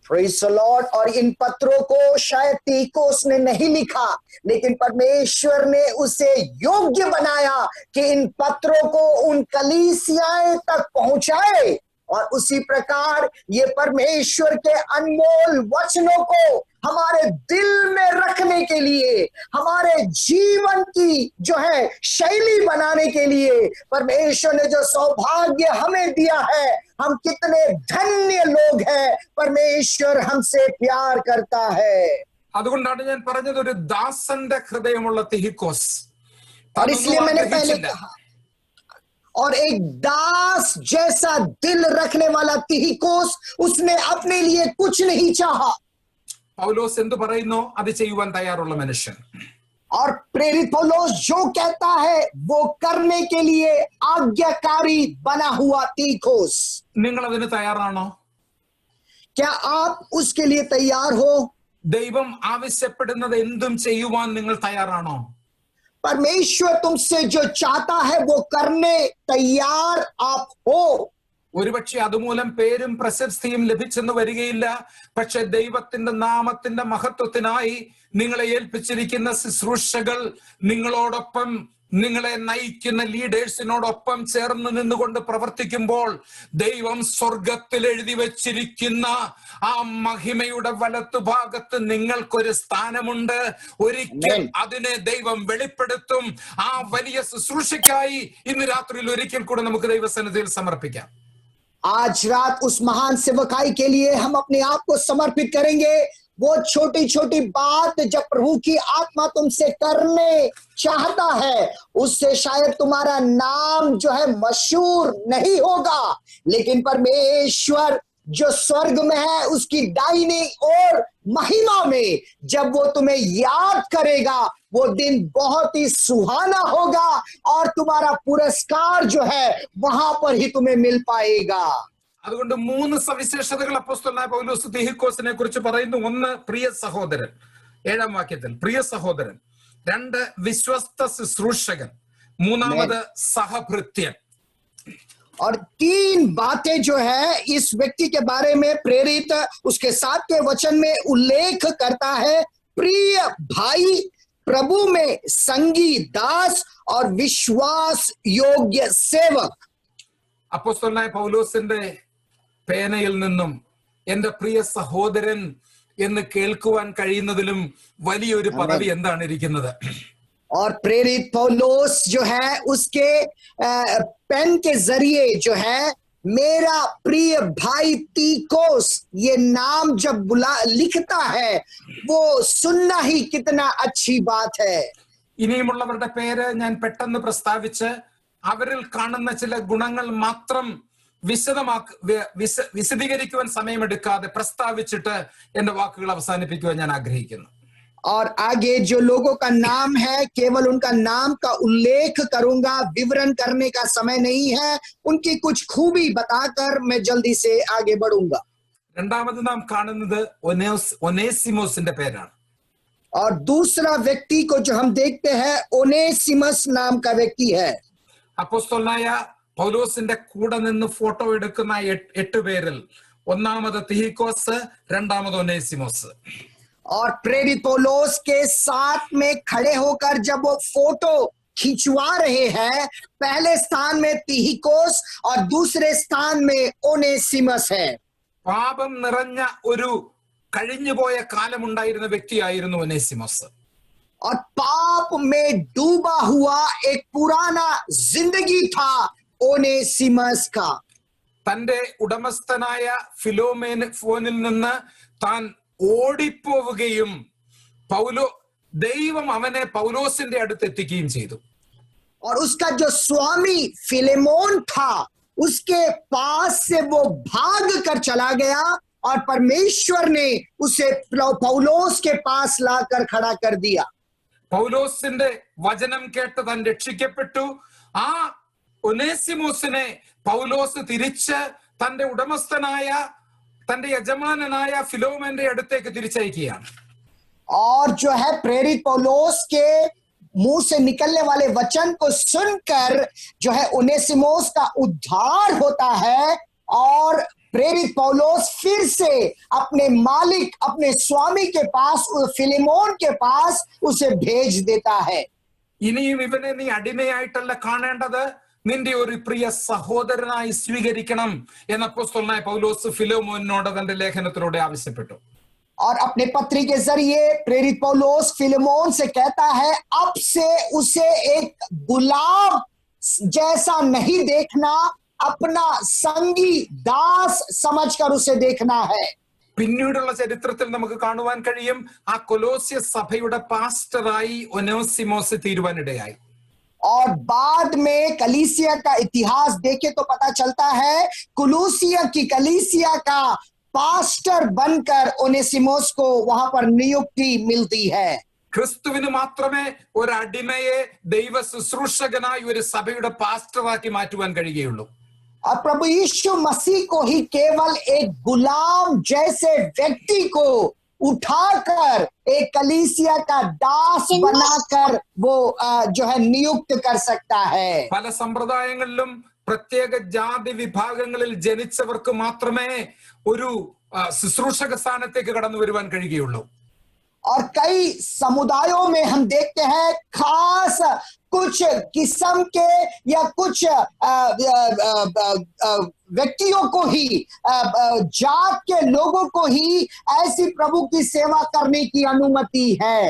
Praise the Lord. और इन पत्रों को शायद तिहिकोस ने नहीं लिखा, लेकिन परमेश्वर ने उसे योग्य बनाया कि इन पत्रों को उन कलीसियाएं तक पहुंचाए. और उसी प्रकार ये परमेश्वर के अनमोल वचनों को हमारे दिल में रखने के लिए, हमारे जीवन की जो है शैली बनाने के लिए परमेश्वर ने जो सौभाग्य हमें दिया है, हम कितने धन्य लोग हैं. परमेश्वर हमसे प्यार करता है. അതുകൊണ്ടാണ് ഞാൻ പറഞ്ഞത് ഒരു ദാസന്റെ ഹൃദയമുള്ള തിഹിക്കോസ്. और इसलिए मैंने पहले कहा, और एक दास जैसा दिल रखने वाला तिहिकोस, उसने अपने लिए कुछ नहीं चाहा. പൗലോസ് എന്ത് പറയുന്നു അത് ചെയ്യുവാൻ തയ്യാറുള്ള മനുഷ്യൻ. और प्रेरित पौलुस जो कहता है वो करने के लिए आज्ञाकारी बना हुआ तीखोस. നിങ്ങൾ അതിന് തയ്യാറാണോ? क्या आप उसके लिए तैयार हो? ദൈവം ആവശ്യപ്പെടുന്നത് എന്തും ചെയ്യുവാൻ നിങ്ങൾ തയ്യാറാണോ? परमेश्वर तुमसे जो चाहता है वो करने तैयार आप हो. ഒരുപക്ഷെ അതുമൂലം പേരും പ്രശസ്തിയും ലഭിച്ചെന്ന് വരികയില്ല. പക്ഷെ ദൈവത്തിന്റെ നാമത്തിന്റെ മഹത്വത്തിനായി നിങ്ങളെ ഏൽപ്പിച്ചിരിക്കുന്ന ശുശ്രൂഷകൾ നിങ്ങളോടൊപ്പം, നിങ്ങളെ നയിക്കുന്ന ലീഡേഴ്സിനോടൊപ്പം ചേർന്ന് നിന്നുകൊണ്ട് പ്രവർത്തിക്കുമ്പോൾ ദൈവം സ്വർഗത്തിൽ എഴുതി വെച്ചിരിക്കുന്ന ആ മഹിമയുടെ വലത്തുഭാഗത്ത് നിങ്ങൾക്കൊരു സ്ഥാനമുണ്ട്. ഒരിക്കൽ അതിനെ ദൈവം വെളിപ്പെടുത്തും. ആ വലിയ ശുശ്രൂഷയ്ക്കായി ഇന്ന് രാത്രിയിൽ ഒരിക്കൽ കൂടെ നമുക്ക് ദൈവസന്നിധിയിൽ സമർപ്പിക്കാം. आज रात उस महान सेवकाई के लिए हम अपने आप को समर्पित करेंगे. वो छोटी छोटी बात जब प्रभु की आत्मा तुमसे करने चाहता है, उससे शायद तुम्हारा नाम जो है मशहूर नहीं होगा, लेकिन परमेश्वर जो स्वर्ग में है उसकी दाहिनी ओर महिमा में जब वो तुम्हें याद करेगा, वो दिन बहुत ही सुहाना होगा और तुम्हारा पुरस्कार जो है वहां पर ही तुम्हें मिल पाएगा. അതുകൊണ്ട് 3 സവിശേഷതകൾ അപ്പോസ്തലനായ പൗലോസ് തിഹിക്കോസിനെ കുറിച്ച് പറയുന്നു. 1 പ്രിയ സഹോദരൻ, 7-ാം വാക്യത്തിൽ പ്രിയ സഹോദരൻ. 2 വിശ്വസ്ത ശുശ്രൂഷകൻ. 3 സഹഭൃത്യൻ. और 3 बातें जो है इस व्यक्ति के बारे में प्रेरित उसके 7वें वचन में उल्लेख करता है. प्रिय भाई, प्रभु में संगी दास और विश्वास योग्य सेवक. അപ്പോസ്തലനായ പൗലോസിന്റെ പേനയിൽ നിന്നും എന്റെ പ്രിയ സഹോദരൻ എന്ന് കേൾക്കുവാൻ കഴിയുന്നതിലും വലിയൊരു പദവി എന്താണ് ഇരിക്കുന്നത്? और प्रेरित पौलुस जो है उसके पेन के जरिए जो है मेरा प्रिय भाई तीकोस ये नाम जब लिखता है वो सुनना ही कितना अच्छी बात है. ഇനിയുമുള്ളവരുടെ പേര് ഞാൻ പെട്ടെന്ന് പ്രസ്താവിച്ച് അവരിൽ കാണുന്ന ചില ഗുണങ്ങൾ മാത്രം വിശദീകരിക്കുവാൻ സമയമെടുക്കാതെ പ്രസ്താവിച്ചിട്ട് എന്റെ വാക്കുകൾ അവസാനിപ്പിക്കുവാൻ ഞാൻ ആഗ്രഹിക്കുന്നു. और आगे जो लोगों का नाम है केवल उनका नाम का उल्लेख करूंगा, विवरण करने का समय नहीं है. उनकी कुछ खूबी बताकर मैं जल्दी से आगे बढ़ूंगा. രണ്ടാമത് നാം കാണുന്നത് ഒനേസിമോസിന്റെ പേരാണ്. और दूसरा व्यक्ति को जो हम देखते हैं ओनेसिमस नाम का व्यक्ति है. അപ്പോസ്തലനായ പൗലോസിന്റെ കൂടെ നിന്ന് ഫോട്ടോ എടുക്കുന്ന 8 പേരിൽ ഒന്നാമത് തിഹിക്കോസ്, രണ്ടാമത് ഒനേസിമോസ്. और प्रेरित पौलुस के साथ में खड़े होकर जब वो फोटो खिंचवा रहे हैं, पहले स्थान में तिहिकोस और दूसरे स्थान में ओनेसिमस है. പാപം നിറഞ്ഞ ഒരു കഴിഞ്ഞുപോയ കാലമുണ്ടായിരുന്ന വ്യക്തിയായിരുന്നു ഒനേസിമോസ്. और पाप में डूबा हुआ एक पुराना जिंदगी था ओनेसिमस का. തന്റെ ഉടമസ്ഥനായ ഫിലോമോനിൽ നിന്ന് താൻ ഓടിപ്പോവുകയും ദൈവം അവനെ പൗലോസിന്റെ അടുത്ത് എത്തിക്കുകയും ചെയ്തു. और उसका जो स्वामी फिलेमोन था उसके पास से वो भाग कर चला गया और परमेश्वर ने उसे पौलोस के पास लाकर खड़ा कर दिया. പൗലോസിന്റെ വചനം കേട്ട് താൻ രക്ഷിക്കപ്പെട്ടു. ആ ഒനേസിമോസിനെ പൗലോസ് തിരിച്ച് തന്റെ ഉടമസ്ഥനായ തന്റെ യജമാനനായ ഫിലോമോന്റെ അടുത്തേക്ക് തിരിച്ചയക്കുകയാണ്. और जो है प्रेरित पौलुस के मुंह से निकलने वाले वचन को सुनकर जो है ओनेसिमोस का उद्धार होता है और प्रेरित पौलुस फिर से अपने मालिक, अपने स्वामी के पास, फिलेमोन के पास उसे भेज देता है. ഇനിയും ഇവനെ നീ അടിമയായിട്ടല്ല കാണേണ്ടത്, നിന്റെ ഒരു പ്രിയ സഹോദരനായി സ്വീകരിക്കണം എന്ന് അപ്പോസ്തലനായ പൗലോസ് ഫിലോമോനോട് തന്റെ ലേഖനത്തിലൂടെ ആവശ്യപ്പെട്ടു. और अपने पत्री के जरिए प्रेरित पौलुस फिलेमोन से कहता है अब से उसे एक गुलाब जैसा नहीं देखना, अपना संगी दास समझकर उसे देखना है. പിന്നീടുള്ള ചരിത്രത്തിൽ നമുക്ക് കാണുവാൻ കഴിയും ആ കൊലോസ്യ സഭയുടെ പാസ്റ്ററായി ഒനേസിമോസ് തീരുവാനിടയായി. और बाद में कलीसिया का इतिहास देखे तो पता चलता है कुलूसिया की कलीसिया का पास्टर बनकर ओनेसिमोस को वहां पर नियुक्ति मिलती है। ക്രിസ്തുവിന് മാത്രമേ ഒരു അടിമയെ ദൈവ ശുശ്രൂഷകനായി ഒരു സഭയുടെ പാസ്റ്ററാക്കി മാറ്റുവാൻ കഴിയുകയുള്ളൂ. और प्रभु यीशु मसीह को ही केवल एक गुलाम जैसे व्यक्ति को उठाकर एक कलीसिया का दास बनाकर वो जो है नियुक्त कर सकता है। പല സമ്പ്രദായങ്ങളിലും പ്രത്യേക ജാതി വിഭാഗങ്ങളിൽ ജനിച്ചവർക്ക് മാത്രമേ ഒരു ശുശ്രൂഷക സ്ഥാനത്തേക്ക് കടന്നു വരുവാൻ കഴിയുകയുള്ളൂ. और कई समुदायों में हम देखते हैं खास कुछ किस्म के या कुछ व्यक्तियों को ही, जात के लोगों को ही ऐसी प्रभु की सेवा करने की अनुमति है।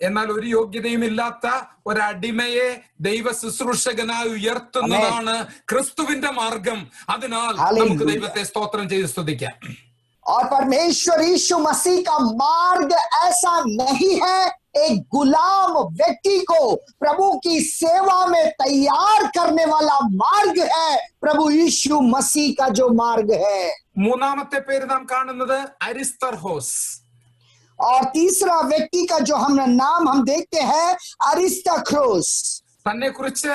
എന്നാൽ ഒരു യോഗ്യതയുമില്ലാത്ത ഒരടിമയെ ദൈവ ശുശ്രൂഷകനായി ഉയർത്തുന്നതാണ് ക്രിസ്തുവിന്റെ മാർഗം. അതിനാൽ നമുക്ക് ദൈവത്തെ സ്തോത്രം ചെയ്ത് സ്തുതിക്കാം. और परमेश्वर यीशु मसीह का मार्ग ऐसा नहीं है एक गुलाम व्यक्ति को प्रभु की सेवा में तैयार करने वाला मार्ग है प्रभु यीशु मसीह का जो मार्ग है। മൂന്നാമത്തെ പേര് നാം കാണുന്നത് അരിസ്തർഹോസ്. और तीसरा व्यक्ति का जो हम नाम हम देखते हैं अरिस्तर्खोस। തന്നെ കുറിച്ച്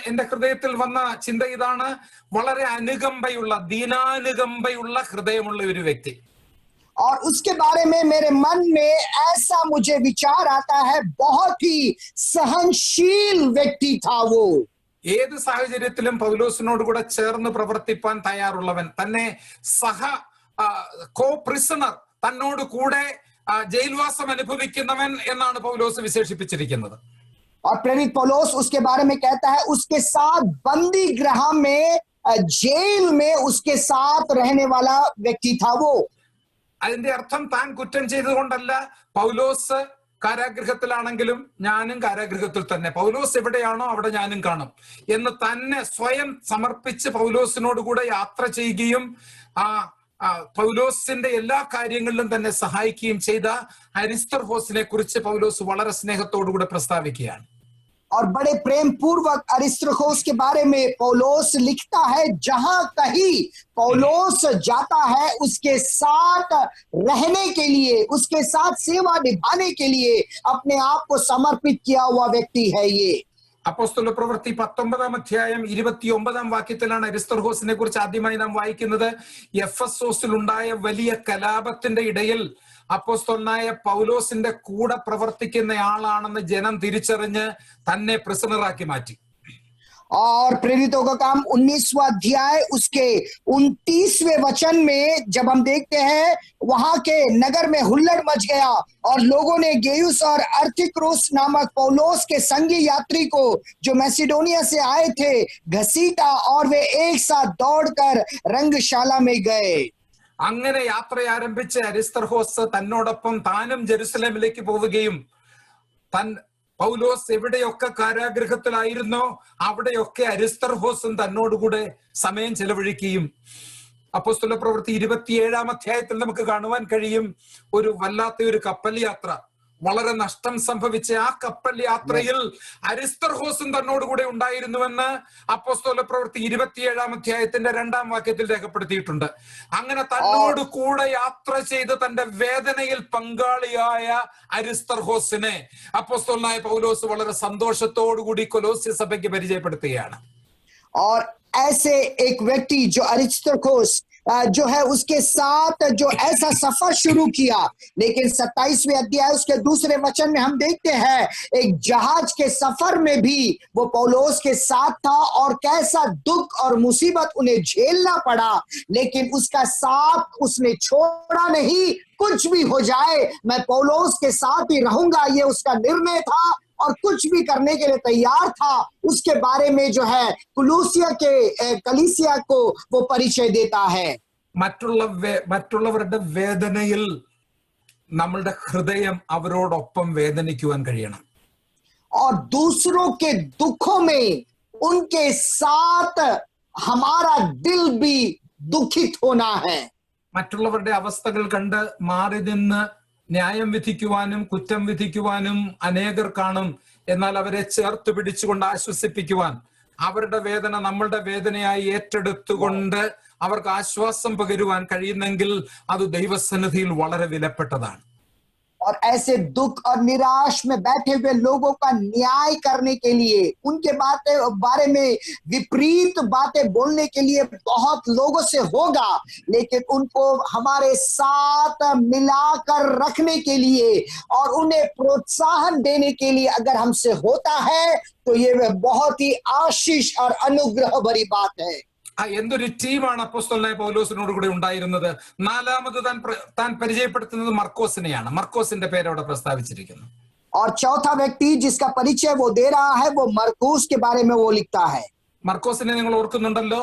എന്റെ ഹൃദയത്തിൽ വന്ന ചിന്ത ഇതാണ്: വളരെ അനുകമ്പയുള്ള, ദീനാനുകമ്പയുള്ള ഹൃദയമുള്ള ഒരു വ്യക്തി. और उसके बारे में मेरे मन में ऐसा मुझे विचार आता है, बहुत ही सहनशील व्यक्ति था वो। ഏത് സാഹചര്യത്തിലും പൗലോസിനോട് കൂടെ ചേർന്ന് പ്രവർത്തിപ്പാൻ തയ്യാറുള്ളവൻ, തന്നെ കോ പ്രിസണർ, തന്നോട് കൂടെ ജയിൽവാസം അനുഭവിക്കുന്നവൻ എന്നാണ് പൗലോസ് വിശേഷിപ്പിച്ചിരിക്കുന്നത്. और प्रेरित पौलुस उसके बारे में कहता है उसके साथ बंदी गृह में, जेल में उसके साथ रहने वाला व्यक्ति था वो। അതിന്റെ അർത്ഥം താൻ കുറ്റം ചെയ്തുകൊണ്ടല്ല. പൗലോസ് കാരാഗൃഹത്തിലാണെങ്കിലും ഞാനും കാരാഗൃഹത്തിൽ തന്നെ, പൗലോസ് എവിടെയാണോ അവിടെ ഞാനും കാണും എന്ന് തന്നെ സ്വയം സമർപ്പിച്ച് പൗലോസിനോട് കൂടെ യാത്ര ചെയ്യുകയും പൗലോസിന്റെ എല്ലാ കാര്യങ്ങളിലും തന്നെ സഹായിക്കുകയും ചെയ്ത അരിസ്തർഹോസിനെ കുറിച്ച് പൗലോസ് വളരെ സ്നേഹത്തോടുകൂടെ പ്രസ്താവിക്കുകയാണ്. और बड़े प्रेम पूर्वक अरिस्तर्खोस के बारे में पौलुस लिखता है, जहां कहीं पौलुस जाता है उसके साथ रहने के लिए, उसके साथ सेवा निभाने के लिए अपने आप को समर्पित किया हुआ व्यक्ति है ये। അപ്പോസ്തല പ്രവൃത്തി 19-ാം അധ്യായം 29-ാം വാക്യത്തിലാണ് അരിസ്തർഹോസിനെ കുറിച്ച് ആദ്യമായി നാം വായിക്കുന്നത്. എഫെസോസിൽ ഉണ്ടായ വലിയ കലാപത്തിന്റെ ഇടയിൽ അപ്പോസ്തലനായ പൗലോസിന്റെ കൂടെ പ്രവർത്തിക്കുന്ന ആളാണെന്ന് ജനം തിരിച്ചറിഞ്ഞ് തന്നെ പ്രിസണറാക്കി മാറ്റി. और प्रेरितों का काम 19वां अध्याय उसके 29वें वचन में जब हम देखते हैं, वहां के नगर में हुल्लड़ मच गया और लोगों ने गेयुस और अर्थिक्रोस नामक पौलुस के संगी यात्री को जो मैसिडोनिया से आए थे घसीटा और वे एक साथ दौड़कर रंगशाला में गए। അങ്ങനെ യാത്ര ആരംഭിച്ച അരിസ്തർഹോസ് തന്നോടൊപ്പം താനും ജെറുസലേമിലേക്ക് പോവുകയും പൗലോസ് എവിടെയൊക്കെ കാരാഗൃഹത്തിലായിരുന്നോ അവിടെയൊക്കെ അരിസ്തർഹോസും തന്നോടുകൂടെ സമയം ചെലവഴിക്കുകയും. അപ്പോസ്തല പ്രവൃത്തി 27-ാം അധ്യായത്തിൽ നമുക്ക് കാണുവാൻ കഴിയും ഒരു വല്ലാത്ത ഒരു കപ്പൽ യാത്ര, വളരെ നഷ്ടം സംഭവിച്ച ആ കപ്പൽ യാത്രയിൽ അരിസ്തർഹോസും തന്നോടുകൂടെ ഉണ്ടായിരുന്നുവെന്ന് അപ്പോസ്തല പ്രവൃത്തി 27-ാം അധ്യായത്തിന്റെ 2-ാം വാക്യത്തിൽ രേഖപ്പെടുത്തിയിട്ടുണ്ട്. അങ്ങനെ തന്നോട് കൂടെ യാത്ര ചെയ്ത് തന്റെ വേദനയിൽ പങ്കാളിയായ അരിസ്തർഹോസിനെ അപ്പോസ്തലനായ പൗലോസ് വളരെ സന്തോഷത്തോടുകൂടി കൊലോസ്യ സഭയ്ക്ക് പരിചയപ്പെടുത്തുകയാണ്. और ऐसे एक व्यक्ति जो अरिस्तर्खोस जो है उसके साथ जो ऐसा सफर शुरू किया, लेकिन 27वें अध्याय उसके दूसरे वचन में हम देखते हैं एक जहाज के सफर में भी वो पौलुस के साथ था और कैसा दुख और मुसीबत उन्हें झेलना पड़ा, लेकिन उसका साथ उसने छोड़ा नहीं। कुछ भी हो जाए मैं पौलुस के साथ ही रहूंगा, ये उसका निर्णय था और कुछ भी करने के लिए तैयार था। उसके बारे में जो है कलीसिया को वो परिचय देता है। മറ്റുള്ളവരുടെ വേദനയിൽ നമ്മളുടെ ഹൃദയം അവരോടൊപ്പം വേദനിക്കുവാൻ കഴിയണം. और दूसरों के दुखों में उनके साथ हमारा दिल भी दुखित होना है. മറ്റുള്ളവരുടെ അവസ്ഥകൾ കണ്ട് മാറി നിന്ന് ന്യായം വിധിക്കുവാനും കുറ്റം വിധിക്കുവാനും അനേകർ കാണും. എന്നാൽ അവരെ ചേർത്ത് പിടിച്ചുകൊണ്ട് ആശ്വസിപ്പിക്കുവാൻ, അവരുടെ വേദന നമ്മളുടെ വേദനയായി ഏറ്റെടുത്തുകൊണ്ട് അവർക്ക് ആശ്വാസം പകരുവാൻ കഴിയുന്നെങ്കിൽ അത് ദൈവസന്നിധിയിൽ വളരെ വിലപ്പെട്ടതാണ്. और ऐसे दुख और निराश में बैठे हुए लोगों का न्याय करने के लिए, उनके बारे में विपरीत बातें बोलने के लिए बहुत लोगों से होगा, लेकिन उनको हमारे साथ मिलाकर रखने के लिए और उन्हें प्रोत्साहन देने के लिए अगर हमसे होता है तो ये बहुत ही आशीष और अनुग्रह भरी बात है. എന്തൊരു ടീമാണ് അപ്പോസ്തലനായ പൗലോസിനോട് കൂടെ ഉണ്ടായിരുന്നത്. നാലാമത് താൻ പരിചയപ്പെടുത്തുന്നത് മർക്കോസിനെയാണ്. മർക്കോസിന്റെ പേര് അവിടെ പ്രസ്താവിച്ചിരിക്കുന്നു. और चौथा व्यक्ति जिसका परिचय वो दे रहा है वो मरकुस के बारे में वो लिखता है. മർക്കോസിനെ നിങ്ങൾ ഓർക്കുന്നുണ്ടല്ലോ.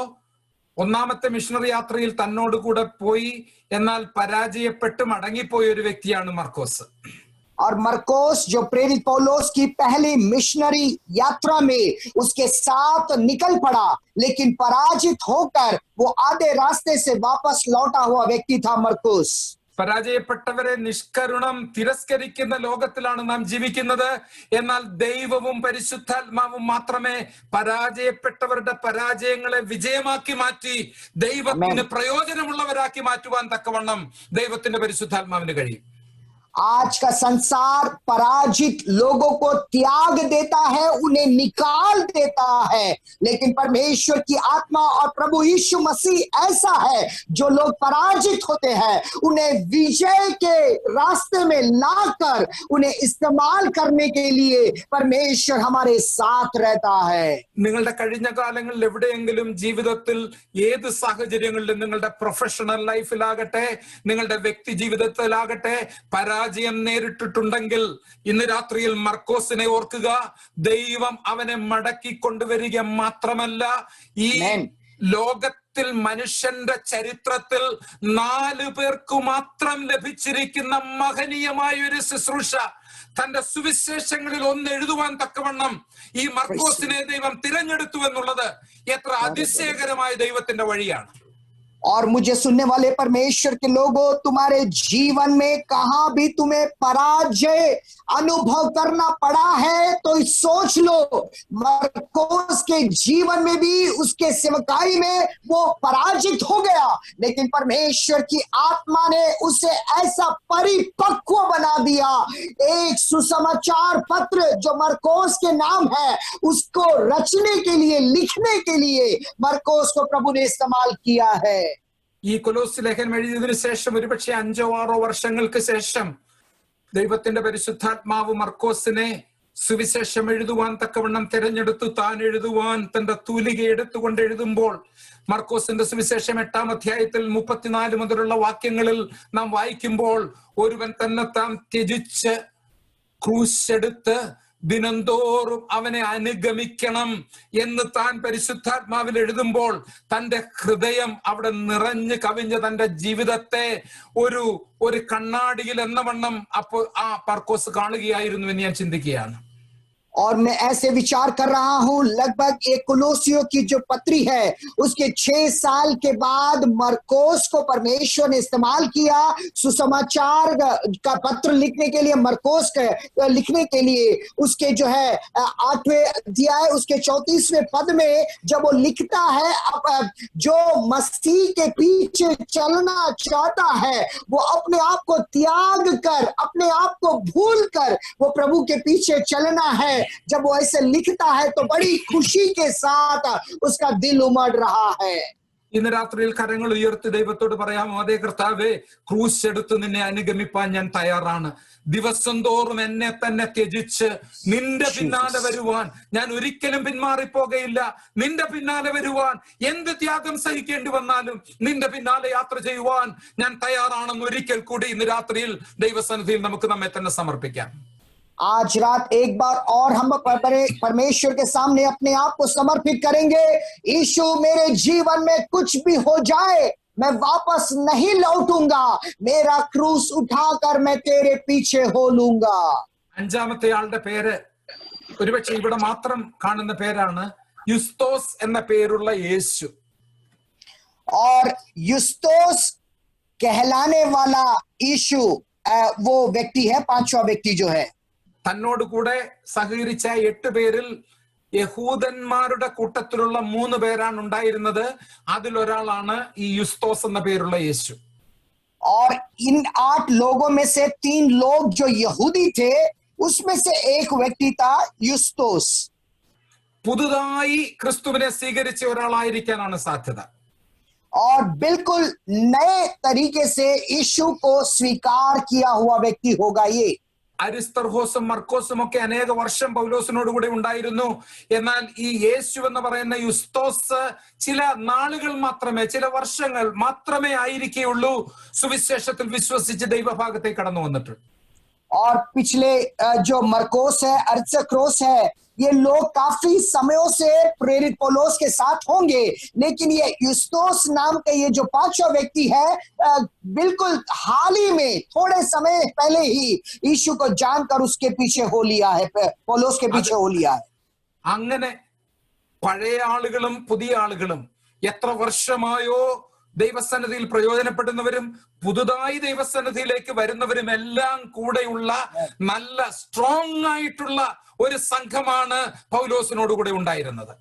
ഒന്നാമത്തെ മിഷണറി യാത്രയിൽ തന്നോട് കൂടെ പോയി എന്നാൽ പരാജയപ്പെട്ട് മടങ്ങിപ്പോയ ഒരു വ്യക്തിയാണ് മർക്കോസ്. और मरकोस जो प्रेरित पौलोस की पहली मिशनरी यात्रा में उसके साथ निकल पड़ा, लेकिन पराजित होकर वो आधे रास्ते से वापस लौटा हुआ व्यक्ति था मरकोस. പരാജയപ്പെട്ടവരെ നിഷ്കരുണം തിരസ്കരിക്കുന്ന ലോകത്തിലാണ് നാം ജീവിക്കുന്നത്. എന്നാൽ ദൈവവും പരിശുദ്ധാത്മാവും മാത്രമേ പരാജയപ്പെട്ടവരുടെ പരാജയങ്ങളെ വിജയമാക്കി മാറ്റി ദൈവത്തിന് പ്രയോജനമുള്ളവരാക്കി മാറ്റുവാൻ തക്കവണ്ണം ദൈവത്തിന്റെ പരിശുദ്ധാത്മാവിന് കഴിയും. आज का संसार पराजित लोगों को त्याग देता है, उन्हें निकाल देता है, लेकिन परमेश्वर की आत्मा और प्रभु यीशु मसीह ऐसा है जो लोग पराजित होते हैं उन्हें विजय के रास्ते में लाकर उन्हें इस्तेमाल करने के लिए परमेश्वर हमारे साथ रहता है. നിങ്ങളുടെ കഴിഞ്ഞ കാലങ്ങളിൽ എവിടെയെങ്കിലും ജീവിതത്തിൽ ഏത് സാഹചര്യങ്ങളിലും നിങ്ങളുടെ പ്രൊഫഷണൽ ലൈഫിലാകട്ടെ നിങ്ങളുടെ വ്യക്തി ജീവിതത്തിലാകട്ടെ പരാജയം നേരിട്ടിട്ടുണ്ടെങ്കിൽ ഇന്ന് രാത്രിയിൽ മർക്കോസിനെ ഓർക്കുക. ദൈവം അവനെ മടക്കി കൊണ്ടുവരിക മാത്രമല്ല, ഈ ലോകത്തിൽ മനുഷ്യന്റെ ചരിത്രത്തിൽ 4 പേർക്ക് മാത്രം ലഭിച്ചിരിക്കുന്ന മഹനീയമായ ഒരു ശുശ്രൂഷ തന്റെ സുവിശേഷങ്ങളിൽ ഒന്ന് എഴുതുവാൻ തക്കവണ്ണം ഈ മർക്കോസിനെ ദൈവം തിരഞ്ഞെടുത്തു എന്നുള്ളത് എത്ര അതിശയകരമായ ദൈവത്തിന്റെ വഴിയാണ്. और मुझे सुनने वाले परमेश्वर के लोगों, तुम्हारे जीवन में कहां भी तुम्हें पराजय अनुभव करना पड़ा है तो सोच लो, मरकोस के जीवन में भी उसके सेवकाई में वो पराजित हो गया, लेकिन परमेश्वर की आत्मा ने उसे ऐसा परिपक्व बना दिया. एक सुसमाचार पत्र जो मरकोस के नाम है उसको रचने के लिए, लिखने के लिए मरकोस को प्रभु ने इस्तेमाल किया है. ഈ കൊലോസ്യ ലേഖനം എഴുതിയതിനു ശേഷം ഒരുപക്ഷെ 5-6 വർഷങ്ങൾക്ക് ശേഷം ദൈവത്തിന്റെ പരിശുദ്ധാത്മാവ് മർക്കോസിനെ സുവിശേഷം എഴുതുവാൻ തക്കവണ്ണം തിരഞ്ഞെടുത്തു. താൻ എഴുതുവാൻ തന്റെ തൂലിക എടുത്തുകൊണ്ട് എഴുതുമ്പോൾ മർക്കോസിന്റെ സുവിശേഷം 8-ാം അധ്യായത്തിൽ 34 മുതലുള്ള വാക്യങ്ങളിൽ നാം വായിക്കുമ്പോൾ ഒരുവൻ തന്നെ താൻ ത്യജിച്ച് ക്രൂശെടുത്ത് ദിനംതോറും അവനെ അനുഗമിക്കണം എന്ന് താൻ പരിശുദ്ധാത്മാവിൽ എഴുതുമ്പോൾ തന്റെ ഹൃദയം അവിടെ നിറഞ്ഞു കവിഞ്ഞ് തന്റെ ജീവിതത്തെ ഒരു കണ്ണാടിയിൽ എന്ന വണ്ണം അപ്പോൾ ആ മർക്കോസ് കാണുകയായിരുന്നു എന്ന് ഞാൻ ചിന്തിക്കുകയാണ്. और मैं ऐसे विचार कर रहा हूं, लगभग एक कोलोसियों की जो पत्री है उसके 6 साल के बाद मरकोस को परमेश्वर ने इस्तेमाल किया सुसमाचार का पत्र लिखने के लिए. मरकोस का लिखने के लिए उसके जो है 8वें अध्याय उसके 34वें पद में जब वो लिखता है, जो मसीह के पीछे चलना चाहता है वो अपने आप को त्याग कर, अपने आप को भूल कर वो प्रभु के पीछे चलना है. जब वो ऐसे लिखता है तो बड़ी खुशी के साथ उसका दिल उमड़ रहा है. ഇന്ന് രാത്രിയിൽ കരങ്ങൾ ഉയർത്തി ദൈവത്തോട് പറയാമോ, അതേ കർത്താവേ, ക്രൂശെടുത്ത് നിന്നെ അനുഗമിപ്പാൻ ഞാൻ തയ്യാറാണ്. ദിവസം തോറും എന്നെ തന്നെ ത്യജിച്ച് നിന്റെ പിന്നാലെ വരുവാൻ ഞാൻ ഒരിക്കലും പിന്മാറിപ്പോകയില്ല. നിന്റെ പിന്നാലെ വരുവാൻ എന്ത് ത്യാഗം സഹിക്കേണ്ടി വന്നാലും നിന്റെ പിന്നാലെ യാത്ര ചെയ്യുവാൻ ഞാൻ തയ്യാറാണെന്ന് ഒരിക്കൽ കൂടി ഇന്ന് രാത്രിയിൽ ദൈവസന്നിധിയിൽ നമുക്ക് നമ്മെ തന്നെ സമർപ്പിക്കാം. आज रात एक बार और हम परमेश्वर के सामने अपने आप को समर्पित करेंगे. यीशु, मेरे जीवन में कुछ भी हो जाए मैं वापस नहीं लौटूंगा, मेरा क्रूस उठाकर मैं तेरे पीछे हो लूंगा. 5-ാമത്തെ ആളുടെ പേര് ഒരുപക്ഷെ ഇവിടെ മാത്രം കാണുന്ന പേരാണ് യുസ്തോസ് എന്ന പേരുള്ള യേശു. और युस्तोस कहलाने वाला यीशु वो व्यक्ति है, 5वां व्यक्ति जो है. തന്നോട് കൂടെ സഹകരിച്ച 8 പേരിൽ യഹൂദന്മാരുടെ കൂട്ടത്തിലുള്ള 3 പേരാണ് ഉണ്ടായിരുന്നത്. അതിലൊരാളാണ് ഈ യുസ്തോസ് എന്ന പേരുള്ള യേശു. और इन 8 लोगों में से 3 लोग जो यहूदी थे, उसमें से एक व्यक्ति था युस्तोस. പുതുതായി ക്രിസ്തുവിനെ സ്വീകരിച്ച ഒരാളായിരിക്കാനാണ് സാധ്യത. और बिल्कुल नए तरीके से यीशु को स्वीकार किया हुआ व्यक्ति होगा ये. അരിസ്തർഹോസും മർക്കോസും ഒക്കെ അനേക വർഷം പൗലോസിനോട് കൂടെ ഉണ്ടായിരുന്നു. എന്നാൽ ഈ യേശു എന്ന് പറയുന്ന യുസ്തോസ് ചില നാളുകൾ മാത്രമേ, ചില വർഷങ്ങൾ മാത്രമേ ആയിരിക്കുകയുള്ളൂ സുവിശേഷത്തിൽ വിശ്വസിച്ച് ദൈവഭാഗത്തേക്ക് കടന്നു വന്നിട്ട്. और पिछले जो मरकोस है, अरिस्तर्खोस है, ये लोग काफी समयों से प्रेरित पौलुस के साथ होंगे, लेकिन ये युस्तोस नाम का ये जो 5वां व्यक्ति है, बिल्कुल हाल ही में थोड़े समय पहले ही यीशु को जानकर उसके पीछे हो लिया है, पौलुस के पीछे हो लिया है. അങ്ങനെ പഴയ ആളുകളും പുതിയ ആളുകളും എത്ര വർഷമായോ ദൈവസന്നിധിയിൽ പ്രയോജനപ്പെടുന്നവരും പുതുതായി ദൈവസന്നിധിയിലേക്ക് വരുന്നവരും എല്ലാം കൂടെയുള്ള നല്ല സ്ട്രോങ് ആയിട്ടുള്ള ഒരു സംഘമാണ് പൗലോസിനോട് കൂടെ ഉണ്ടായിരുന്നത്.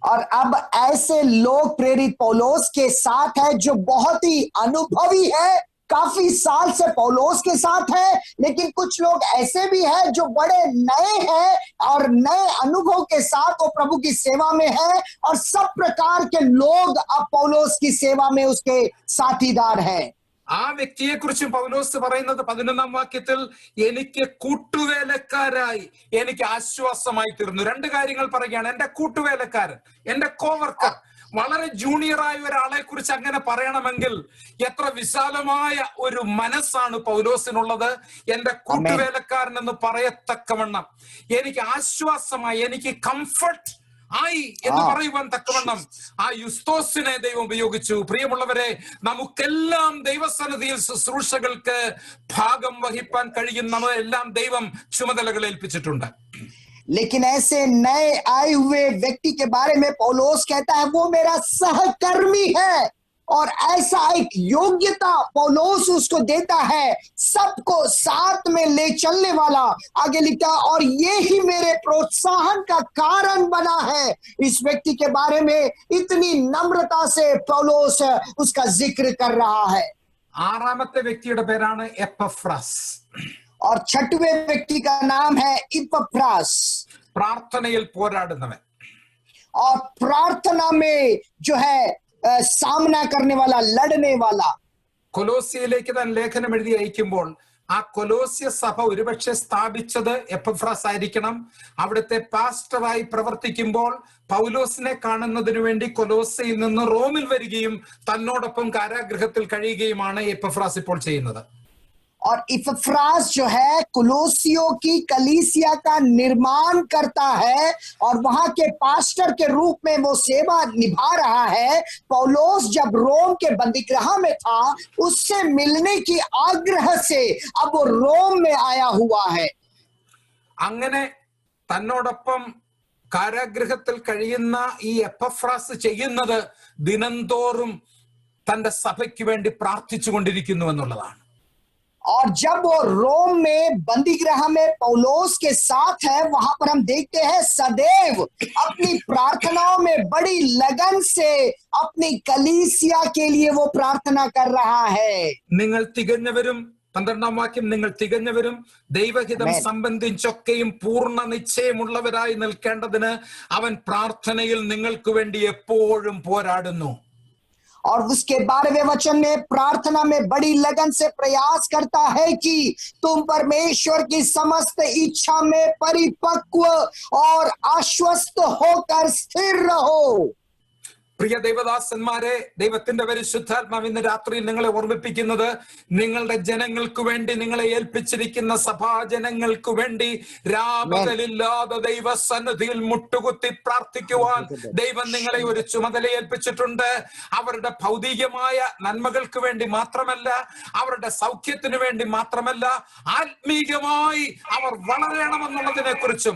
और अब ऐसे लोग प्रेरित पौलुस के साथ है जो बहुत ही अनुभवी है, काफी साल से पौलुस के साथ है, लेकिन कुछ लोग ऐसे भी हैं जो बड़े नए हैं और नए अनुभव के साथ वो प्रभु की सेवा में है, और सब प्रकार के लोग अब पौलुस की सेवा में उसके साथीदार हैं. ആ വ്യക്തിയെ കുറിച്ചും പൗലോസ് പറയുന്നത് 11ാം വാക്യത്തിൽ, എനിക്ക് കൂട്ടുവേലക്കാരായി എനിക്ക് ആശ്വാസമായി തീർന്നു. 2 കാര്യങ്ങൾ പറയുകയാണ്. എന്റെ കൂട്ടുവേലക്കാരൻ, എന്റെ കോവർക്കർ, വളരെ ജൂനിയറായ ഒരാളെ കുറിച്ച് അങ്ങനെ പറയണമെങ്കിൽ എത്ര വിശാലമായ ഒരു മനസ്സാണ് പൗലോസിനുള്ളത്. എന്റെ കൂട്ടുവേലക്കാരൻ എന്ന് പറയത്തക്കവണ്ണം, എനിക്ക് ആശ്വാസമായി, എനിക്ക് കംഫർട്ട് ആയി എന്ന് പറയുവാൻ തക്കവണ്ണം ആ യുസ്തോസിനെ ദൈവം ഉപയോഗിച്ചു. പ്രിയമുള്ളവരെ, നമുക്കെല്ലാം ദൈവസന്നിധിയിൽ ശുശ്രൂഷകൾക്ക് ഭാഗം വഹിപ്പാൻ കഴിയും. നമ്മളെല്ലാം ദൈവം ചുമതലകൾ ഏൽപ്പിച്ചിട്ടുണ്ട്. लेकिन ऐसे नए आए हुए व्यक्ति के बारे में पौलुस कहता है वो मेरा सहकर्मी है, और ऐसा एक योग्यता पौलुस उसको देता है, सबको साथ में ले चलने वाला. आगे लिखता है, और ये ही मेरे प्रोत्साहन का कारण बना है. इस व्यक्ति के बारे में इतनी नम्रता से पौलुस उसका जिक्र कर रहा है. 6ാമത്തെ വ്യക്തിയുടെ പേരാണ് എപ്പഫ്രാസ്. और 6वें व्यक्ति का नाम है इपफ्रास. പ്രാർത്ഥനയിൽ പോരാടുന്നവൻ. और प्रार्थना में जो है सामना करने वाला, लड़ने वाला. കൊലോസ്യയിലേക്ക് താൻ ലേഖനം എഴുതി അയക്കുമ്പോൾ ആ കൊലോസ്യ സഭ ഒരുപക്ഷെ സ്ഥാപിച്ചത് എപ്പഫ്രാസ് ആയിരിക്കണം. അവിടുത്തെ പാസ്റ്ററായി പ്രവർത്തിക്കുമ്പോൾ പൗലോസിനെ കാണുന്നതിനു വേണ്ടി കൊലോസ്യയിൽ നിന്ന് റോമിൽ വരികയും തന്നോടൊപ്പം കാരാഗൃഹത്തിൽ കഴിയുകയുമാണ് എപ്പഫ്രാസ് ഇപ്പോൾ ചെയ്യുന്നത്. और इपफ्रास जो है कुलोसियों की कलीसिया का निर्माण करता है, और वहां के पास्टर के रूप में वो सेवा निभा रहा है. पौलुस जब रोम के बंदीगृह में था, उससे मिलने की आग्रह से अब वो रोम में आया हुआ है. അങ്ങനെ തന്നോടൊപ്പം കാരാഗൃഹത്തിൽ കഴിയുന്ന ഈ എപ്പഫ്രാസ് ചെയ്യുന്നത് ദിനംതോറും തന്റെ സഭയ്ക്ക് വേണ്ടി പ്രാർത്ഥിച്ചു കൊണ്ടിരിക്കുന്നു എന്നുള്ളതാണ്. और जब वो रोम में बंदीगृह में पौलुस के साथ है, वहां पर हम देखते हैं सदैव अपनी प्रार्थनाओं में बड़ी लगन से अपनी कलीसिया के लिए वो प्रार्थना कर रहा है. നിങ്ങൾ തികഞ്ഞവരും, 12ാം വാക്യം, നിങ്ങൾ തികഞ്ഞവരും ദൈവഹിതം സംബന്ധിച്ചൊക്കെയും പൂർണ്ണ നിശ്ചയമുള്ളവരായി നിൽക്കേണ്ടതിന് അവൻ പ്രാർത്ഥനയിൽ നിങ്ങൾക്ക് വേണ്ടി എപ്പോഴും പോരാടുന്നു. और उसके 12वें वचन में प्रार्थना में बड़ी लगन से प्रयास करता है कि तुम परमेश्वर की समस्त इच्छा में परिपक्व और आश्वस्त होकर स्थिर रहो. പ്രിയ ദൈവദാസന്മാരെ, ദൈവത്തിന്റെ പരിശുദ്ധാത്മാവ് ഇന്ന് രാത്രിയിൽ നിങ്ങളെ ഓർമ്മിപ്പിക്കുന്നത്, നിങ്ങളുടെ ജനങ്ങൾക്ക് വേണ്ടി, നിങ്ങളെ ഏൽപ്പിച്ചിരിക്കുന്ന സഭാജനങ്ങൾക്ക് വേണ്ടി രാപകലില്ലാതെ ദൈവസന്നിധിയിൽ മുട്ടുകുത്തി പ്രാർത്ഥിക്കുവാൻ ദൈവം നിങ്ങളെ ഒരു ചുമതല ഏൽപ്പിച്ചിട്ടുണ്ട്. അവരുടെ ഭൗതികമായ നന്മകൾക്ക് വേണ്ടി മാത്രമല്ല, അവരുടെ സൗഖ്യത്തിന് വേണ്ടി മാത്രമല്ല, ആത്മീയമായി അവർ വളരണമെന്നുള്ളതിനെ കുറിച്ചും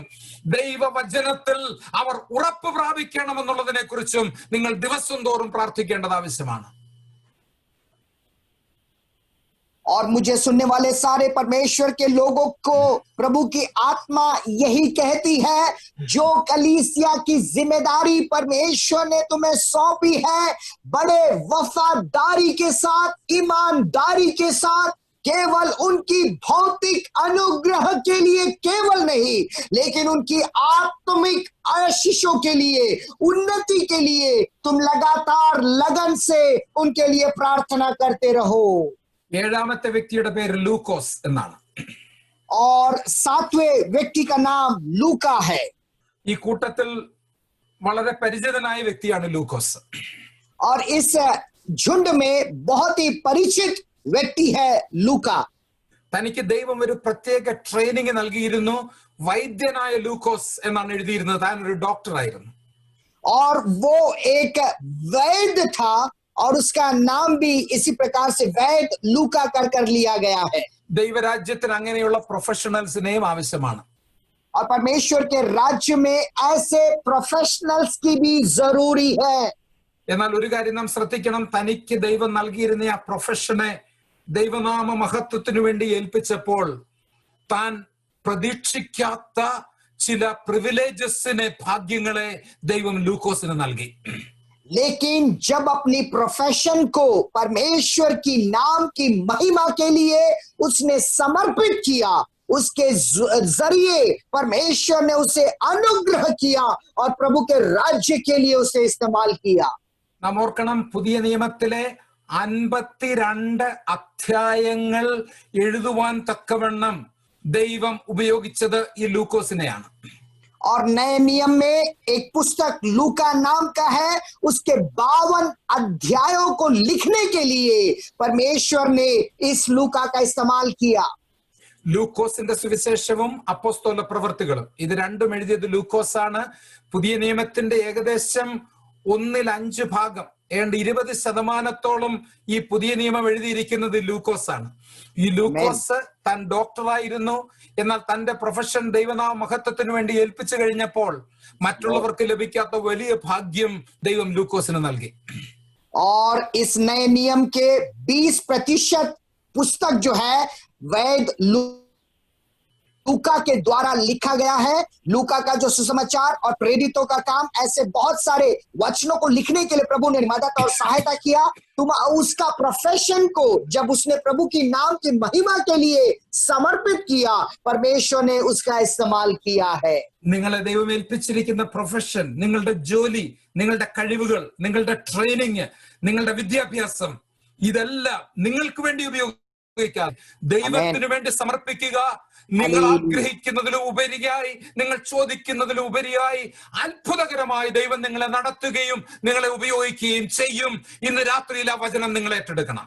ദൈവവചനത്തിൽ അവർ ഉറപ്പ് പ്രാപിക്കണമെന്നുള്ളതിനെ കുറിച്ചും നിങ്ങൾ ദിവസം തോറും പ്രാർത്ഥിക്കേണ്ടത് ആവശ്യമാണ്. और मुझे सुनने वाले सारे परमेश्वर के लोगों को प्रभु की आत्मा यही कहती है, जो कलीसिया की जिम्मेदारी परमेश्वर ने तुम्हें सौंपी है, बड़े वफादारी के साथ, ईमानदारी के साथ, केवल उनकी भौतिक अनुग्रह के लिए केवल नहीं, लेकिन उनकी आत्मिक आशीषों के लिए, उन्नति के लिए तुम लगातार लगन से उनके लिए प्रार्थना करते रहो। ഏഴാമത്തെ വ്യക്തിയുടെ പേര് ലൂക്കോസ് എന്നാണ്. और 7वें व्यक्ति का नाम लूका है. ഈ കൂട്ടത്തിൽ വളരെ പരിചിതനായ വ്യക്തിയാണ് ലൂക്കോസ്. और इस झुंड में बहुत ही परिचित व्यक्ति है लूका. തനിക്ക് ദൈവം ഒരു പ്രത്യേക ട്രെയിനിങ് നൽകിയിരുന്നു. വൈദ്യനായ ലൂക്കോസ് എന്നാണ് എഴുതിയിരുന്നത്. താൻ ഒരു ഡോക്ടർ ആയിരുന്നു. और वो एक वैद्य था और उसका नाम भी इसी प्रकार से वैद्य लूका कर लिया गया है. ദൈവരാജ്യത്തിന് അങ്ങനെയുള്ള പ്രൊഫഷണൽസിനെയും ആവശ്യമാണ്. और परमेश्वर के राज्य में ऐसे प्रोफेशनल्स की भी जरूरी है. എന്നാൽ ഒരു കാര്യം നാം ശ്രദ്ധിക്കണം, തനിക്ക് ദൈവം നൽകിയിരുന്ന ആ പ്രൊഫഷനെ ദൈവനാമ മഹത്വത്തിനു വേണ്ടി ഏൽപ്പിച്ചപ്പോൾ താൻ പ്രതീക്ഷിക്കാത്ത ചില പ്രിവിലേജസിനെ, ഭാഗ്യങ്ങളെ ദൈവം ലൂക്കോസിന് നൽകി. लेकिन जब अपनी प्रोफेशन को परमेश्वर की नाम की महिमा के लिए उसने समर्पित किया, उसके जरिए परमेश्वर ने उसे अनुग्रह किया और प्रभु के राज्य के लिए उसे इस्तेमाल किया. നാം ഓർക്കണം, പുതിയ നിയമത്തിലെ 52 അധ്യായങ്ങൾ എഴുതുവാൻ തക്കവണ്ണം ദൈവം ഉപയോഗിച്ചത് ഈ ലൂക്കോസിനെയാണ്. और नए नियम में एक पुस्तक लूका नाम का है, उसके 52 अध्यायों को लिखने के लिए परमेश्वर ने इस लूका का इस्तेमाल किया. ലൂക്കോസിന്റെ സുവിശേഷവും അപ്പോസ്തല പ്രവൃത്തികളും, ഇത് രണ്ടും എഴുതിയത് ലൂക്കോസ് ആണ്. പുതിയ നിയമത്തിന്റെ ഏകദേശം 1/5 ഭാഗം, ഏതാണ്ട് 20% ഈ പുതിയ നിയമം എഴുതിയിരിക്കുന്നത് ലൂക്കോസ് ആണ്. ഈ ലൂക്കോസ് താൻ ഡോക്ടറായിരുന്നു. എന്നാൽ തന്റെ പ്രൊഫഷൻ ദൈവനാമ മഹത്വത്തിന് വേണ്ടി ഏൽപ്പിച്ചു കഴിഞ്ഞപ്പോൾ മറ്റുള്ളവർക്ക് ലഭിക്കാത്ത വലിയ ഭാഗ്യം ദൈവം ലൂക്കോസിന് നൽകി. और इस नए नियम के 20% पुस्तक जो है वैद्य लूका के द्वारा लिखा गया है. लूका का जो सुसमाचार और प्रेरितों का काम, ऐसे बहुत सारे वचनों को लिखने के लिए प्रभु ने मदद और सहायता किया. तुम उसका प्रोफेशन को जब उसने प्रभु की नाम की महिमा के लिए समर्पित किया, परमेश्वर ने उसका इस्तेमाल किया है. നിങ്ങളെ ദൈവം ഏൽപ്പിച്ചിരിക്കുന്ന പ്രൊഫഷൻ, നിങ്ങളുടെ ജോലി, നിങ്ങളുടെ കഴിവുകൾ, നിങ്ങളുടെ ട്രെയിനിങ്, നിങ്ങളുടെ വിദ്യാഭ്യാസം, ഇതെല്ലാം നിങ്ങൾക്ക് വേണ്ടി ഉപയോഗിക്കാൻ ദൈവത്തിന് വേണ്ടി സമർപ്പിക്കുക. നിങ്ങൾ ആഗ്രഹിക്കുന്നതിലും ഉപരിയായി, നിങ്ങൾ ചോദിക്കുന്നതിലും ഉപരിയായി അത്ഭുതകരമായി ദൈവം നിങ്ങളെ നടത്തുകയും നിങ്ങളെ ഉപയോഗിക്കുകയും ചെയ്യും. ഇന്ന് രാത്രിയിൽ ആ വചനം നിങ്ങൾ ഏറ്റെടുക്കണം.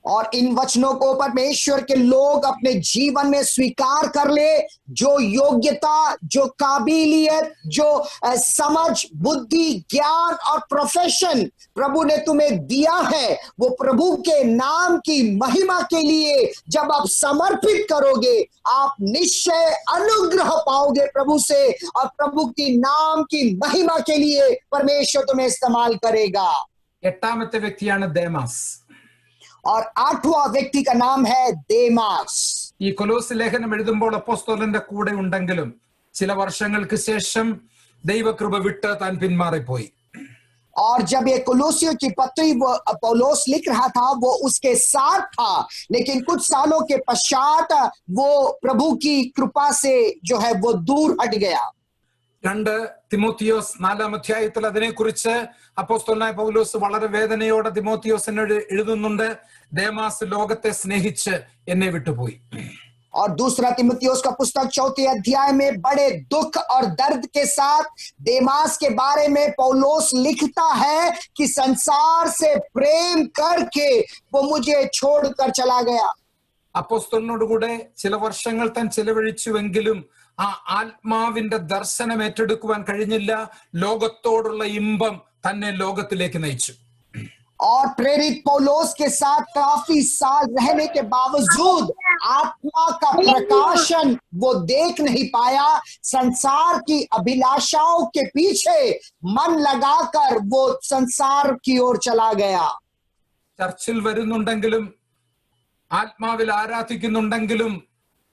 और इन वचनों को परमेश्वर के लोग अपने जीवन में स्वीकार कर ले. जो योग्यता, जो काबिलियत, जो समझ, बुद्धि, ज्ञान और प्रोफेशन प्रभु ने तुम्हें दिया है, वो प्रभु के नाम की महिमा के लिए जब आप समर्पित करोगे, आप निश्चय अनुग्रह पाओगे प्रभु से, और प्रभु की नाम की महिमा के लिए परमेश्वर तुम्हें इस्तेमाल करेगा. 8ാമത്തെ വ്യക്തിയാണ് ദേമാസ്. और 8वां व्यक्ति का नाम है देमास. ഈ കൊലോസ് ലേഖനം എഴുതുമ്പോൾ അപ്പോസ്തലന്റെ കൂടെ ഉണ്ടെങ്കിലും ചില വർഷങ്ങൾക്ക് ശേഷം ദൈവകൃപ വിട്ട് താൻ പിന്മാറിപ്പോയി. और जब ये कोलोसियों की पत्री वो पौलोस लिख रहा था, वो उसके साथ था, लेकिन कुछ सालों के पश्चात वो प्रभु की कृपा से जो है वो दूर हट गया. 2 തിമോത്തിയോസ് 4ാം അധ്യായത്തിൽ അതിനെക്കുറിച്ച് അപ്പോസ്തലനായ പൗലോസ് വളരെ വേദനയോടെ തിമോത്തിയോസിനോട് എഴുതുന്നുണ്ട്. ദേമാസ് ലോകത്തെ സ്നേഹിച്ച് എന്നെ വിട്ടുപോയി. और 2 तिमुथियुस का पुस्तक 4 अध्याय में बड़े दुख और दर्द के साथ देमास के बारे में पौलोस लिखता है कि संसार से प्रेम करके वो मुझे छोड़कर चला गया. അപ്പോസ്തലനോട് കൂടെ ചില വർഷങ്ങൾ താൻ ചെലവഴിച്ചുവെങ്കിലും ആ ആത്മാവിന്റെ ദർശനം ഏറ്റെടുക്കുവാൻ കഴിഞ്ഞില്ല. ലോകത്തോടുള്ള ഇമ്പം തന്നെ ലോകത്തിലേക്ക് നയിച്ചു. और प्रेरित पौलोस के साथ काफी साल रहने के बावजूद आत्मा का प्रकाशन वो देख नहीं पाया. संसार की अभिलाषाओं के पीछे मन लगाकर वो संसार की ओर चला गया. ചർച്ചിൽ വരുന്നുണ്ടെങ്കിലും ആത്മാവിൽ ആരാധിക്കുന്നുണ്ടെങ്കിലും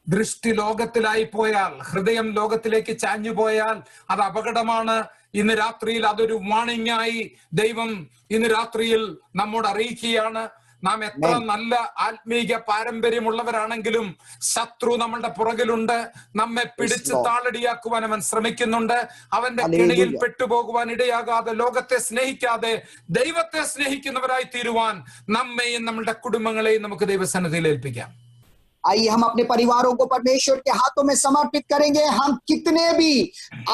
ദൃഷ്ടി ലോകത്തിലായി പോയാൽ, ഹൃദയം ലോകത്തിലേക്ക് ചാഞ്ഞു പോയാൽ അത് അപകടമാണ്. ഇന്ന് രാത്രിയിൽ അതൊരു വാണിംഗ് ആയി ദൈവം ഇന്ന് രാത്രിയിൽ നമ്മോട് അറിയിക്കുകയാണ്. നാം എത്ര നല്ല ആത്മീക പാരമ്പര്യമുള്ളവരാണെങ്കിലും ശത്രു നമ്മളുടെ പുറകിലുണ്ട്. നമ്മെ പിടിച്ച് താളടിയാക്കുവാൻ അവൻ ശ്രമിക്കുന്നുണ്ട്. അവന്റെ കെണിയിൽ പെട്ടുപോകുവാൻ ഇടയാകാതെ, ലോകത്തെ സ്നേഹിക്കാതെ ദൈവത്തെ സ്നേഹിക്കുന്നവരായി തീരുവാൻ നമ്മെയും നമ്മളുടെ കുടുംബങ്ങളെയും നമുക്ക് ദൈവസന്നിധിയിൽ ഏൽപ്പിക്കാം. आइए हम अपने परिवारों को परमेश्वर के हाथों में समर्पित करेंगे। हम कितने भी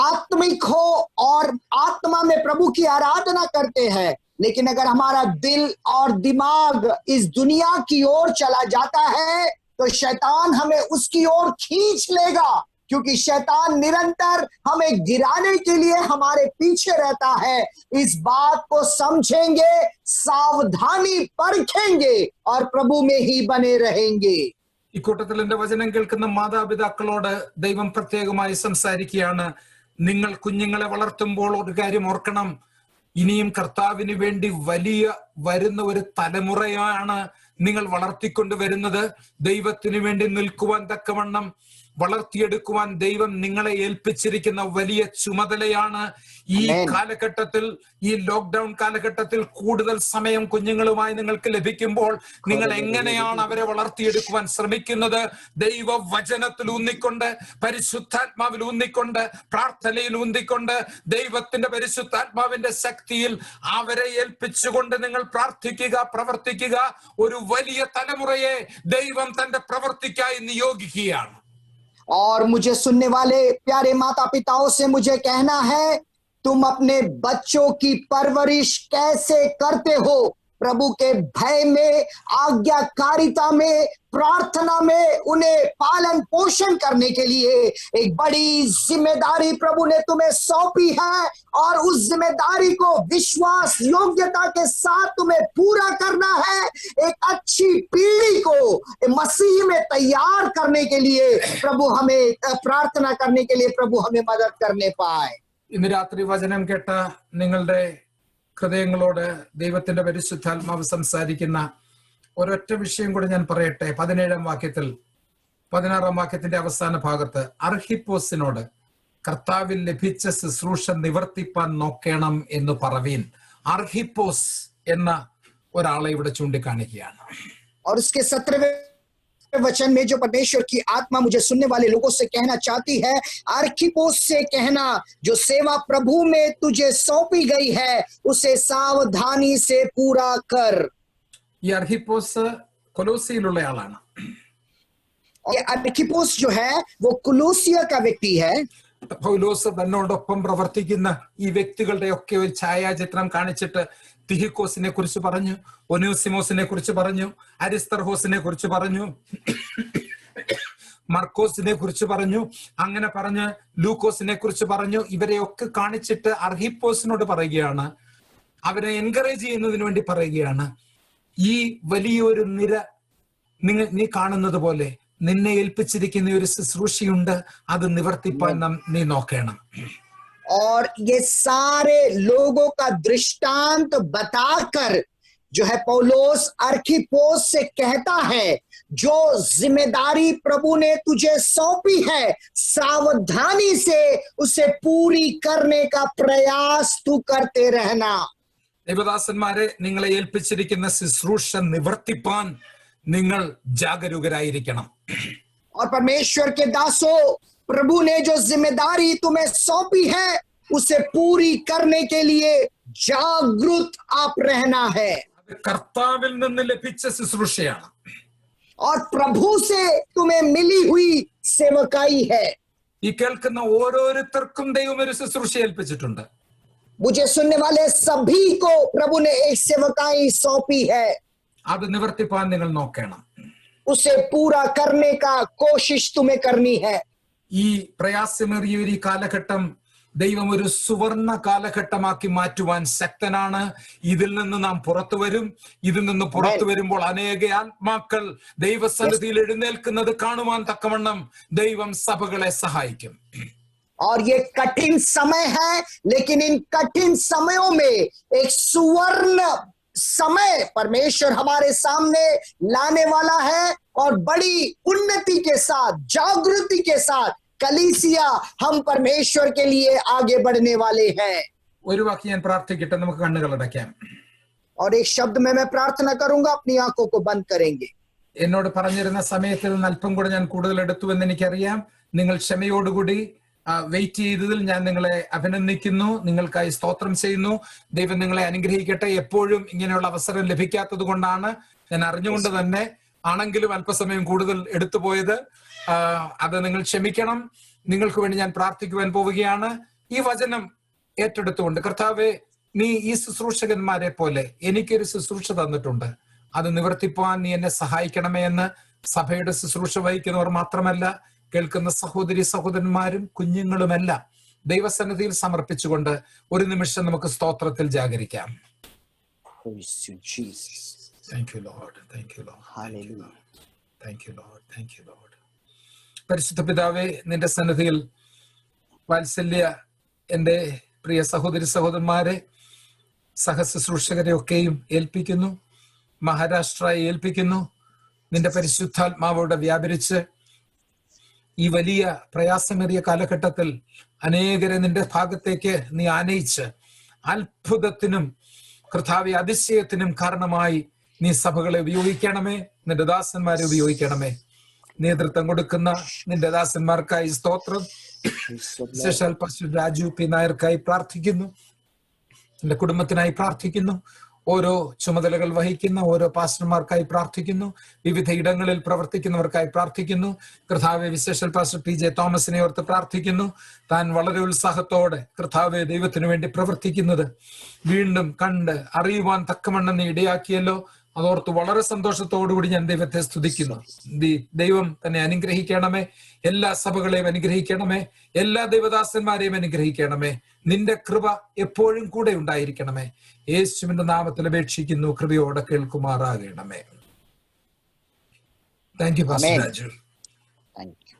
आत्मिक हो और आत्मा में प्रभु की आराधना करते हैं, लेकिन अगर हमारा दिल और दिमाग इस दुनिया की ओर चला जाता है तो शैतान हमें उसकी ओर खींच लेगा, क्योंकि शैतान निरंतर हमें गिराने के लिए हमारे पीछे रहता है। इस बात को समझेंगे, सावधानी परखेंगे और प्रभु में ही बने रहेंगे। ഇക്കൂട്ടത്തിൽ എന്റെ വചനം കേൾക്കുന്ന മാതാപിതാക്കളോട് ദൈവം പ്രത്യേകമായി സംസാരിക്കുകയാണ്. നിങ്ങൾ കുഞ്ഞുങ്ങളെ വളർത്തുമ്പോൾ ഒരു കാര്യം ഓർക്കണം. ഇനിയും കർത്താവിന് വേണ്ടി വലിയ വരുന്ന ഒരു തലമുറയാണ് നിങ്ങൾ വളർത്തിക്കൊണ്ട് വരുന്നത്. ദൈവത്തിന് വേണ്ടി നിൽക്കുവാൻ തക്കവണ്ണം വളർത്തിയെടുക്കുവാൻ ദൈവം നിങ്ങളെ ഏൽപ്പിച്ചിരിക്കുന്ന വലിയ ചുമതലയാണ്. ഈ കാലഘട്ടത്തിൽ, ഈ ലോക്ക്ഡൌൺ കാലഘട്ടത്തിൽ കൂടുതൽ സമയം കുഞ്ഞുങ്ങളുമായി നിങ്ങൾക്ക് ലഭിക്കുമ്പോൾ നിങ്ങൾ എങ്ങനെയാണ് അവരെ വളർത്തിയെടുക്കുവാൻ ശ്രമിക്കുന്നത്? ദൈവ വചനത്തിൽ ഊന്നിക്കൊണ്ട്, പരിശുദ്ധാത്മാവിൽ ഊന്നിക്കൊണ്ട്, പ്രാർത്ഥനയിൽ ഊന്നിക്കൊണ്ട്, ദൈവത്തിന്റെ പരിശുദ്ധാത്മാവിന്റെ ശക്തിയിൽ അവരെ ഏൽപ്പിച്ചുകൊണ്ട് നിങ്ങൾ പ്രാർത്ഥിക്കുക, പ്രവർത്തിക്കുക. ഒരു വലിയ തലമുറയെ ദൈവം തന്റെ പ്രവൃത്തിക്കായി നിയോഗിക്കുകയാണ്. और मुझे सुनने वाले प्यारे माता पिताओं से मुझे कहना है, तुम अपने बच्चों की परवरिश कैसे करते हो? प्रभु के भय में, आज्ञाकारिता में, प्रार्थना में उन्हें पालन पोषण करने के लिए एक बड़ी जिम्मेदारी प्रभु ने तुम्हें सौंपी है, और उस जिम्मेदारी को विश्वास योग्यता के साथ तुम्हें पूरा करना है। एक अच्छी पीढ़ी को मसीह में तैयार करने के लिए प्रभु हमें, प्रार्थना करने के लिए प्रभु हमें मदद करने पाए। ഇന്ന് രാത്രി വചനം കേട്ട നിങ്ങളുടെ ഹൃദയങ്ങളോട് ദൈവത്തിന്റെ പരിശുദ്ധാത്മാവ് സംസാരിക്കുന്ന ഒരൊറ്റ വിഷയം കൂടെ ഞാൻ പറയട്ടെ. 17-ാം വാക്യത്തിൽ, 16-ാം വാക്യത്തിന്റെ അവസാന ഭാഗത്ത് അർഹിപ്പോസിനോട് കർത്താവിൽ ലഭിച്ച ശുശ്രൂഷ നിവർത്തിപ്പാൻ നോക്കണം എന്ന് പറവീൻ. അർഹിപ്പോസ് എന്ന ഒരാളെ ഇവിടെ ചൂണ്ടിക്കാണിക്കുകയാണ്. और उसके 17वें वचन में जो परमेश्वर की आत्मा मुझे सुनने वाले लोगों से कहना चाहती है, अर्खिपोस से कहना, जो सेवा प्रभु में तुझे सौंपी गई है उसे सावधानी से पूरा कर। ഈ അർഹിപ്പോസ് കൊലോസിയിലുള്ള ആളാണ്. ये अर्खिपोस जो है वो कुलूसिया का व्यक्ति है। പൗലോസ് തന്നോടൊപ്പം പ്രവർത്തിക്കുന്ന ഈ വ്യക്തികളുടെ ഒക്കെ ഒരു ഛായാചിത്രം കാണിച്ചിട്ട് തിഹിക്കോസിനെ കുറിച്ച് പറഞ്ഞു, ഒനൂസിമോസിനെ കുറിച്ച് പറഞ്ഞു, അരിസ്തർഹോസിനെ കുറിച്ച് പറഞ്ഞു, മർക്കോസിനെ കുറിച്ച് പറഞ്ഞു, അങ്ങനെ പറഞ്ഞ് ലൂക്കോസിനെ കുറിച്ച് പറഞ്ഞു. ഇവരെയൊക്കെ കാണിച്ചിട്ട് അർഹിപ്പോസിനോട് പറയുകയാണ്, അവരെ എൻകറേജ് ചെയ്യുന്നതിന് വേണ്ടി പറയുകയാണ്, ഈ വലിയൊരു നിര നീ കാണുന്നത് പോലെ നിന്നെ ഏൽപ്പിച്ചിരിക്കുന്ന ഒരു ശുശ്രൂഷയുണ്ട്, അത് നിവർത്തിപ്പാൻ നീ നോക്കണം. और ये सारे लोगों का दृष्टांत बताकर जो है पौलोस अर्खिपोस से कहता है, जो जिम्मेदारी प्रभु ने तुझे सौंपी है सावधानी से उसे पूरी करने का प्रयास तू करते रहना। ദേവദാസന്മാരെ, നിങ്ങളെ ഏൽപ്പിച്ചിരിക്കുന്ന ശുശ്രൂഷ നിവർത്തിപ്പാൻ നിങ്ങൾ ജാഗരൂകരായിരിക്കണം. और परमेश्वर के दासों, प्रभु ने जो जिम्मेदारी तुम्हें सौंपी है उसे पूरी करने के लिए जागरूक आप रहना है। കർത്താവിൽ നിന്ന് ലഭിച്ച ശുശ്രൂഷയാണ്. और प्रभु से तुम्हें मिली हुई सेवकाई है। ഈ കേൾക്കുന്ന ഓരോരുത്തർക്കും ദൈവം ഒരു ശുശ്രൂഷ ഏൽപ്പിച്ചിട്ടുണ്ട്. मुझे सुनने वाले सभी को प्रभु ने एक सेवकाई सौंपी है, അത് നിവർത്തിപ്പാൻ നിങ്ങൾ നോക്കണം. उसे पूरा करने का कोशिश तुम्हें करनी है। ഈ പ്രയാസമേറിയ ഒരു കാലഘട്ടം ദൈവം ഒരു സുവർണ കാലഘട്ടമാക്കി മാറ്റുവാൻ ശക്തനാണ്. ഇതിൽ നിന്ന് നാം പുറത്തു വരും. ഇതിൽ നിന്ന് പുറത്തു വരുമ്പോൾ അനേക ആത്മാക്കൾ ദൈവസന്നിധിയിൽ എഴുന്നേൽക്കുന്നത് കാണുവാൻ തക്കവണ്ണം ദൈവം സഭകളെ സഹായിക്കും. और ये कठिन समय है, लेकिन इन कठिन समयों में एक सुवर्ण समय परमेश्वर हमारे सामने लाने वाला है और बड़ी उन्नति के साथ, जागृति के साथ कलीसिया हम परमेश्वर के लिए आगे बढ़ने वाले हैं। ഒരു വാക്ക് ഞാൻ പ്രാർത്ഥിക്കട്ടെ, നമുക്ക് കണ്ണുകൾ അടയ്ക്കാം. और एक शब्द में मैं प्रार्थना करूंगा, अपनी आंखों को बंद करेंगे. എന്നോട് പറഞ്ഞിരുന്ന സമയത്തിൽ നിന്ന് അല്പം കൂടെ ഞാൻ കൂടുതൽ എടുത്തു എന്ന് എനിക്കറിയാം. നിങ്ങൾ ക്ഷമയോടുകൂടി വെയിറ്റ് ചെയ്തതിൽ ഞാൻ നിങ്ങളെ അഭിനന്ദിക്കുന്നു, നിങ്ങൾക്കായി സ്തോത്രം ചെയ്യുന്നു. ദൈവം നിങ്ങളെ അനുഗ്രഹിക്കട്ടെ. എപ്പോഴും ഇങ്ങനെയുള്ള അവസരം ലഭിക്കാത്തത് കൊണ്ടാണ് ഞാൻ അറിഞ്ഞുകൊണ്ട് തന്നെ ആണെങ്കിലും അല്പസമയം കൂടുതൽ എടുത്തുപോയത്. അത് നിങ്ങൾ ക്ഷമിക്കണം. നിങ്ങൾക്ക് വേണ്ടി ഞാൻ പ്രാർത്ഥിക്കുവാൻ പോവുകയാണ്. ഈ വചനം ഏറ്റെടുത്തുകൊണ്ട്, കർത്താവെ, നീ ഈ ശുശ്രൂഷകന്മാരെ പോലെ എനിക്കൊരു ശുശ്രൂഷ തന്നിട്ടുണ്ട്, അത് നിവർത്തിപ്പാൻ നീ എന്നെ സഹായിക്കണമേ എന്ന് സഭയുടെ ശുശ്രൂഷ വഹിക്കുന്നവർ മാത്രമല്ല, കേൾക്കുന്ന സഹോദരി സഹോദരന്മാരും കുഞ്ഞുങ്ങളുമെല്ലാം ദൈവസന്നിധിയിൽ സമർപ്പിച്ചുകൊണ്ട് ഒരു നിമിഷം നമുക്ക് സ്തോത്രത്തിൽ ജാഗരിക്കാം. Thank you, Lord. Thank you, Lord. Hallelujah. Thank you, Lord. Thank you, Lord. പരിശുദ്ധ പിതാവേ, നിന്റെ സന്നിധിയിൽ വാത്സല്യ എന്റെ പ്രിയ സഹോദരി സഹോദരന്മാരെ, സഹശുശ്രൂഷകരെ ഒക്കെയും ഏൽപ്പിക്കുന്നു, മഹാരാഷ്ട്രയെ ഏൽപ്പിക്കുന്നു. നിന്റെ പരിശുദ്ധാത്മാവോടെ വ്യാപരിച്ച് ഈ വലിയ പ്രയാസമേറിയ കാലഘട്ടത്തിൽ അനേകരെ നിന്റെ ഭാഗത്തേക്ക് നീ ആനയിച്ച് അത്ഭുതത്തിനും കർത്താവെ അതിശയത്തിനും കാരണമായി നീ സഭകളെ ഉപയോഗിക്കണമേ, നിന്റെ ദാസന്മാരെ ഉപയോഗിക്കണമേ. നേതൃത്വം കൊടുക്കുന്ന നിന്റെ ദാസന്മാർക്കായി സ്തോത്രം. വിശേഷാൽ പാസ്റ്റർ രാജു പി നായർക്കായി പ്രാർത്ഥിക്കുന്നു, എന്റെ കുടുംബത്തിനായി പ്രാർത്ഥിക്കുന്നു. ഓരോ ചുമതലകൾ വഹിക്കുന്ന ഓരോ പാസ്റ്റർമാർക്കായി പ്രാർത്ഥിക്കുന്നു. വിവിധ ഇടങ്ങളിൽ പ്രവർത്തിക്കുന്നവർക്കായി പ്രാർത്ഥിക്കുന്നു. കർത്താവെ, വിശേഷാൽ പാസ്റ്റർ പി ജെ തോമസിനെ ഓർത്ത് പ്രാർത്ഥിക്കുന്നു. താൻ വളരെ ഉത്സാഹത്തോടെ കർത്താവെ ദൈവത്തിനു വേണ്ടി പ്രവർത്തിക്കുന്നത് വീണ്ടും കണ്ട് അറിയുവാൻ തക്കവണ്ണം നീ ഇടയാക്കിയല്ലോ. അതോർത്ത് വളരെ സന്തോഷത്തോടുകൂടി ഞാൻ ദൈവത്തെ സ്തുതിക്കുന്നു. ദൈവം തന്നെ അനുഗ്രഹിക്കണമേ, എല്ലാ സഭകളെയും അനുഗ്രഹിക്കണമേ, എല്ലാ ദൈവദാസന്മാരെയും അനുഗ്രഹിക്കണമേ. നിന്റെ കൃപ എപ്പോഴും കൂടെ ഉണ്ടായിരിക്കണമേ. യേശുവിന്റെ നാമത്തിൽ അപേക്ഷിക്കുന്നു, കൃപയോടെ കേൾക്കുമാറാകണമേ. Thank you pastor Raju. Thank you.